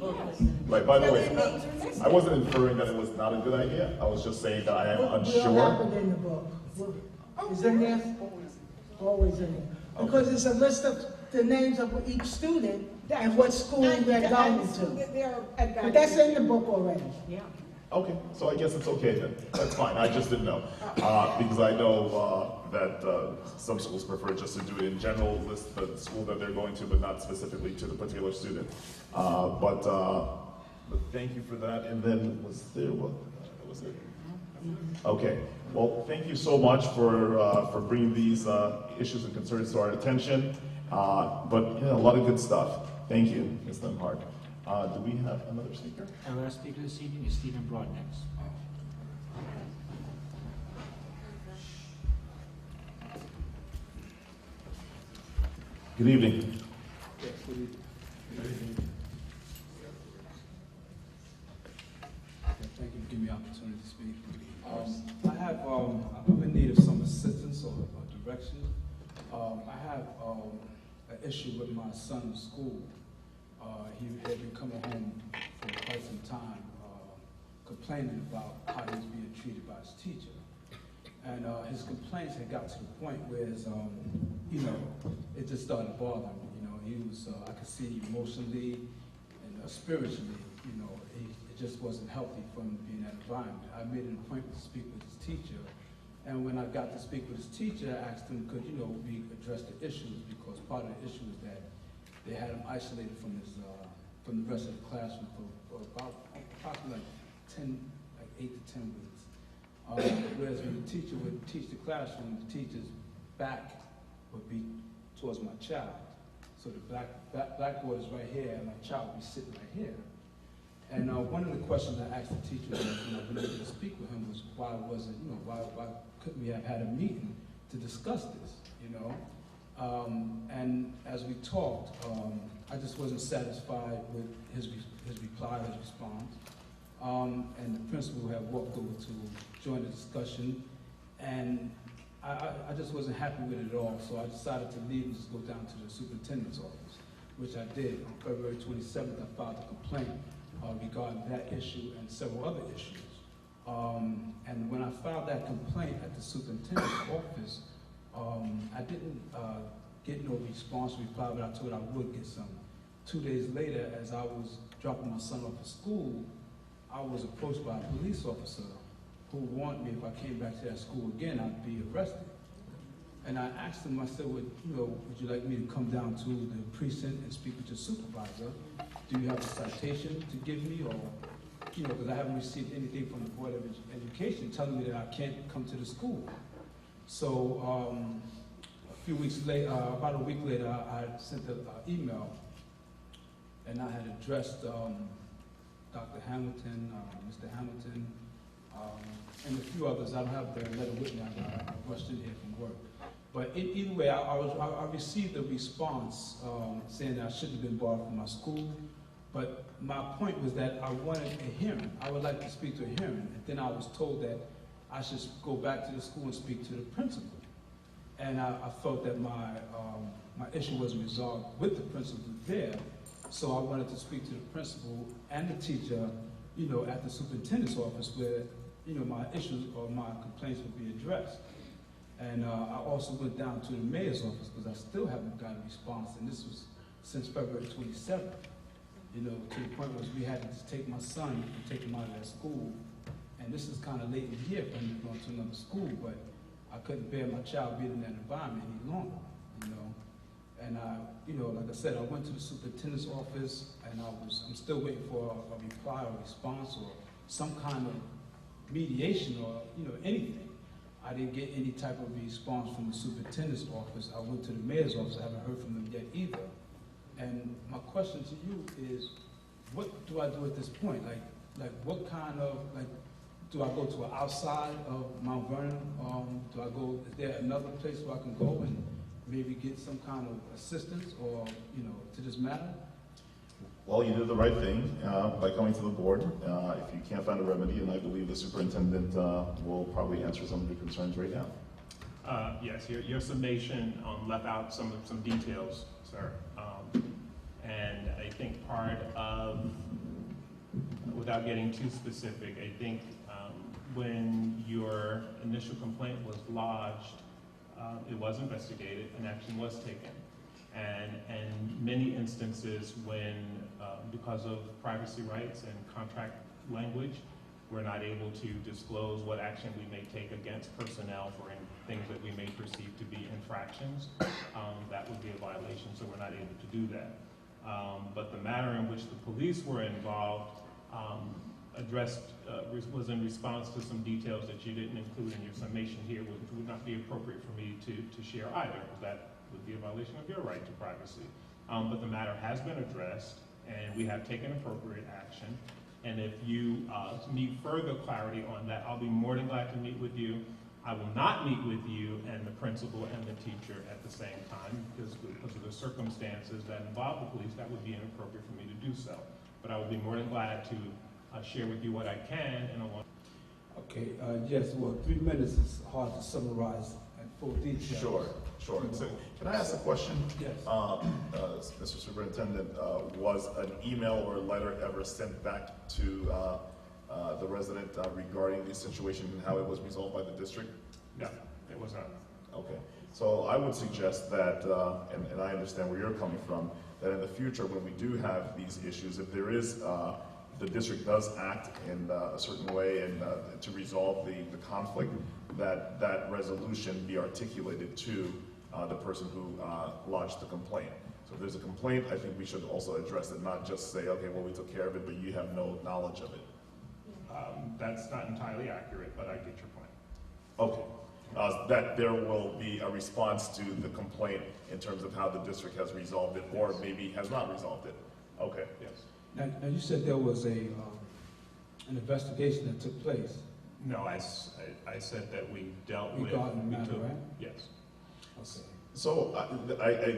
Right, by the way, I wasn't inferring that it was not a good idea. I was just saying that I am We'll unsure. have it in the book. Is in there? Always in there. Because it's a list of the names of each student and what school they're going to. But that's in the book already. Yeah. Okay, so I guess it's okay then. That's fine. I just didn't know. Because I know that some schools prefer just to do it in general, list the school that they're going to, but not specifically to the particular student. But thank you for that. And then was there, what was it? Okay, well, thank you so much for bringing these issues and concerns to our attention. But you know, a lot of good stuff. Thank you, Ms. Lemhart. Do we have another speaker? Our last speaker this evening is Stephen Broadnax. Good evening. Yes, good evening. Thank you for giving me the opportunity to speak. I'm in need of some assistance or direction. I have an issue with my son's school. He had been coming home for quite some time complaining about how he was being treated by his teacher. And his complaints had got to the point where, you know, it just started bothering me. You know, he was, I could see emotionally and spiritually, you know, it just wasn't healthy for him to be in that environment. I made an appointment to speak with his teacher. And when I got to speak with his teacher, I asked him, could, you know, we address the issues, because part of the issue is that they had him isolated from his, from the rest of the classroom for about approximately like 8 to 10 weeks. Whereas when the teacher would teach the classroom, the teacher's back would be towards my child. So the blackboard is right here, and my child would be sitting right here. And one of the questions I asked the teacher was, when I went able to speak with him, was why wasn't, you know, why couldn't we have had a meeting to discuss this, you know? And as we talked, I just wasn't satisfied with his reply, his response. And the principal had walked over to join the discussion, and I just wasn't happy with it at all, so I decided to leave and just go down to the superintendent's office, which I did. On February 27th, I filed a complaint regarding that issue and several other issues. And when I filed that complaint at the superintendent's office, I didn't get no response reply, but I told I would get some. 2 days later, as I was dropping my son off at school, I was approached by a police officer who warned me if I came back to that school again, I'd be arrested. And I asked him, I said, well, you know, would you like me to come down to the precinct and speak with your supervisor? Do you have a citation to give me, or, you know, because I haven't received anything from the Board of Education telling me that I can't come to the school. So a few weeks later, about a week later, I sent an email, and I had addressed Dr. Hamilton, Mr. Hamilton, and a few others. I don't have their letter with me. I rushed in here from work. But either way, I received a response saying that I shouldn't have been barred from my school. But my point was that I wanted a hearing. I would like to speak to a hearing. And then I was told that I should go back to the school and speak to the principal. And I felt that my issue wasn't resolved with the principal there. So I wanted to speak to the principal and the teacher, you know, at the superintendent's office, where, you know, my issues or my complaints would be addressed. And I also went down to the mayor's office, because I still haven't gotten a response, and this was since February 27th. You know, to the point where we had to just take my son and take him out of that school. And this is kind of late in the year for him to go to another school, but I couldn't bear my child being in that environment any longer, you know. And you know, like I said, I went to the superintendent's office, and I'm still waiting for a reply or response or some kind of mediation or, you know, anything. I didn't get any type of response from the superintendent's office. I went to the mayor's office. I haven't heard from them yet either. And my question to you is, what do I do at this point? Like what kind of, like, do I go to an outside of Mount Vernon? Do I go, is there another place where I can go and maybe get some kind of assistance, or, you know, to this matter? Well, you did the right thing by coming to the board. If you can't find a remedy, and I believe the superintendent will probably answer some of your concerns right now. Yes, your summation left out some details, sir. And I think part of, without getting too specific, I think when your initial complaint was lodged, it was investigated and action was taken. And in many instances when, because of privacy rights and contract language, we're not able to disclose what action we may take against personnel for things that we may perceive to be infractions. That would be a violation, so we're not able to do that. But the manner in which the police were involved, addressed, was in response to some details that you didn't include in your summation here, which would not be appropriate for me to share either. That would be a violation of your right to privacy. But the matter has been addressed, and we have taken appropriate action. And if you need further clarity on that, I'll be more than glad to meet with you. I will not meet with you and the principal and the teacher at the same time because of the circumstances that involve the police. That would be inappropriate for me to do so. But I will be more than glad to share with you what I can and along. Okay, yes, well, 3 minutes is hard to summarize in full detail. Sure. So, can I ask a question? Yes. Mr. Superintendent, was an email or a letter ever sent back to the resident regarding the situation and how it was resolved by the district? No, it was not. Okay. So I would suggest that, and I understand where you're coming from, that in the future when we do have these issues, if there is, the district does act in a certain way and to resolve the conflict, that resolution be articulated to the person who lodged the complaint. So if there's a complaint, I think we should also address it, not just say, okay, well, we took care of it, but you have no knowledge of it. That's not entirely accurate, but I get your point. Okay. That there will be a response to the complaint in terms of how the district has resolved it, or maybe has not resolved it. Okay. Yes. Now you said there was an investigation that took place. No, I said that we dealt with. Regarding the matter, right? Yes. Okay. So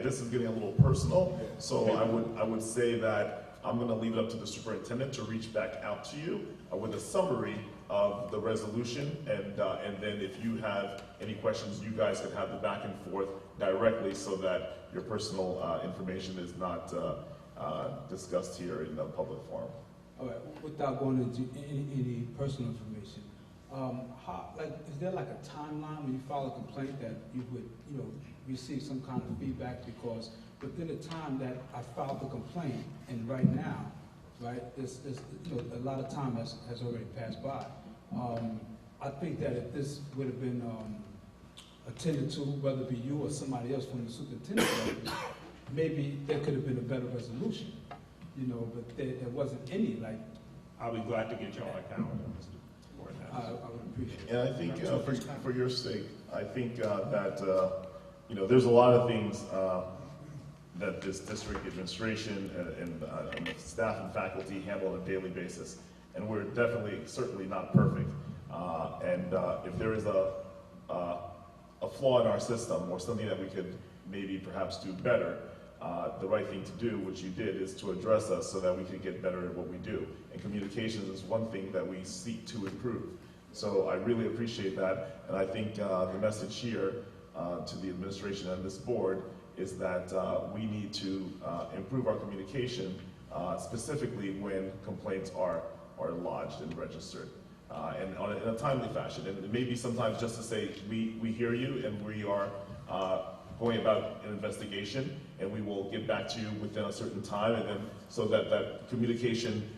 this is getting a little personal. So I would say that I'm going to leave it up to the superintendent to reach back out to you with a summary of the resolution, and then if you have any questions, you guys can have the back and forth directly, so that your personal information is not discussed here in the public forum. All right. Without going into any personal information, is there like a timeline when you file a complaint that you would, receive some kind of feedback? Because within the time that I filed the complaint and right now, right, there's a lot of time has already passed by. I think that if this would have been attended to, whether it be you or somebody else from the superintendent's office, maybe there could have been a better resolution, but there wasn't any. Like, I'll be glad to get you on my calendar, Mr. Board. I would appreciate it. And I think for your sake, I think that there's a lot of things that this district administration and the staff and faculty handle on a daily basis, and we're certainly not perfect. And if there is a flaw in our system or something that we could maybe perhaps do better, the right thing to do, which you did, is to address us so that we can get better at what we do. And communications is one thing that we seek to improve. So I really appreciate that, and I think the message here to the administration and this board is that we need to improve our communication, specifically when complaints are lodged and registered, and in a timely fashion. And maybe sometimes just to say, we hear you and we are going about an investigation, and we will get back to you within a certain time, and then so that communication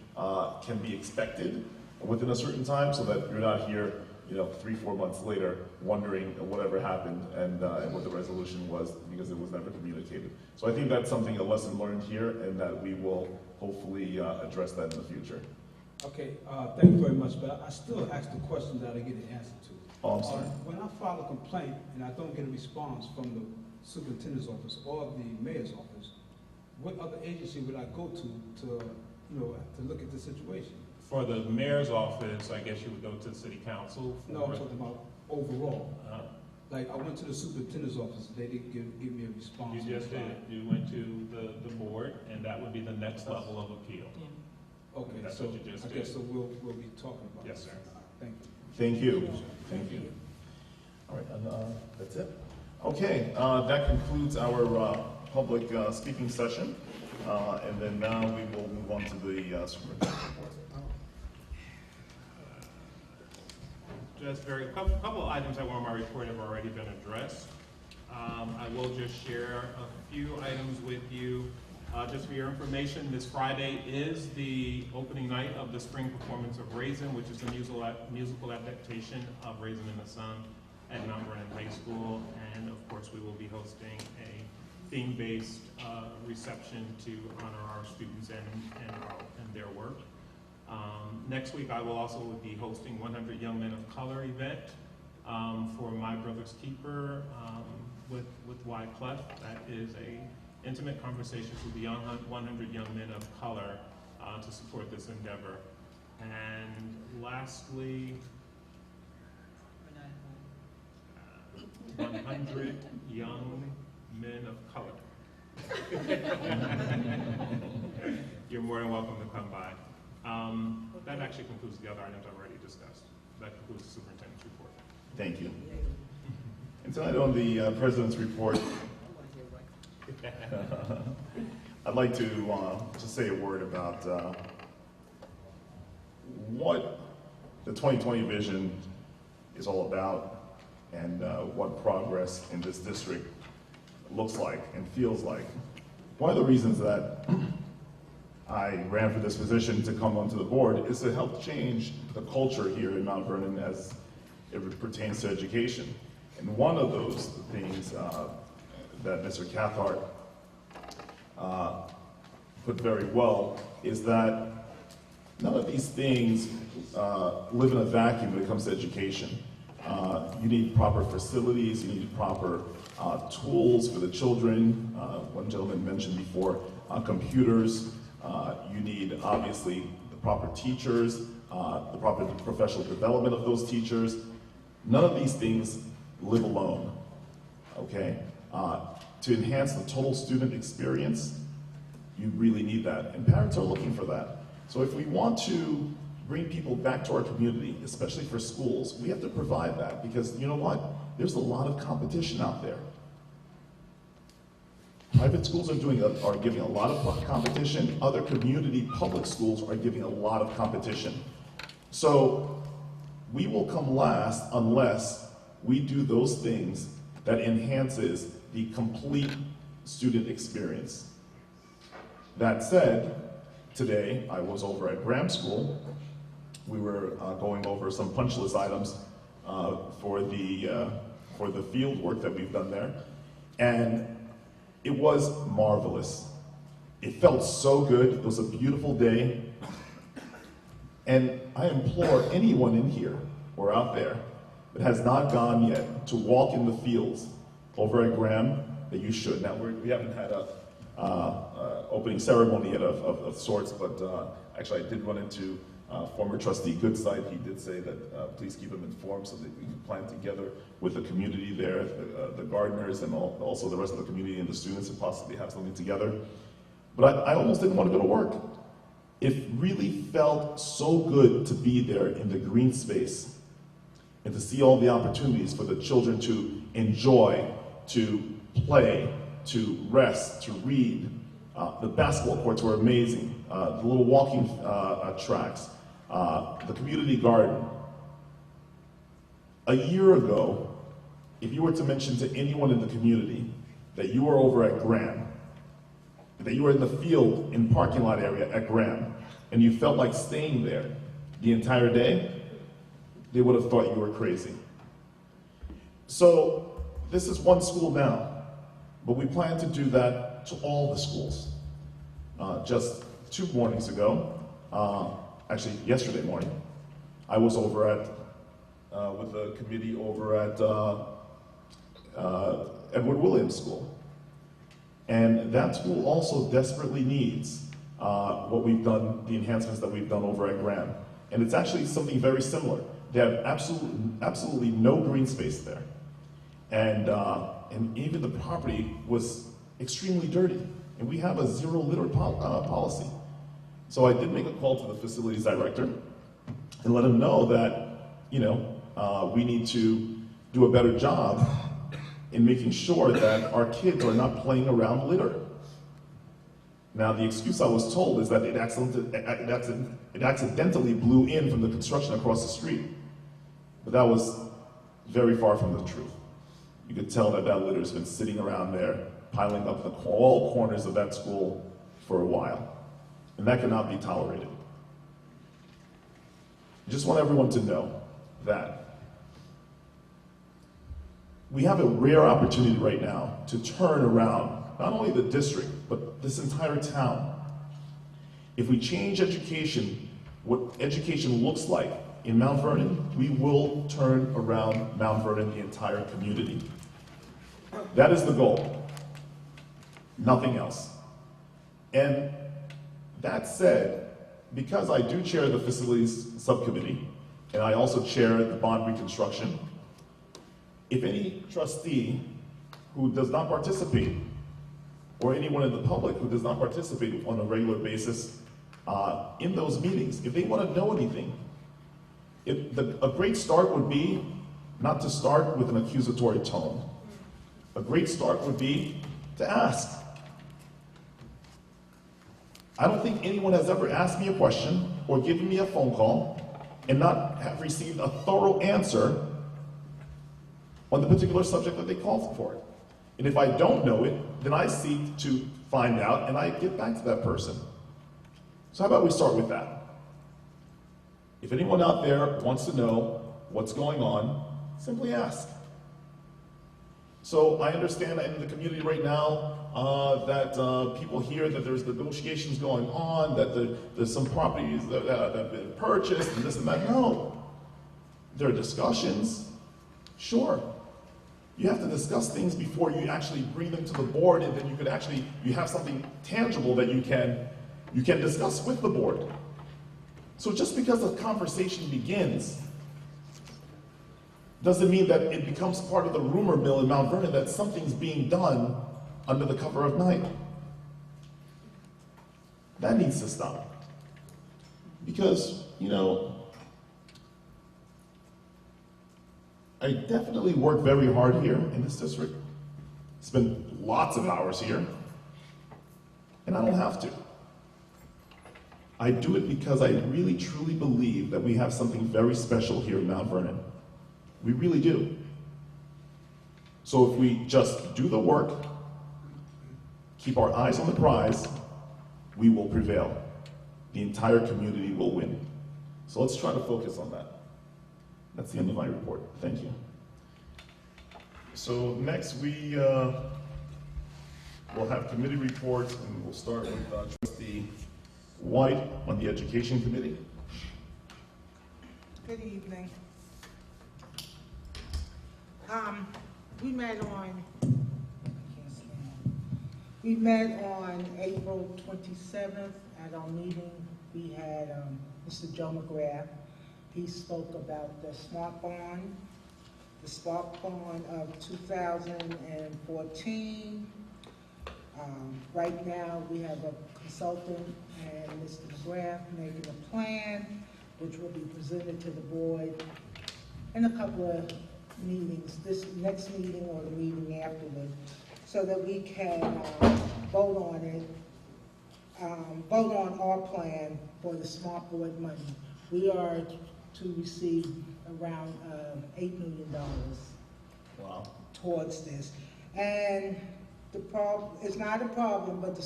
can be expected within a certain time, so that you're not here 3-4 months later wondering whatever happened and what the resolution was, because it was never communicated. So I think that's something, a lesson learned here, and that we will hopefully address that in the future. Okay, thank you very much, but I still ask the question that I get an answer to. Oh, I'm sorry. When I file a complaint and I don't get a response from the superintendent's office or the mayor's office, what other agency would I go to look at the situation? For the mayor's office, I guess you would go to the city council. No, I'm talking about overall. Like, I went to the superintendent's office, they didn't give me a response. You just did. You went to the board, and that would be the next level of appeal. Okay, That's so what you just I did. guess so we'll be talking about Yes, this. sir. Thank you. Thank you. All right, and that's it. Okay, that concludes our public speaking session, and then now we will move on to the superintendent's report. Just a couple of items that were on my report have already been addressed. I will just share a few items with you. Just for your information, this Friday is the opening night of the spring performance of Raisin, which is a musical adaptation of Raisin in the Sun at Mount Vernon High School. And of course, we will be hosting a theme-based reception to honor our students and their work. Next week, I will also be hosting 100 Young Men of Color event for My Brother's Keeper with Wyclef. That is a intimate conversations with the 100 young men of color to support this endeavor. And lastly, 100 young men of color. You're more than welcome to come by. That actually concludes the other items I've already discussed. That concludes the superintendent's report. Thank you. And tonight on the President's report, I'd like to just say a word about what the 2020 vision is all about and what progress in this district looks like and feels like. One of the reasons that I ran for this position to come onto the board is to help change the culture here in Mount Vernon as it pertains to education. And one of those things that Mr. Cathcart put very well is that none of these things live in a vacuum when it comes to education. You need proper facilities, you need proper tools for the children. One gentleman mentioned before, computers. You need, obviously, the proper teachers, the proper professional development of those teachers. None of these things live alone, okay? To enhance the total student experience, you really need that, and parents are looking for that. So if we want to bring people back to our community, especially for schools, we have to provide that, because you know what? There's a lot of competition out there. Private schools are giving a lot of competition. Other community public schools are giving a lot of competition. So we will come last unless we do those things that enhances the complete student experience. That said, today I was over at Graham School. We were going over some punch list items for the field work that we've done there, and it was marvelous. It felt so good. It was a beautiful day. And I implore anyone in here or out there that has not gone yet to walk in the fields over at Graham, that you should. Now, we haven't had a opening ceremony yet of sorts, but actually I did run into former trustee Goodside. He did say that please keep him informed so that we can plan together with the community there, the gardeners, and also the rest of the community and the students, and possibly have something together. But I almost didn't want to go to work. It really felt so good to be there in the green space and to see all the opportunities for the children to enjoy, to play, to rest, to read. The basketball courts were amazing. The little walking tracks, the community garden. A year ago, if you were to mention to anyone in the community that you were over at Graham, that you were in the field in parking lot area at Graham, and you felt like staying there the entire day, they would have thought you were crazy. So this is one school now, but we plan to do that to all the schools. Just 2 mornings ago, actually yesterday morning, I was over at, with the committee over at Edward Williams School. And that school also desperately needs what we've done, the enhancements that we've done over at Graham. And it's actually something very similar. They have absolutely no green space there. And even the property was extremely dirty. And we have a zero litter policy. So I did make a call to the facilities director and let him know that, you know, we need to do a better job in making sure that our kids are not playing around litter. Now, the excuse I was told is that it accidentally blew in from the construction across the street. But that was very far from the truth. You could tell that that litter's been sitting around there, piling up in all corners of that school for a while. And that cannot be tolerated. I just want everyone to know that we have a rare opportunity right now to turn around not only the district, but this entire town. If we change education what education looks like in Mount Vernon, we will turn around Mount Vernon, the entire community. That is the goal, nothing else. And that said, because I do chair the facilities subcommittee, and I also chair the bond reconstruction, if any trustee who does not participate, or anyone in the public who does not participate on a regular basis in those meetings, if they want to know anything, a great start would be not to start with an accusatory tone. A great start would be to ask. I don't think anyone has ever asked me a question or given me a phone call and not have received a thorough answer on the particular subject that they called for. And if I don't know it, then I seek to find out and I get back to that person. So how about we start with that? If anyone out there wants to know what's going on, simply ask. So I understand in the community right now that people hear that there's negotiations going on, that there's some properties that have been purchased and this and that. No, there are discussions, sure. You have to discuss things before you actually bring them to the board, and then you have something tangible that you can discuss with the board. So just because a conversation begins doesn't mean that it becomes part of the rumor mill in Mount Vernon that something's being done under the cover of night. That needs to stop. Because, I definitely work very hard here in this district. Spend lots of hours here, and I don't have to. I do it because I really truly believe that we have something very special here in Mount Vernon. We really do. So if we just do the work, keep our eyes on the prize, we will prevail. The entire community will win. So let's try to focus on that. That's the end of my report. Thank you. So next we will have committee reports, and we'll start with Trustee White on the Education Committee. Good evening. We met on April 27th at our meeting. We had Mr. Joe McGrath. He spoke about the SMART bond of 2014. Right now, we have a consultant and Mr. McGrath making a plan, which will be presented to the board in a couple of meetings, this next meeting or the meeting afterward, so that we can vote on it, vote on our plan for the SMART board money. We are to receive around $8 million towards this. And the problem, it's not a problem, but the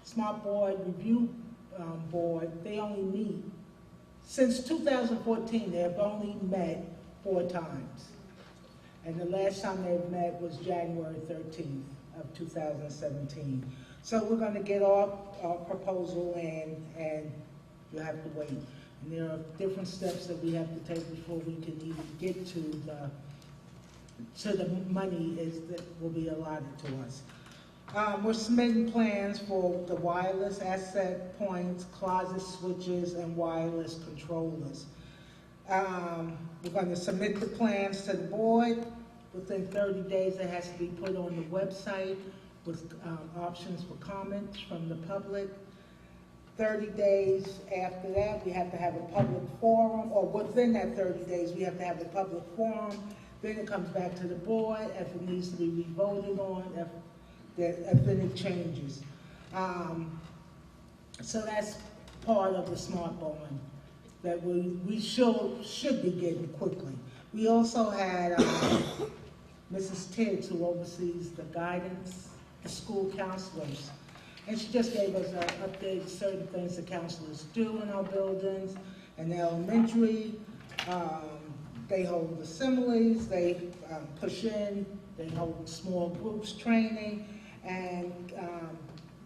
SMART board review board, they only meet, since 2014, they have only met 4 times. And the last time they've met was January 13th of 2017. So we're going to get our proposal in, and you have to wait. And there are different steps that we have to take before we can even get to the money that will be allotted to us. We're submitting plans for the wireless access points, closet switches, and wireless controllers. We're going to submit the plans to the board. Within 30 days, it has to be put on the website with options for comments from the public. 30 days after that, we have to have a public forum, or within that 30 days, we have to have a public forum. Then it comes back to the board if it needs to be re-voted on, if it changes. So that's part of the SMART bond that we should be getting quickly. We also had Mrs. Tiggs, who oversees the guidance, the school counselors. And she just gave us an update of certain things the counselors do in our buildings. In the elementary, they hold assemblies, they push in, they hold small groups training, and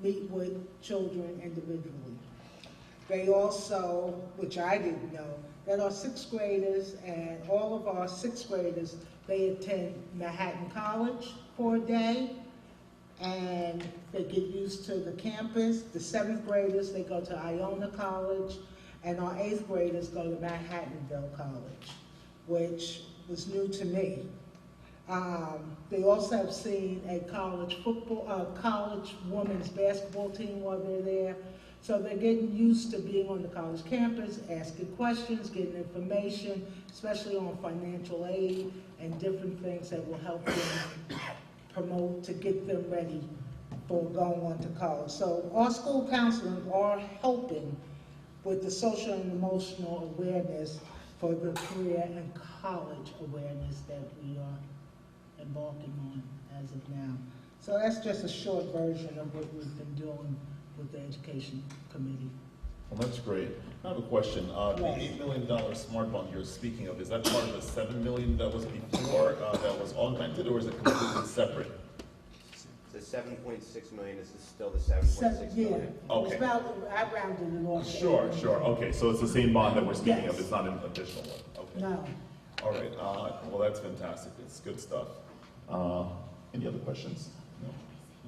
meet with children individually. They also, which I didn't know, that our sixth graders and all of our sixth graders, they attend Manhattan College for a day, and they get used to the campus. The seventh graders, they go to Iona College, and our eighth graders go to Manhattanville College, which was new to me. They also have seen a college women's basketball team while they're there. So they're getting used to being on the college campus, asking questions, getting information, especially on financial aid and different things that will help them promote to get them ready for going on to college. So our school counselors are helping with the social and emotional awareness for the career and college awareness that we are embarking on as of now. So that's just a short version of what we've been doing with the Education Committee. Well, that's great. I have a question. The $8 million smart bond you're speaking of, is that part of the $7 million that was before that was augmented, or is it completely separate? The 7.6 million is still the 7.6 million. Yeah. Okay. It's about, I rounded it off. to Sure, 8 sure. Okay, so it's the same bond that we're speaking Yes. of. It's not an additional one. Okay. No. All right. Well, that's fantastic. It's good stuff. Any other questions? No.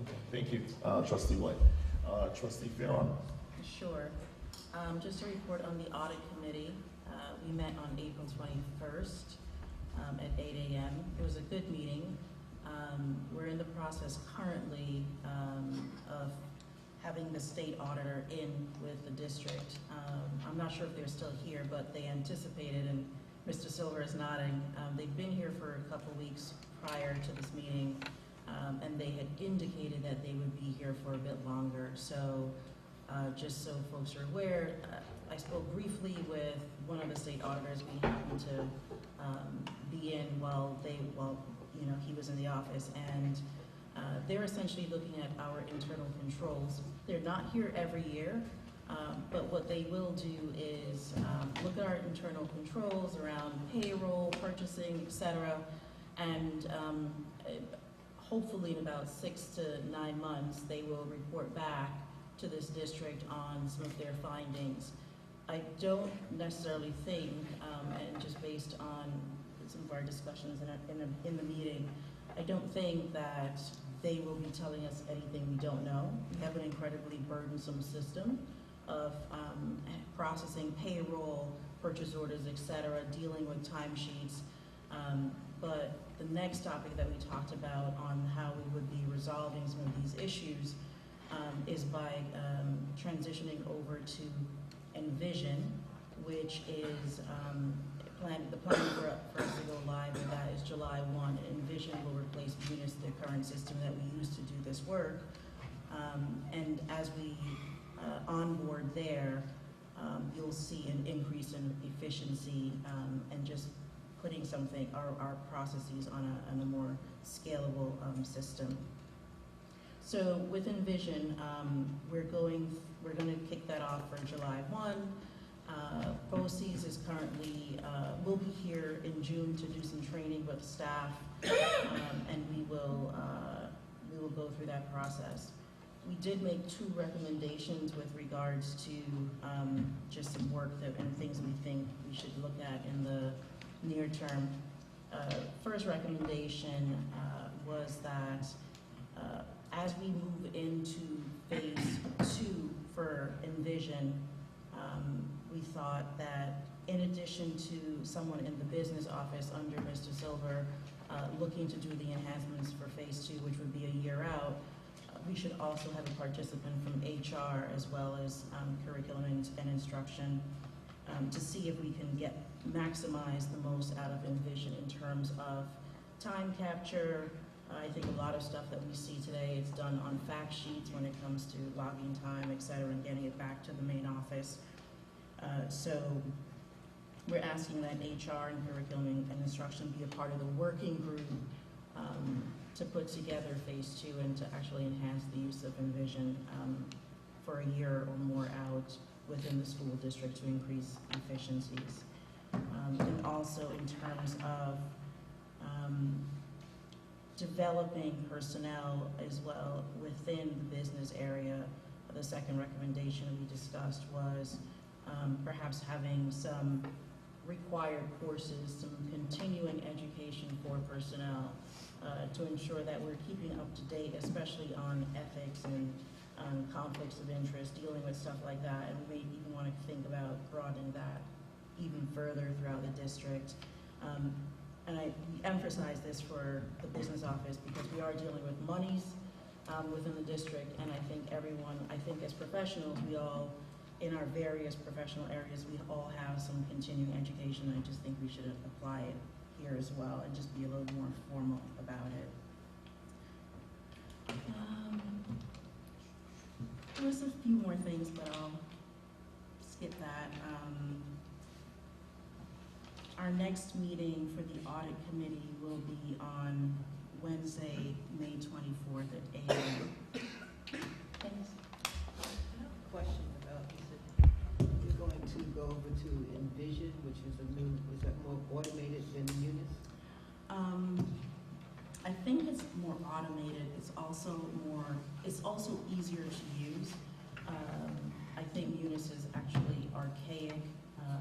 Okay. Thank you, Trustee White. Trustee Farron. Sure. Just to report on the audit committee, we met on April 21st at 8 a.m. It was a good meeting. We're in the process currently of having the state auditor in with the district. I'm not sure if they're still here, but they anticipated, and Mr. Silver is nodding, they've been here for a couple weeks prior to this meeting, and they had indicated that they would be here for a bit longer. So just so folks are aware, I spoke briefly with one of the state auditors. We happened to be in while he was in the office, and they're essentially looking at our internal controls. They're not here every year, but what they will do is look at our internal controls around payroll, purchasing, etc., and hopefully in about 6 to 9 months, they will report back to this district on some of their findings. I don't necessarily think, and just based on some of our discussions in the meeting, I don't think that they will be telling us anything we don't know. We have an incredibly burdensome system of processing payroll, purchase orders, etc., dealing with timesheets. But the next topic that we talked about on how we would be resolving some of these issues is by transitioning over to Envision, which is the plan for us to go live with that is July 1. Envision will replace Munis, the current system that we use to do this work. And as we onboard there, you'll see an increase in efficiency and just putting our processes on a more scalable system. So with Envision, we're going to kick that off for July 1. BOCES is currently, will be here in June to do some training with staff, and we will go through that process. We did make 2 recommendations with regards to just some work and things we think we should look at in the near term. First recommendation was that as we move into phase 2 for Envision, we thought that in addition to someone in the business office under Mr. Silver looking to do the enhancements for phase 2, which would be a year out, we should also have a participant from HR as well as curriculum and instruction to see if we can maximize the most out of Envision in terms of time capture. I think a lot of stuff that we see today is done on fact sheets when it comes to logging time, et cetera, and getting it back to the main office. So we're asking that HR and curriculum and instruction be a part of the working group to put together phase 2 and to actually enhance the use of Envision for a year or more out within the school district to increase efficiencies. And also in terms of developing personnel as well within the business area. the second recommendation we discussed was perhaps having some required courses, some continuing education for personnel to ensure that we're keeping up to date, especially on ethics and conflicts of interest, dealing with stuff like that. And we may even want to think about broadening that even further throughout the district. And I emphasize this for the business office because we are dealing with monies within the district, and I think as professionals, we all, in our various professional areas, we all have some continuing education. I just think we should apply it here as well and just be a little more formal about it. There's a few more things, but I'll skip that. Our next meeting for the audit committee will be on Wednesday, May 24th at 8 a.m. Thanks. Question about, you said you're going to go over to Envision, which is is that more automated than Munis? I think it's more automated. It's also easier to use. I think Munis is actually archaic,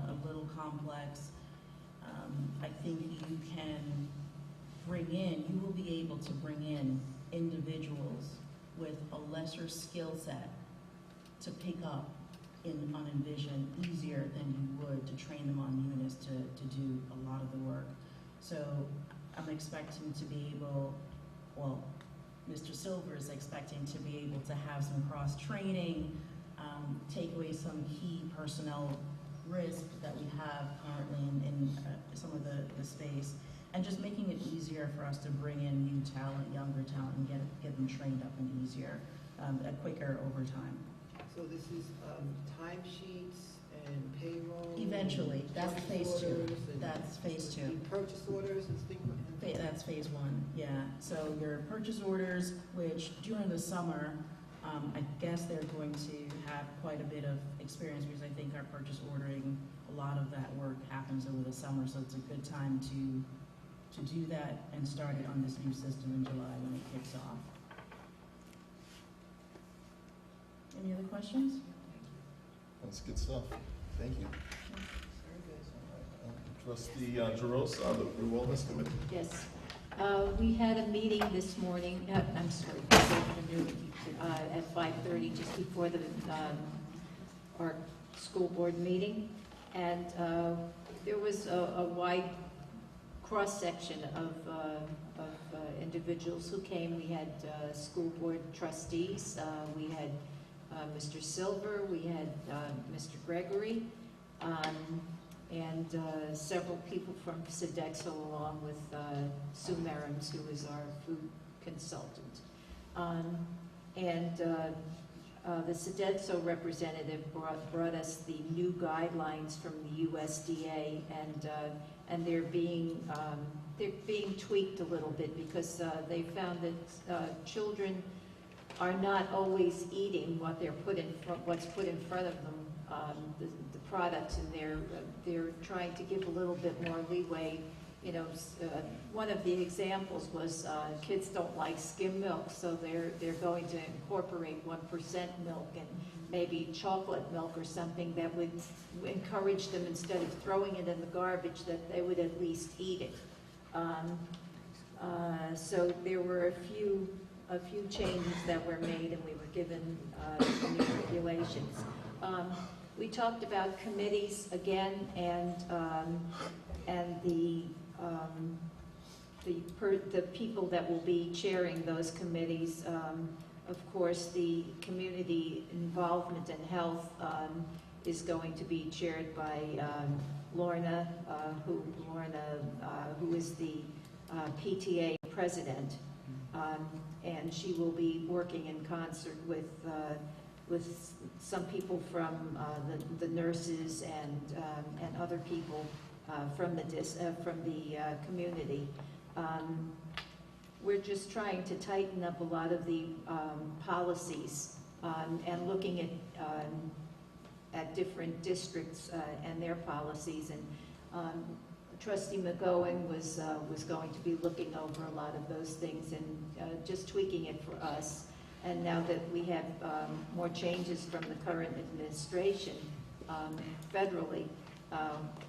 a little complex. I think you will be able to bring in individuals with a lesser skill set to pick up on Envision easier than you would to train them on Munis to do a lot of the work. So I'm expecting to be able, Mr. Silver is expecting to be able to have some cross-training, take away some key personnel risk that we have currently in some of the space, and just making it easier for us to bring in new talent, younger talent, and get them trained up and easier, quicker over time. So this is timesheets and payroll? Eventually, that's phase 2. That's phase 2. Purchase orders and things like that? That's phase 1, yeah. So your purchase orders, which during the summer, I guess they're going to have quite a bit of experience because I think our purchase ordering, a lot of that work happens over the summer, so it's a good time to do that and start it on this new system in July when it kicks off. Any other questions? That's good stuff. Thank you. Trustee Jaros, the Wellness Committee. Yes. We had a meeting this morning, I'm sorry, this afternoon, at 5:30, just before our school board meeting. And there was a wide cross-section of individuals who came. We had school board trustees, we had Mr. Silver, we had Mr. Gregory, and several people from Sodexo, along with Sue Merrims, who is our food consultant. The Sodexo representative brought us the new guidelines from the USDA, and they're being tweaked a little bit because they found that children are not always eating what's put in front of them, the products, and they're trying to give a little bit more leeway. You know, one of the examples was kids don't like skim milk, so they're going to incorporate 1% milk and maybe chocolate milk or something that would encourage them, instead of throwing it in the garbage, that they would at least eat it. So there were a few changes that were made, and we were given new regulations. We talked about committees again, and the people that will be chairing those committees. Of course, the community involvement in health is going to be chaired by Lorna, who is the PTA president, and she will be working in concert with some people from the nurses and other people from the community. We're just trying to tighten up a lot of the policies and looking at different districts and their policies. And Trustee McGowan was going to be looking over a lot of those things and just tweaking it for us. and now that we have more changes from the current administration federally,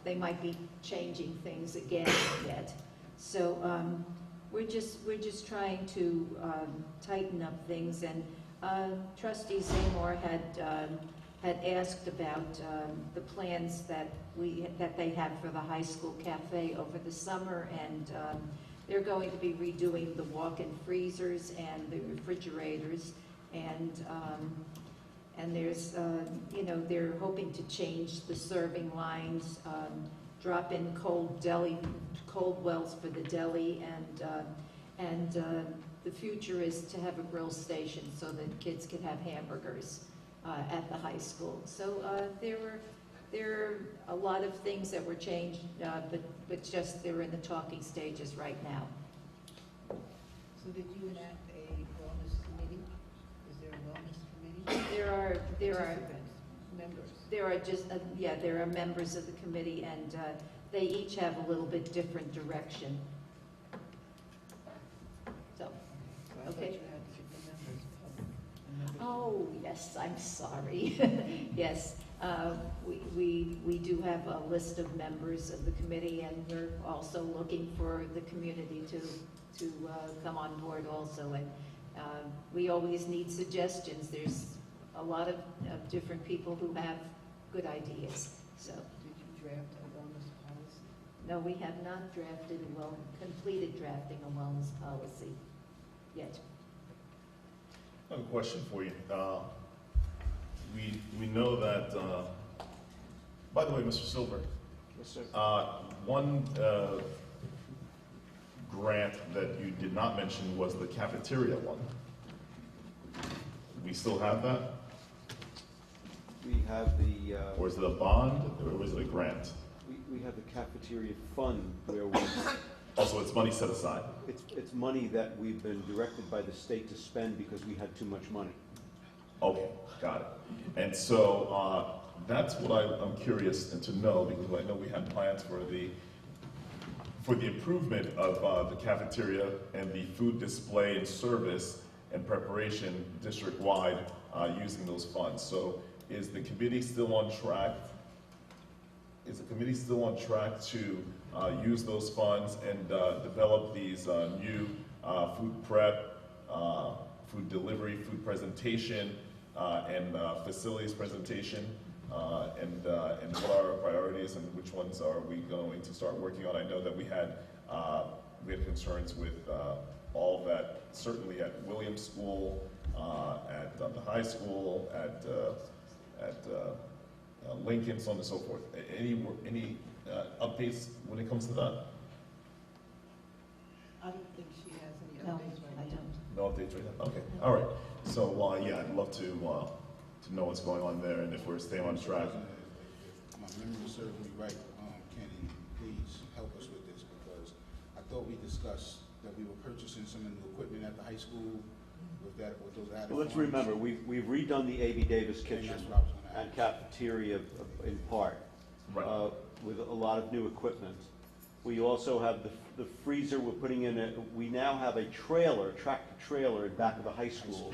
they might be changing things again yet. So we're just trying to tighten up things, and Trustee Seymour had asked about the plans that they have for the high school cafe over the summer, and they're going to be redoing the walk-in freezers and the refrigerators, and there's you know, they're hoping to change the serving lines, drop in cold wells for the deli, and the future is to have a grill station so that kids can have hamburgers at the high school. So there are a lot of things that were changed, but just they're in the talking stages right now. So did you enact a wellness committee? Is there a wellness committee? There are just there are members of the committee, and they each have a little bit different direction. So, okay. Oh, yes, I'm sorry. Yes, we do have a list of members of the committee, and we're also looking for the community to come on board also. And we always need suggestions. There's a lot of different people who have good ideas. So, did you draft a wellness policy? No, we have not drafted completed drafting a wellness policy yet. I have a question for you. We know that, by the way, Mr. Silver, Yes, sir. one grant that you did not mention was the cafeteria one. We still have that? We have the... Or is it a bond, or was it a grant? We have the cafeteria fund where we... Also, it's money set aside? It's money that we've been directed by the state to spend because we had too much money. Okay, got it. And so that's what I'm curious to know, because I know we had plans for the improvement of the cafeteria and the food display and service and preparation district-wide using those funds. So is the committee still on track? Is the committee still on track to use those funds and develop these new food prep, food delivery, food presentation, and facilities presentation? And what are our priorities, and which ones are we going to start working on? I know that we had concerns with all of that, certainly at Williams School, at the high school, at Lincoln, so on and so forth. Any updates when it comes to that? I don't think she has any No, updates right now. I don't. No updates right now? Okay, all right. So, yeah, I'd love to know what's going on there and if we're staying on track. If my memory serves me right, Kenny, please help us with this, because I thought we discussed that we were purchasing some of the new equipment at the high school with those added Well, let's funds. remember, we've redone the A.B. Davis kitchen that's what I was gonna and cafeteria in part, Right. with a lot of new equipment. We also have the freezer. We're putting in we now have a tractor trailer in back of the high school,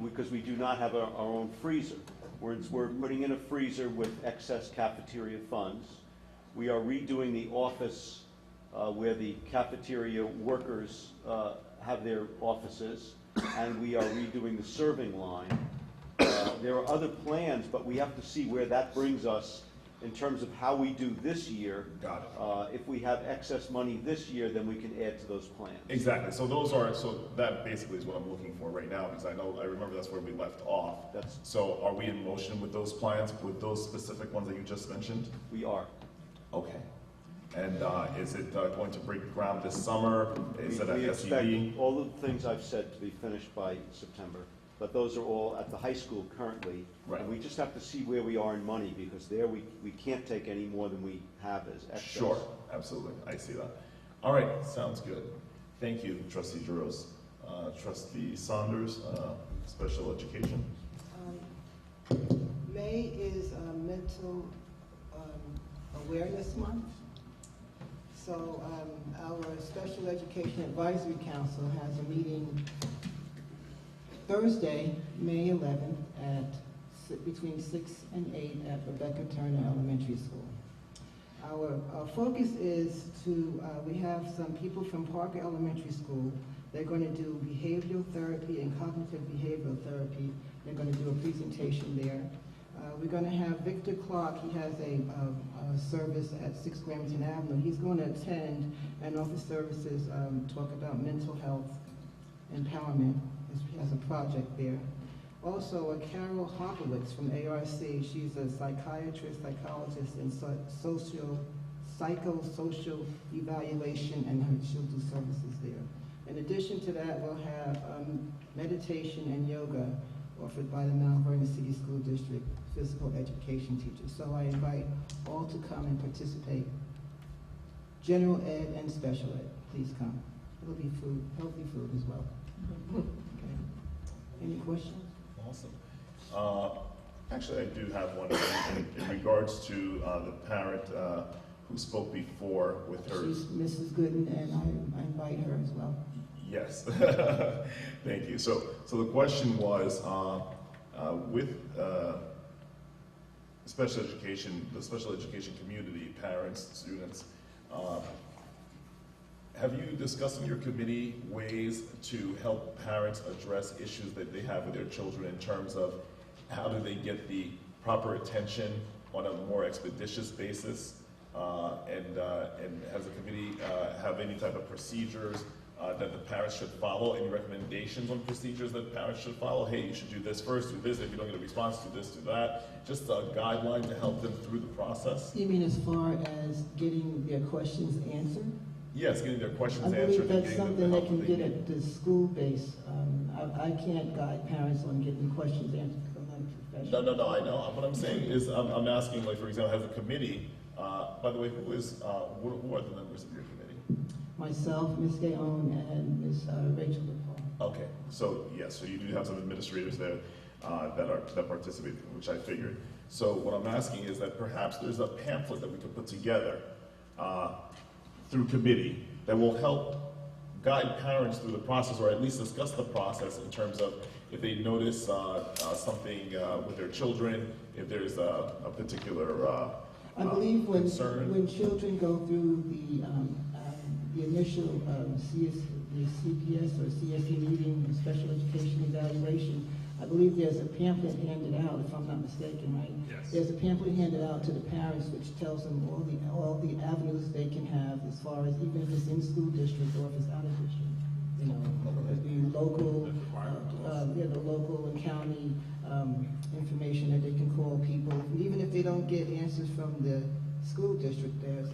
because we do not have our own freezer. We're putting in a freezer with excess cafeteria funds. We are redoing the office where the cafeteria workers have their offices, and we are redoing the serving line. There are other plans, but we have to see where that brings us in terms of how we do this year. Got it. If we have excess money this year, then we can add to those plans. Exactly. So that basically is what I'm looking for right now, because I remember that's where we left off. So are we in motion with those plans, with those specific ones that you just mentioned? We are. Okay. And is it going to break ground this summer? Is it We at expect SEB? all of the things I've said to be finished by September, but those are all at the high school currently. Right. And we just have to see where we are in money, because there we can't take any more than we have as excess. Sure, absolutely. I see that. All right, sounds good. Thank you, Trustee Juros. Trustee Saunders, Special Education. May is Mental Awareness Month. So our Special Education Advisory Council has a meeting Thursday, May 11th, between 6 and 8 at Rebecca Turner Elementary School. Our focus is to, we have some people from Parker Elementary School. They're going to do behavioral therapy and cognitive behavioral therapy. They're going to do a presentation there. We're going to have Victor Clark. He has a service at 6 Gramerton Avenue. He's going to attend and offer services, talk about mental health empowerment. He has a project there. Also, Carol Hopowitz from ARC. She's a psychiatrist, psychologist, and psychosocial evaluation, and she'll do services there. In addition to that, we'll have meditation and yoga offered by the Mount Vernon City School District physical education teachers. So I invite all to come and participate. General ed and special ed, please come. It'll be food, healthy food as well. Okay. Any questions? Awesome. Actually, I do have one in regards to the parent who spoke before with her. She's Mrs. Gooden, and I invite her as well. Yes, thank you. So the question was, with special education, the special education community, parents, students, have you discussed in your committee ways to help parents address issues that they have with their children in terms of how do they get the proper attention on a more expeditious basis? And has the committee have any type of procedures that the parents should follow? Any recommendations on procedures that parents should follow? Hey, you should do this first, do this. If you don't get a response, do this, do that. Just a guideline to help them through the process. You mean as far as getting their questions answered? Yes, getting their questions I answered. believe that's something they can get at the school base. I can't guide parents on getting questions answered because I'm not a professional. No, I know. What I'm saying is, I'm asking, like, for example, has a committee, by the way, who are the members of your committee? Myself, Ms. Gaon, and Ms. Rachel DePaul. Okay, so yes, so you do have some administrators there that participate, which I figured. So what I'm asking is that perhaps there's a pamphlet that we could put together through committee that will help guide parents through the process, or at least discuss the process in terms of if they notice something with their children, if there's a particular I believe concern. when children go through the initial the CPS or CSE meeting, the special education evaluation, I believe there's a pamphlet handed out, if I'm not mistaken, right? Yes. There's a pamphlet handed out to the parents which tells them all the avenues they can have as far as even if it's in school district or if it's out of district. You know, the local, the local and county information that they can call people. And even if they don't get answers from the school district, there's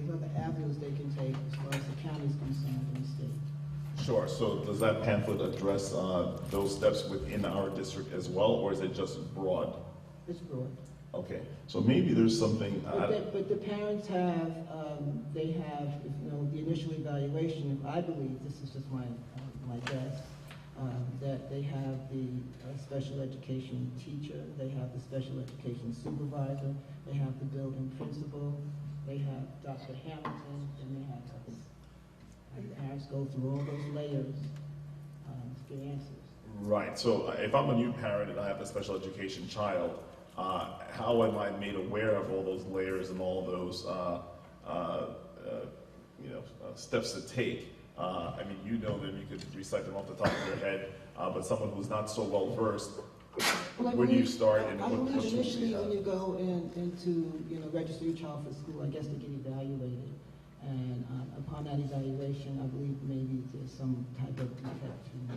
other avenues they can take as far as the county is concerned in the state. Sure, so does that pamphlet address those steps within our district as well, or is it just broad? It's broad. Okay, so maybe there's something. But the parents have, they have, you know, the initial evaluation. I believe, this is just my guess, that they have the special education teacher, they have the special education supervisor, they have the building principal, they have Dr. Hamilton, and they have others. And parents go through all those layers to get answers. Right, so if I'm a new parent and I have a special education child, how am I made aware of all those layers and all those steps to take? I mean, you know them, you could recite them off the top of your head, but someone who's not so well versed, where do you start and I what believe tools do initially you have? when you go into, register your child for school, I guess they get evaluated. And upon that evaluation, I believe maybe there's some type of protection.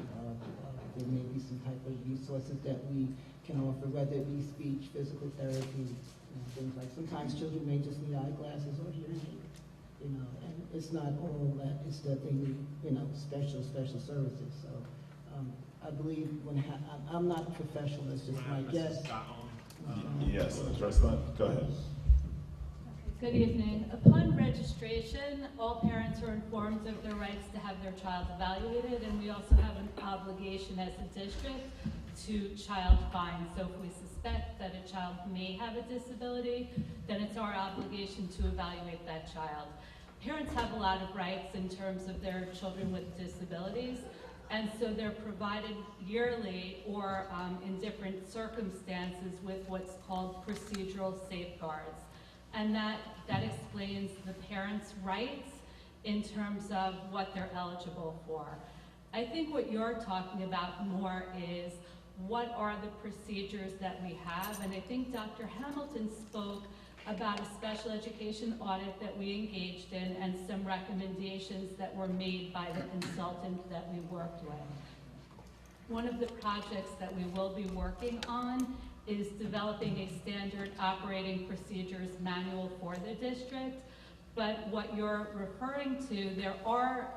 There may be some type of resources that we can offer, whether it be speech, physical therapy, things like. Sometimes children may just need eyeglasses or hearing aid, and it's not all that. It's that they need, special services. So I believe I'm not a professional. It's just my guess. Yes, address that. Go ahead. Good evening. Upon registration, all parents are informed of their rights to have their child evaluated, and we also have an obligation as a district to child find. So if we suspect that a child may have a disability, then it's our obligation to evaluate that child. Parents have a lot of rights in terms of their children with disabilities. And so they're provided yearly or in different circumstances with what's called procedural safeguards. And that explains the parents' rights in terms of what they're eligible for. I think what you're talking about more is what are the procedures that we have, and I think Dr. Hamilton spoke about a special education audit that we engaged in and some recommendations that were made by the consultant that we worked with. One of the projects that we will be working on is developing a standard operating procedures manual for the district. But what you're referring to, there are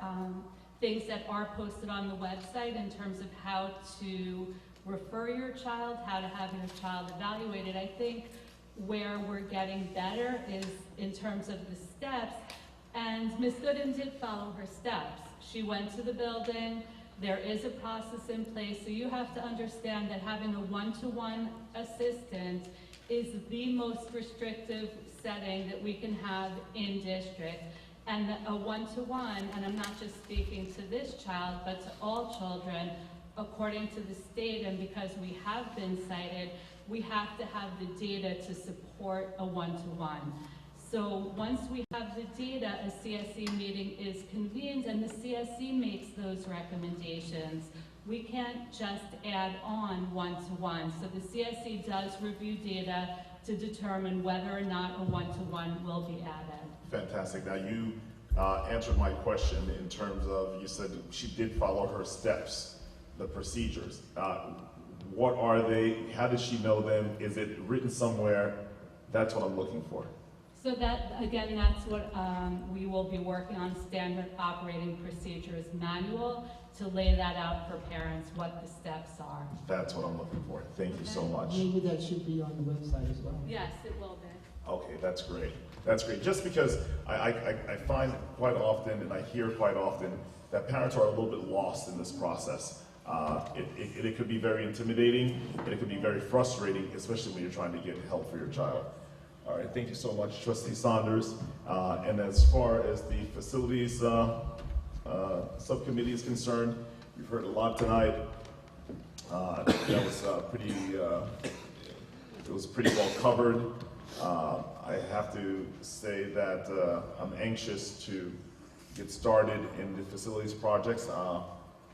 things that are posted on the website in terms of how to refer your child, how to have your child evaluated. I think where we're getting better is in terms of the steps, and Ms. Gooden did follow her steps. She went to the building, there is a process in place, so you have to understand that having a one-to-one assistant is the most restrictive setting that we can have in district. And a one-to-one, and I'm not just speaking to this child, but to all children, according to the state, and because we have been cited, we have to have the data to support a one-to-one. So once we have the data, a CSE meeting is convened and the CSE makes those recommendations. We can't just add on one-to-one. So the CSE does review data to determine whether or not a one-to-one will be added. Fantastic. Now you answered my question in terms of, you said she did follow her steps, the procedures. What are they? How does she know them? Is it written somewhere? That's what I'm looking for. So that, again, that's what we will be working on, standard operating procedures manual, to lay that out for parents, what the steps are. That's what I'm looking for. Thank you so much. Maybe that should be on the website as well. Yes, it will be. Okay, that's great. That's great. Just because I find quite often, and I hear quite often, that parents are a little bit lost in this process. It could be very intimidating, and it could be very frustrating, especially when you're trying to get help for your child. All right, thank you so much, Trustee Saunders. And as far as the facilities subcommittee is concerned, we've heard a lot tonight. That was it was pretty well covered. I have to say that I'm anxious to get started in the facilities projects.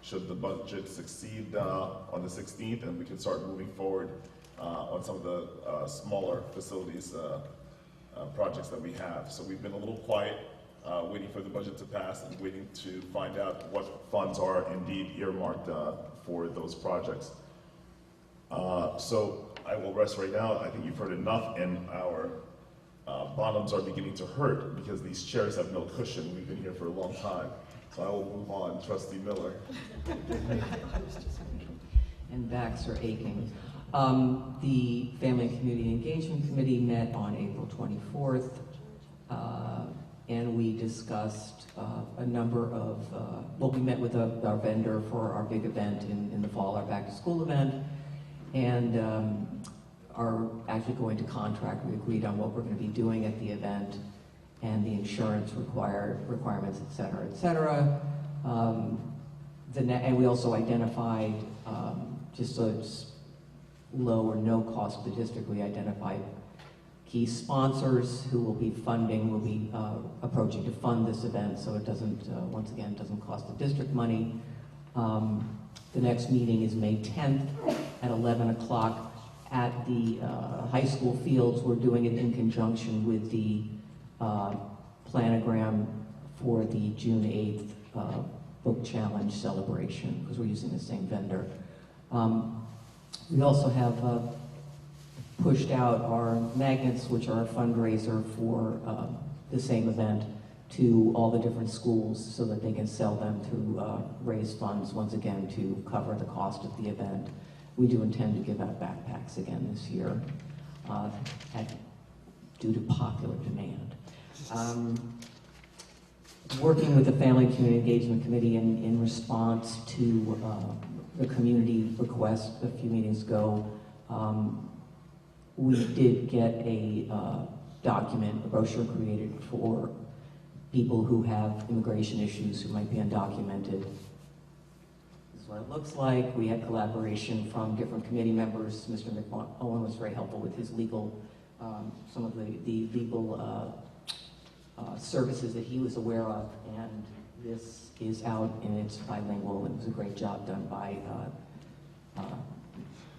Should the budget succeed on the 16th, and we can start moving forward on some of the smaller facilities projects that we have. So we've been a little quiet, waiting for the budget to pass and waiting to find out what funds are indeed earmarked for those projects. So I will rest right now. I think you've heard enough, and our bottoms are beginning to hurt because these chairs have no cushion. We've been here for a long time. So I will move on. Trustee Miller. And backs are aching. The Family and Community Engagement Committee met on April 24th, and we discussed a number of, well, we met with our vendor for our big event in the fall, our back to school event, and are actually going to contract. We agreed on what we're going to be doing at the event and the insurance requirements, et cetera, et cetera. And we also identified, just so it's low or no cost to the district, we identified key sponsors who will be approaching to fund this event, so it doesn't, once again, doesn't cost the district money. The next meeting is May 10th at 11 o'clock at the high school fields. We're doing it in conjunction with the planogram for the June 8th book challenge celebration, because we're using the same vendor. We also have pushed out our magnets, which are a fundraiser for the same event, to all the different schools so that they can sell them to raise funds, once again, to cover the cost of the event. We do intend to give out backpacks again this year due to popular demand. Working with the Family and Community Engagement Committee in response to the community request a few meetings ago, we did get a document, a brochure created for people who have immigration issues who might be undocumented. what it looks like. We had collaboration from different committee members. Mr. McMullen was very helpful with his legal, some of the legal services that he was aware of, and this is out and it's bilingual. It was a great job done by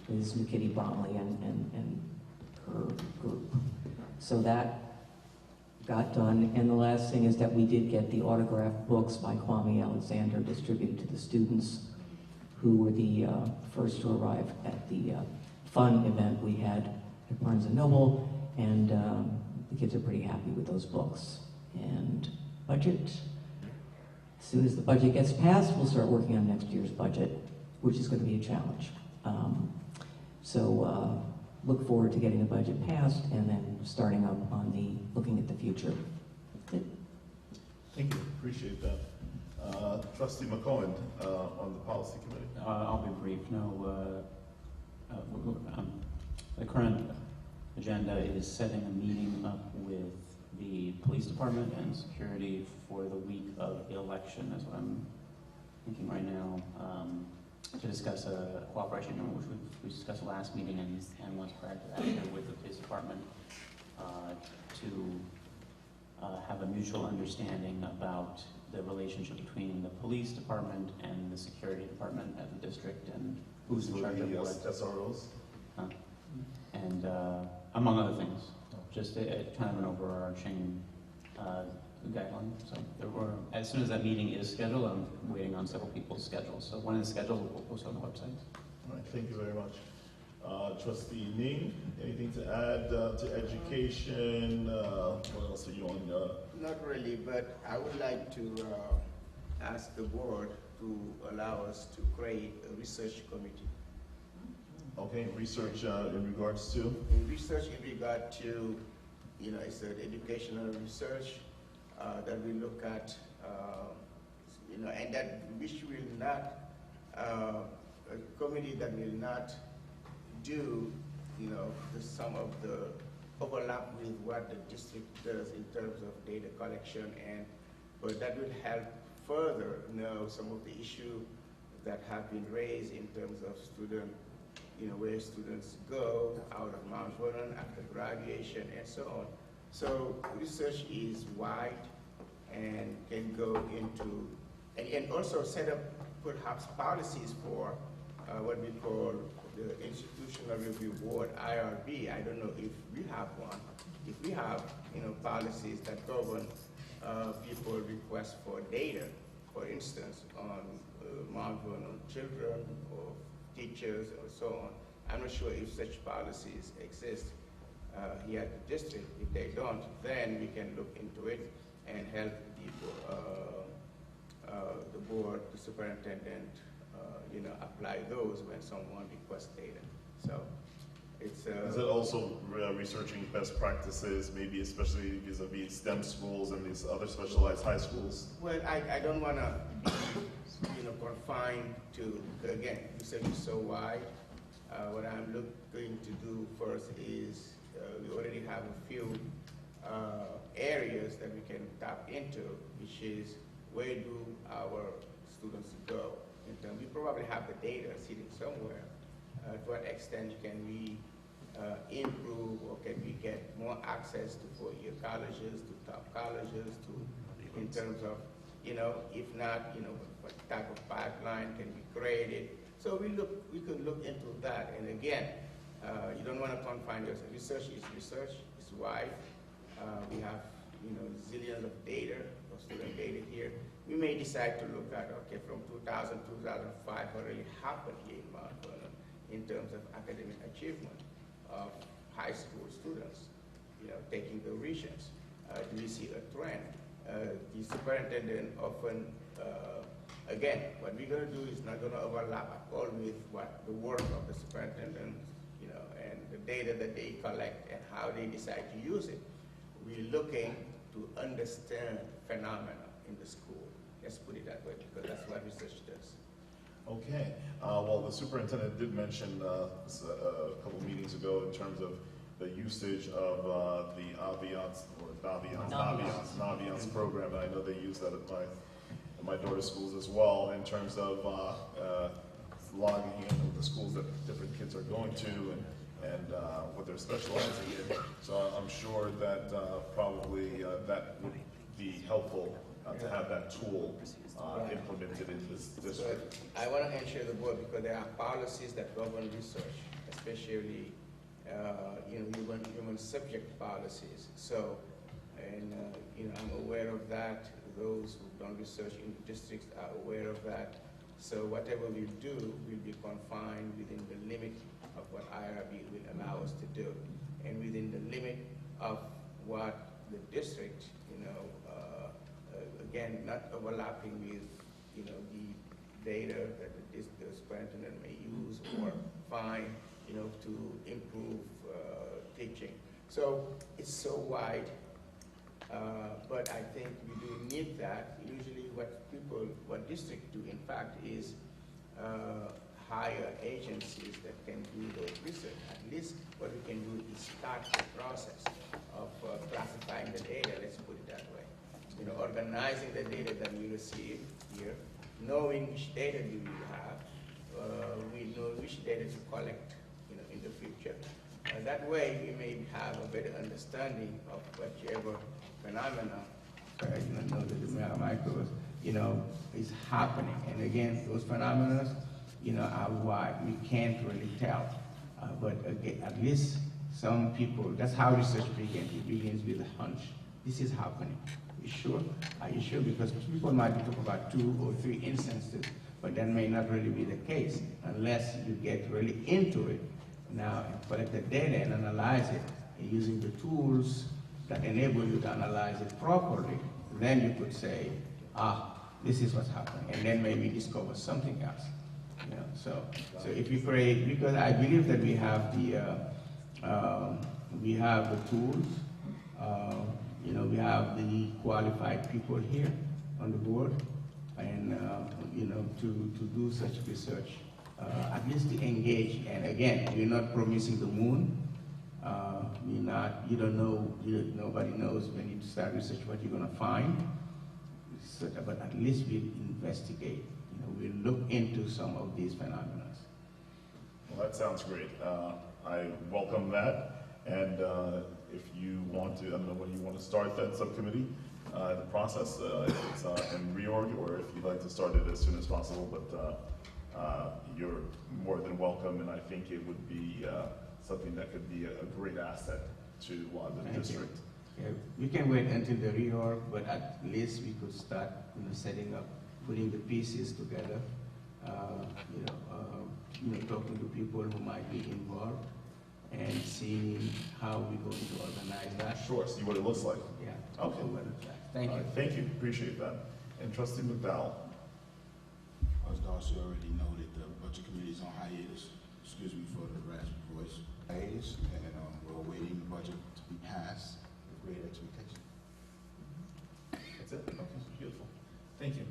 Ms. McKitty Bromley and her group. So that got done, and the last thing is that we did get the autographed books by Kwame Alexander distributed to the students who were the first to arrive at the fun event we had at Barnes & Noble, and the kids are pretty happy with those books. And budget, as soon as the budget gets passed, we'll start working on next year's budget, which is going to be a challenge. So look forward to getting the budget passed and then starting up on looking at the future. Thank you, appreciate that. Trustee McCohen on the policy committee. I'll be brief. No, the current agenda is setting a meeting up with the police department and security for the week of the election. That's what I'm thinking right now. To discuss a cooperation agreement, which we discussed last meeting and once prior to that with the police department to have a mutual understanding about the relationship between the police department and the security department at the district and who's in charge of what. SROs? And among other things, just kind of an overarching guideline. So there were, as soon as that meeting is scheduled, I'm waiting on several people's schedules. So when it's scheduled, we'll post on the website. All right, thank you very much. Trustee Ning, anything to add to education? What else are you on? Not really, but I would like to ask the board to allow us to create a research committee. Okay, research in regards to? In research in regard to, it's an educational research that we look at, and that which will not, a committee that will not do, some of the overlap with what the district does in terms of data collection, but that will help further know some of the issues that have been raised in terms of student, where students go out of Mount Vernon after graduation and so on. So research is wide and can go into, and also set up perhaps policies for what we call the Institutional Review Board, IRB. I don't know if we have one. If we have, policies that govern people requests for data, for instance, on Mount Vernon children or teachers or so on. I'm not sure if such policies exist here at the district. If they don't, then we can look into it and help people, the board, the superintendent, apply those when someone requests data. So it's Is it also researching best practices, maybe especially vis-a-vis STEM schools and these other specialized high schools? Well, I don't want to be, confined to, again, research is so wide. What I'm going to do first is we already have a few areas that we can tap into, which is where do our students go? We probably have the data sitting somewhere. To what extent can we improve, or can we get more access to four-year colleges, to top colleges, in terms of, if not, what type of pipeline can be created? So we could look into that. And again, you don't want to confine yourself. Research is research. It's wide. We have, zillions of data, of student data here. We may decide to look at, okay, from 2000, 2005, what really happened here in Mount Vernon in terms of academic achievement of high school students, taking the regions. Do we see a trend? The superintendent often, again, what we're going to do is not going to overlap at all with what the work of the superintendent, and the data that they collect and how they decide to use it. We're looking to understand phenomena in the school. Let's put it that way, because that's what research does. Okay. Well, the superintendent did mention a couple meetings ago in terms of the usage of the Naviance program. And I know they use that at my my daughter's schools as well in terms of logging in the schools that different kids are going to and what they're specializing in. So I'm sure that probably that would be helpful to have that tool implemented in this district. I want to ensure the board, because there are policies that govern research, especially human subject policies. So, and I'm aware of that. Those who've done research in districts are aware of that. So whatever we do will be confined within the limit of what IRB will allow us to do, and within the limit of what the district, again, not overlapping with, the data that the superintendent may use or find, to improve teaching. So it's so wide, but I think we do need that. Usually what districts do, in fact, is hire agencies that can do those research. At least what we can do is start the process of classifying the data, let's put it that way. Organizing the data that we receive here, knowing which data do we have, we know which data to collect, in the future. That way, we may have a better understanding of whichever phenomena, is happening. And again, those phenomena, are wide. We can't really tell. But again, at least some people, that's how research begins. It begins with a hunch. This is happening. You sure? Are you sure? Because people might talk about 2 or 3 instances, but that may not really be the case unless you get really into it now and collect the data and analyze it, and using the tools that enable you to analyze it properly. Then you could say, this is what's happening, and then maybe discover something else. So if we create, because I believe that we have the tools. We have the qualified people here on the board, and to do such research, at least to engage. And again, we're not promising the moon. You don't know. Nobody knows when you start research what you're going to find. So, but at least we investigate. We look into some of these phenomena. Well, that sounds great. I welcome that. And if you want to, I don't know when you want to start that subcommittee, the process, if it's in reorg, or if you'd like to start it as soon as possible, but you're more than welcome, and I think it would be something that could be a great asset to the district. Yeah, we can wait until the reorg, but at least we could start, setting up, putting the pieces together, talking to people who might be involved, and seeing how we're going to organize that. Sure, see what it looks like. Yeah. Okay. Thank you. Right, thank you, appreciate that. And Trustee McDowell. As Darcy already noted, the budget committee is on hiatus. Excuse me for the raspy voice. Hiatus, and we're awaiting the budget to be passed with great expectation. That's it? Okay, beautiful. Thank you.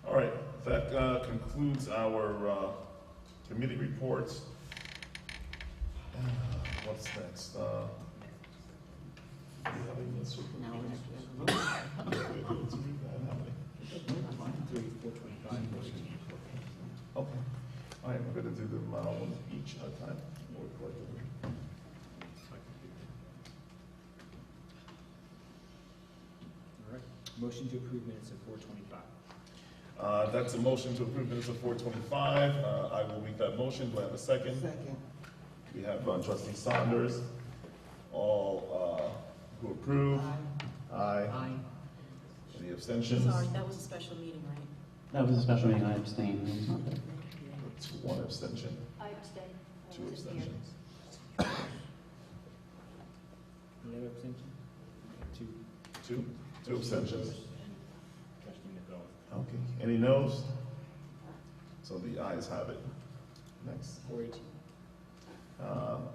All right, that concludes our committee reports. What's next? Okay. All right, we're going to do them one each at a time. All right. Motion to approve minutes of 4:25. That's a motion to approve minutes of 4:25. I will make that motion. Do I have a second? Second. We have Trustee Saunders. All who approve? Aye. Aye. Any abstentions? Sorry, that was a special meeting, right? That was a special meeting, I abstained. It's 1 abstention. I abstain. 2 abstentions. No abstention? 2. 2 abstentions. Trustee McDowell. Okay. Any noes? So the ayes have it. Next. 418.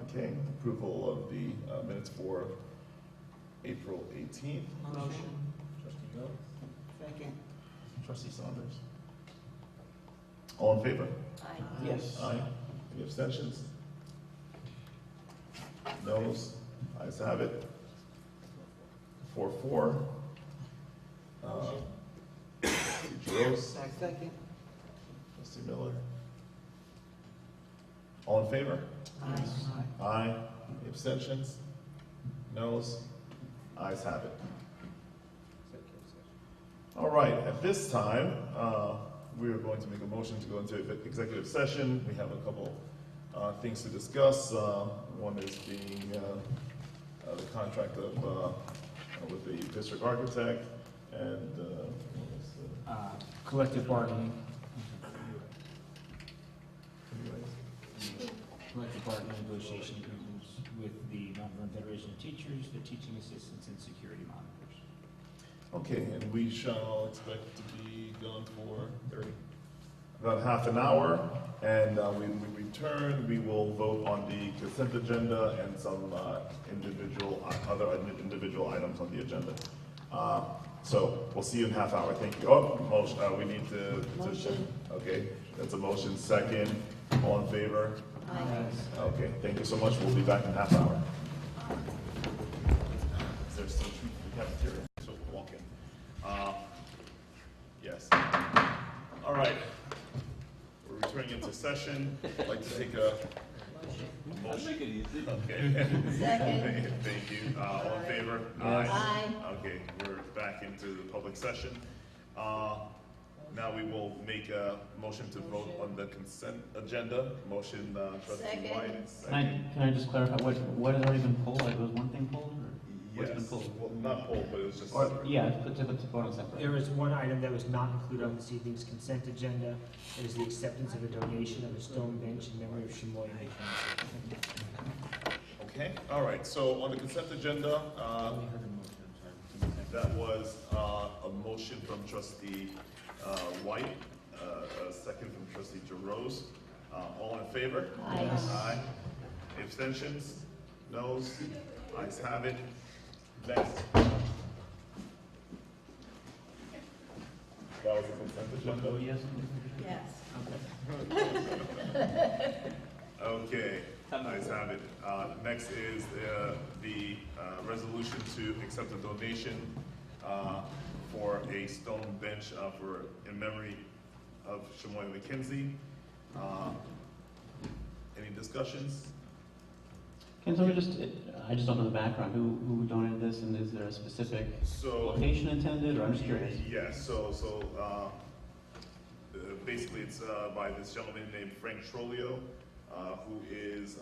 Okay. Approval of the minutes for April 18th. Motion. Trustee Hill. Second. Trustee Saunders. All in favor? Aye. Yes. Aye. Any abstentions? Noes? Ayes have it. 4-4. Trustee Jaros? Second. Trustee Miller? All in favor? Aye. Aye. Any abstentions? Noes? Ayes have it. All right, at this time, we are going to make a motion to go into executive session. We have a couple things to discuss. One is being the contract of with the district architect and Collective bargaining. Collective bargaining negotiation agreements with the Mount Vernon Federation of Teachers, the teaching assistants, and security monitors. Okay, and we shall expect to be gone for about half an hour, and when we return, we will vote on the consent agenda and some other individual items on the agenda. So we'll see you in half hour. Thank you. Oh, motion. We need to. Okay, that's a motion. Second. All in favor? Aye. Okay. Thank you so much. We'll be back in half hour. Is there still treat for the cafeteria? So we'll walk in. Yes. All right. We're returning into session. I'd like to take a motion. Make it easy. Okay. Second. Thank you. All in favor? Yes. Aye. Okay, we're back into the public session. Now we will make a motion to vote on the consent agenda. Motion, Trustee White. Can I just clarify, what has already been pulled? Like, was one thing pulled, or what's been Yes, pulled? well, not pulled, but it was just. Yeah, put to vote on separate. There is one item that was not included on this evening's consent agenda. It is the acceptance of a donation of a stone bench in memory of Shimoy McKenzie. Okay, all right, so on the consent agenda, that was a motion from Trustee White, a second from Trustee Jaros. All in favor? Aye. Aye. Abstentions? Noes? Ayes have it. Next. That was the consent agenda? Yes. Okay, ayes have it. Next is the resolution to accept a donation for a stone bench in memory of Shimoy McKenzie. Any discussions? Can someone I just don't know the background, who donated this, and is there a specific location intended, or I'm just curious? Yes, basically it's by this gentleman named Frank Trolio, who is,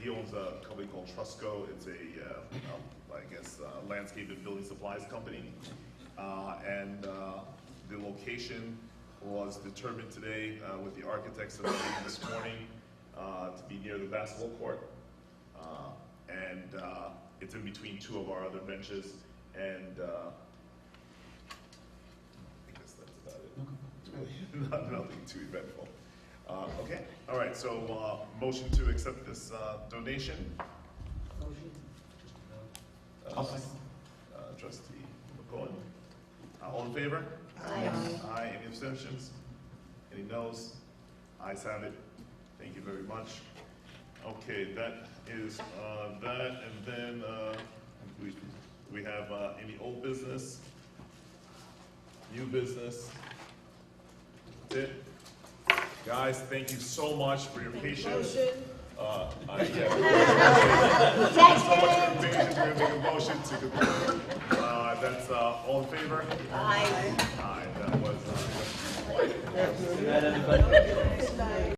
he owns a company called Trusco. It's a landscape and building supplies company. And the location was determined today with the architects that are this morning to be near the basketball court. And it's in between two of our other benches. And I guess that's about it. It's really nothing too eventful. Okay, all right, so motion to accept this donation. Motion. Trustee McCohen. All in favor? Aye. Aye. Any abstentions? Any noes? Ayes have it. Thank you very much. Okay, that is that, and then we have any old business, new business. That's it. Guys, thank you so much for your patience. Thank you so much for your patience. We're going to make a motion to conclude. That's all in favor? Aye. Aye. That was. Good night, everybody.